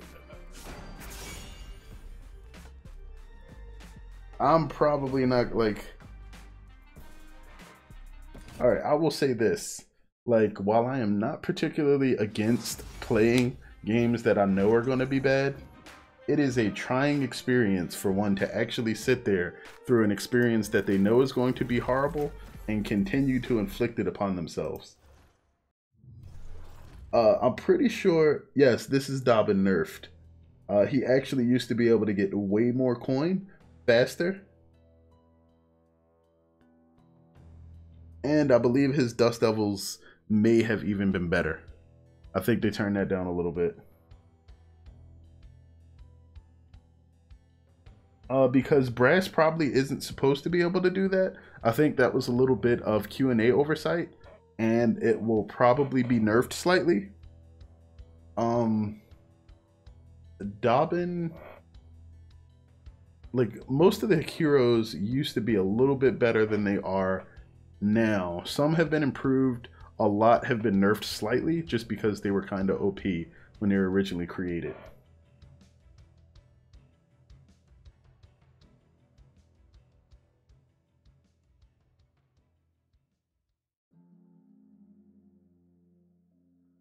I'm probably not like... Alright, I will say this. Like, while I am not particularly against playing games that I know are going to be bad, it is a trying experience for one to actually sit there through an experience that they know is going to be horrible and continue to inflict it upon themselves. I'm pretty sure, yes, this is Dobbin nerfed. He actually used to be able to get way more coin faster. And I believe his Dust Devils may have even been better. I think they turned that down a little bit. Because Brass probably isn't supposed to be able to do that. I think that was a little bit of Q&A oversight, and it will probably be nerfed slightly. Dobbin, like, most of the heroes used to be a little bit better than they are now. Some have been improved, a lot have been nerfed slightly just because they were kind of OP when they were originally created.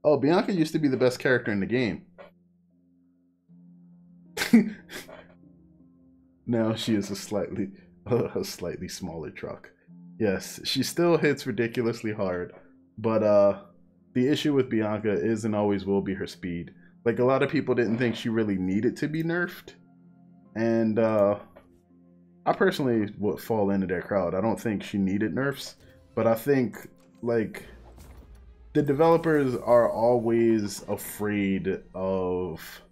Oh, Bianca used to be the best character in the game. Now she is a slightly smaller truck. Yes, she still hits ridiculously hard, but the issue with Bianca is and always will be her speed. Like, a lot of people didn't think she really needed to be nerfed, and I personally would fall into that crowd. I don't think she needed nerfs, but I think, like, the developers are always afraid of,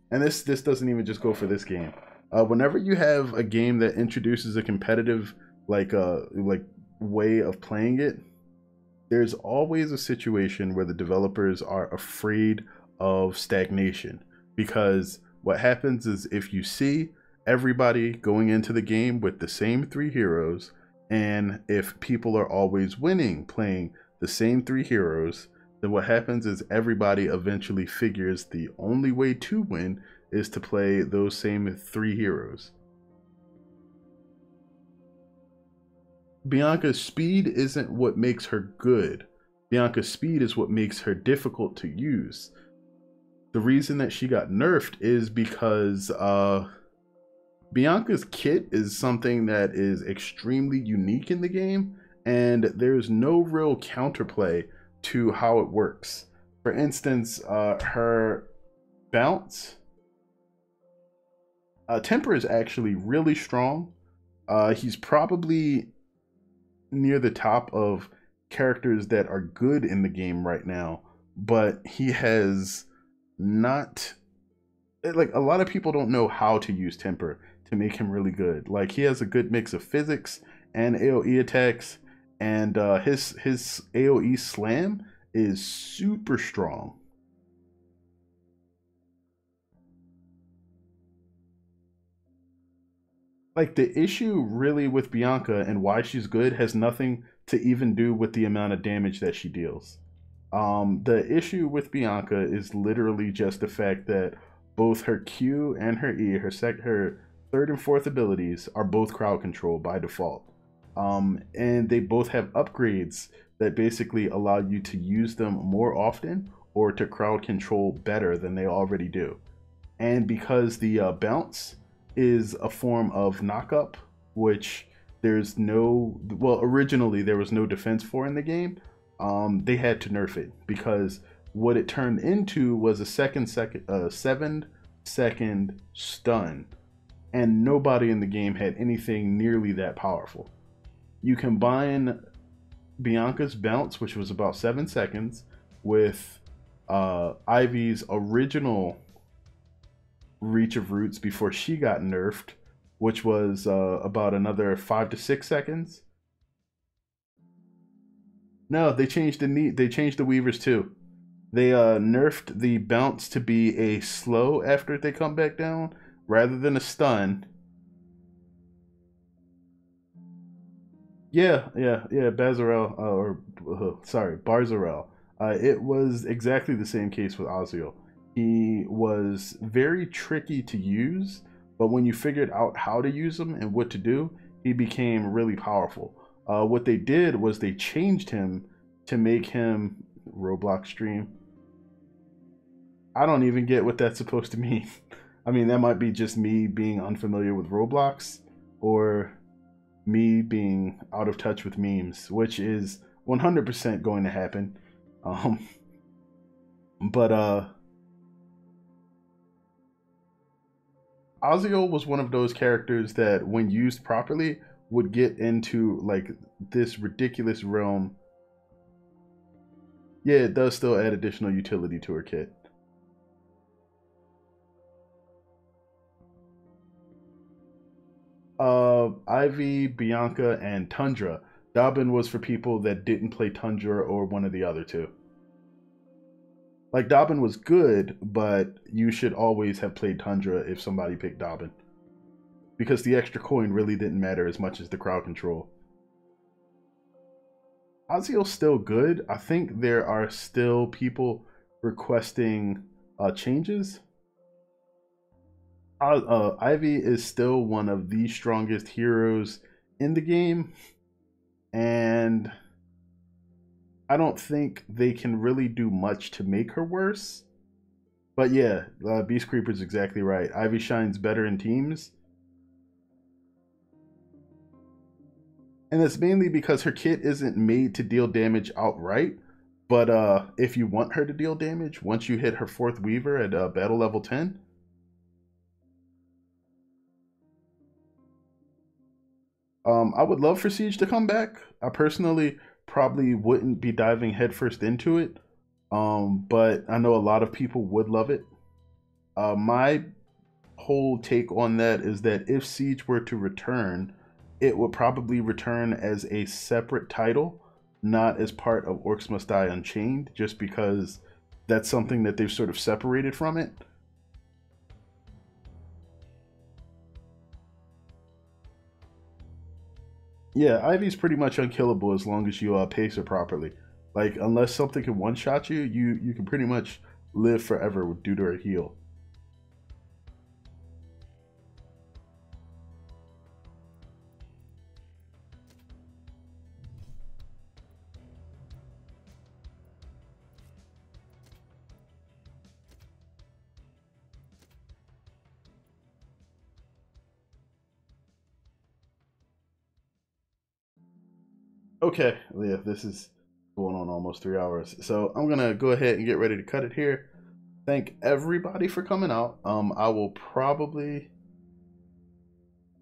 and this doesn't even just go for this game. Whenever you have a game that introduces a competitive like way of playing it, there's always a situation where the developers are afraid of stagnation, because what happens is if you see everybody going into the game with the same 3 heroes, and if people are always winning playing the same 3 heroes, then what happens is everybody eventually figures the only way to win is to play those same 3 heroes. Bianca's speed isn't what makes her good. Bianca's speed is what makes her difficult to use. The reason that she got nerfed is because Bianca's kit is something that is extremely unique in the game, and there's no real counterplay to how it works. For instance, her bounce, temper is actually really strong. He's probably near the top of characters that are good in the game right now, but he has not, like, a lot of people don't know how to use temper to make him really good. Like, he has a good mix of physics and AoE attacks, and his AoE slam is super strong. Like, the issue really with Bianca and why she's good has nothing to even do with the amount of damage that she deals. The issue with Bianca is literally just the fact that both her Q and her E, her 3rd and 4th abilities, are both crowd control by default. And they both have upgrades that basically allow you to use them more often or to crowd control better than they already do. And because the bounce is a form of knockup, which there's no, well, originally there was no defense for in the game. They had to nerf it because what it turned into was a 7-second stun, and nobody in the game had anything nearly that powerful. You combine Bianca's bounce, which was about 7 seconds, with Ivy's original reach of roots before she got nerfed, which was about another 5 to 6 seconds. No, they changed the weavers too. They nerfed the bounce to be a slow after they come back down rather than a stun. Yeah, Barzarel, Barzarel. It was exactly the same case with Aziel. He was very tricky to use, but when you figured out how to use him and what to do, he became really powerful. What they did was they changed him to make him Roblox stream. I don't even get what that's supposed to mean. I mean, that might be just me being unfamiliar with Roblox, or me being out of touch with memes, which is 100% going to happen. Aziel was one of those characters that, when used properly, would get into like this ridiculous realm. Yeah, it does still add additional utility to her kit. Ivy, Bianca, and Tundra. Dobbin was for people that didn't play Tundra or one of the other two. Like, Dobbin was good, but you should always have played Tundra if somebody picked Dobbin, because the extra coin really didn't matter as much as the crowd control. Aziel's still good. I think there are still people requesting changes. Ivy is still one of the strongest heroes in the game, and I don't think they can really do much to make her worse. But yeah, Beast Creeper's exactly right. Ivy shines better in teams. And it's mainly because her kit isn't made to deal damage outright. But if you want her to deal damage, once you hit her 4th Weaver at battle level 10, I would love for Siege to come back. I personally probably wouldn't be diving headfirst into it, but I know a lot of people would love it. My whole take on that is that if Siege were to return, it would probably return as a separate title, not as part of Orcs Must Die Unchained, just because that's something that they've sort of separated from it. Yeah, Ivy's pretty much unkillable as long as you pace her properly. Like, unless something can one-shot you, you can pretty much live forever due to her heal. Okay, yeah, this is going on almost 3 hours. So I'm gonna go ahead and get ready to cut it here. Thank everybody for coming out. I will probably...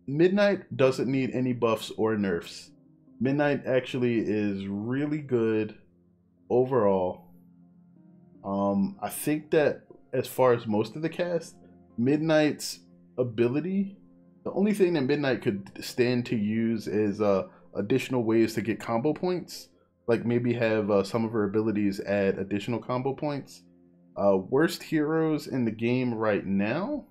Midnight doesn't need any buffs or nerfs. Midnight actually is really good overall. I think that as far as most of the cast, Midnight's ability, the only thing that Midnight could stand to use is additional ways to get combo points. Like maybe have some of her abilities add additional combo points. Worst heroes in the game right now,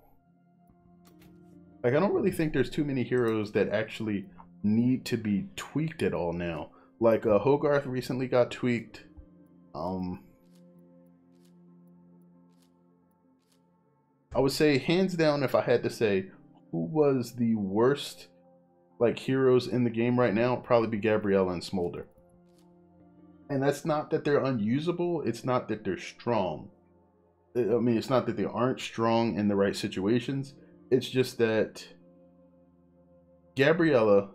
like I don't really think there's too many heroes that actually need to be tweaked at all now. Like Hogarth recently got tweaked. I would say hands down, if I had to say who was the worst like heroes in the game right now, it'd probably be Gabriella and Smolder. And that's not that they're unusable, it's not that they're strong. I mean, it's not that they aren't strong in the right situations. It's just that Gabriella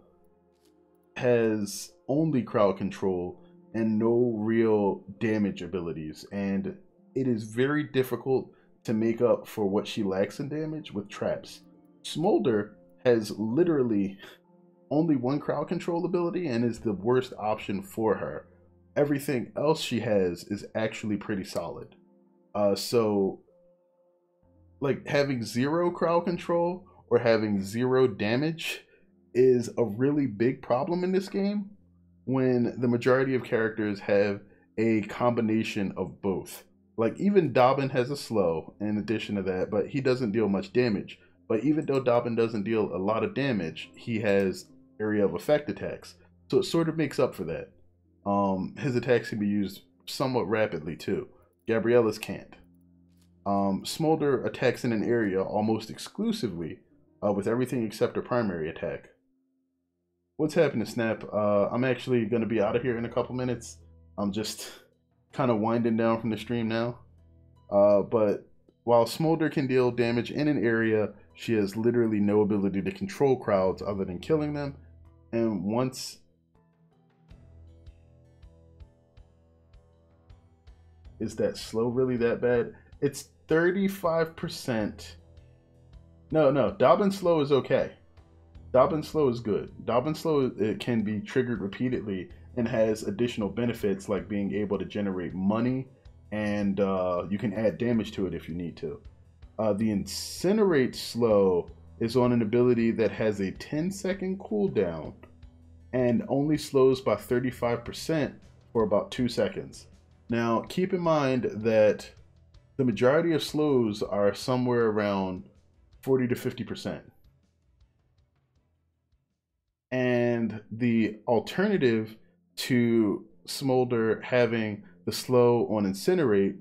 has only crowd control and no real damage abilities, and it is very difficult to make up for what she lacks in damage with traps. Smolder has literally only one crowd control ability and is the worst option for her. Everything else she has is actually pretty solid. So like having 0 crowd control or having 0 damage is a really big problem in this game when the majority of characters have a combination of both. Like even Dobbin has a slow in addition to that, but he doesn't deal much damage. But even though Dobbin doesn't deal a lot of damage, he has area of effect attacks. So it sort of makes up for that. His attacks can be used somewhat rapidly too. Gabriella's can't. Smolder attacks in an area almost exclusively with everything except her primary attack. What's happening, Snap? I'm actually going to be out of here in a couple minutes. I'm just kind of winding down from the stream now. But while Smolder can deal damage in an area, she has literally no ability to control crowds other than killing them. And once... Is that slow really that bad? It's 35%. No, Dobbin slow is okay. Dobbin slow is good. Dobbin slow, it can be triggered repeatedly and has additional benefits like being able to generate money, and you can add damage to it if you need to. The Incinerate slow is on an ability that has a 10-second cooldown and only slows by 35% for about 2 seconds. Now, keep in mind that the majority of slows are somewhere around 40 to 50%. And the alternative to Smolder having the slow on Incinerate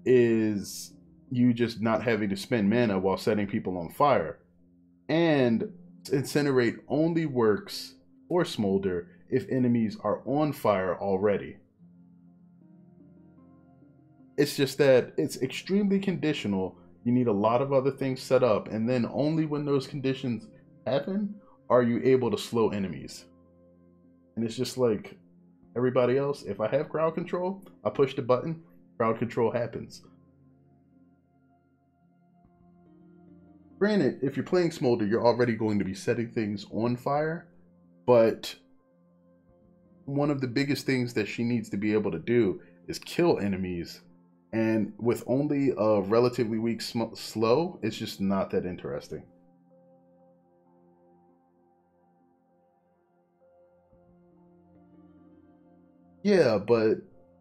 is you just not having to spend mana while setting people on fire. And Incinerate only works for Smolder if enemies are on fire already. It's just that it's extremely conditional. You need a lot of other things set up, and then only when those conditions happen are you able to slow enemies. And it's just like everybody else. If I have crowd control, I push the button, crowd control happens. Granted, if you're playing Smolder, you're already going to be setting things on fire, but one of the biggest things that she needs to be able to do is kill enemies. And with only a relatively weak slow, it's just not that interesting. Yeah, but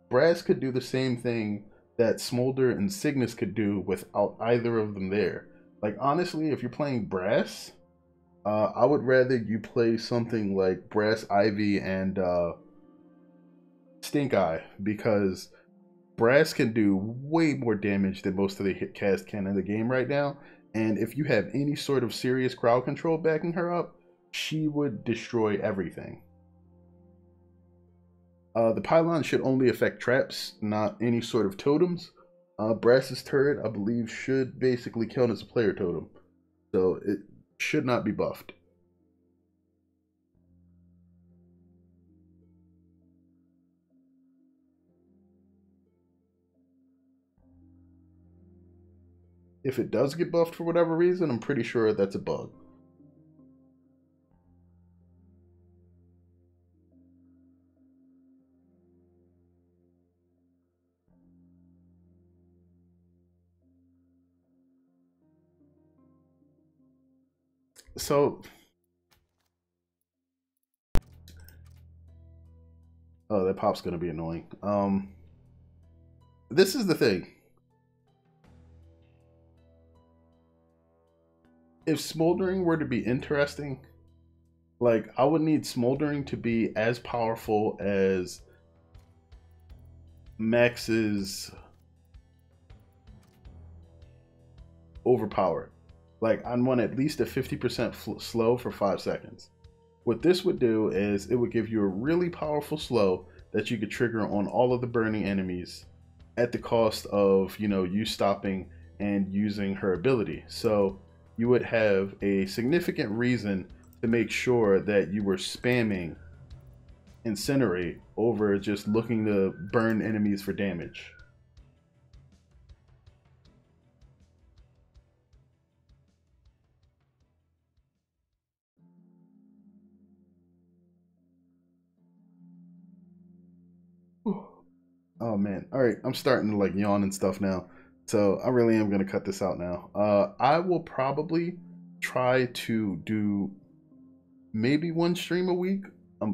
Brass could do the same thing that Smolder and Cygnus could do without either of them there. Like, honestly, if you're playing Brass, I would rather you play something like Brass Ivy and Stink Eye, because Brass can do way more damage than most of the hit cast can in the game right now. And if you have any sort of serious crowd control backing her up, she would destroy everything. The pylon should only affect traps, not any sort of totems. Brass's turret, I believe, should basically count as a player totem. So it should not be buffed. If it does get buffed for whatever reason, I'm pretty sure that's a bug. So, oh, that pop's gonna be annoying. This is the thing. If Smoldering were to be interesting, like, I would need Smoldering to be as powerful as Max's Overpowered. Like, I'd want at least a 50% slow for 5 seconds. What this would do is it would give you a really powerful slow that you could trigger on all of the burning enemies at the cost of, you know, you stopping and using her ability. So you would have a significant reason to make sure that you were spamming Incinerate over just looking to burn enemies for damage. Oh man. All right, I'm starting to like yawn and stuff now. So I really am going to cut this out now. I will probably try to do maybe one stream a week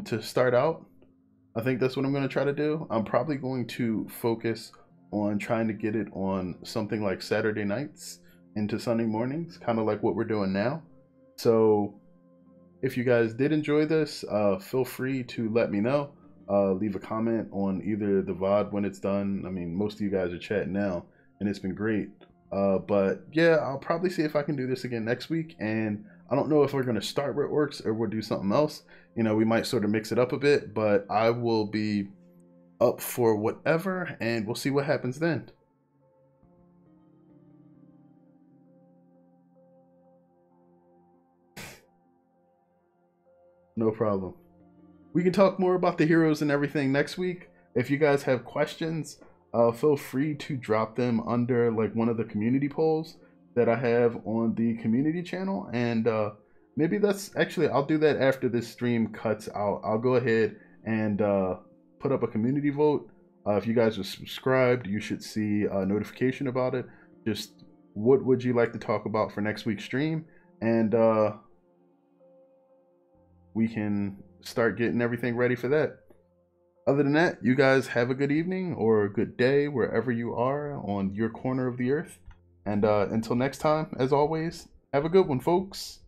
to start out. I think that's what I'm going to try to do. I'm probably going to focus on trying to get it on something like Saturday nights into Sunday mornings, kind of like what we're doing now. So if you guys did enjoy this, feel free to let me know. Leave a comment on either the VOD when it's done. I mean, most of you guys are chatting now, and it's been great. But yeah, I'll probably see if I can do this again next week. And I don't know if we're going to start with Orcs or we'll do something else. You know, we might sort of mix it up a bit, but I will be up for whatever, and we'll see what happens then. No problem. We can talk more about the heroes and everything next week. If you guys have questions, feel free to drop them under like one of the community polls that I have on the community channel. And maybe that's actually, I'll do that after this stream cuts out. I'll go ahead and put up a community vote. If you guys are subscribed, you should see a notification about it. Just what would you like to talk about for next week's stream? And we can start getting everything ready for that. Other than that, you guys have a good evening or a good day wherever you are on your corner of the earth. And until next time, as always, have a good one, folks.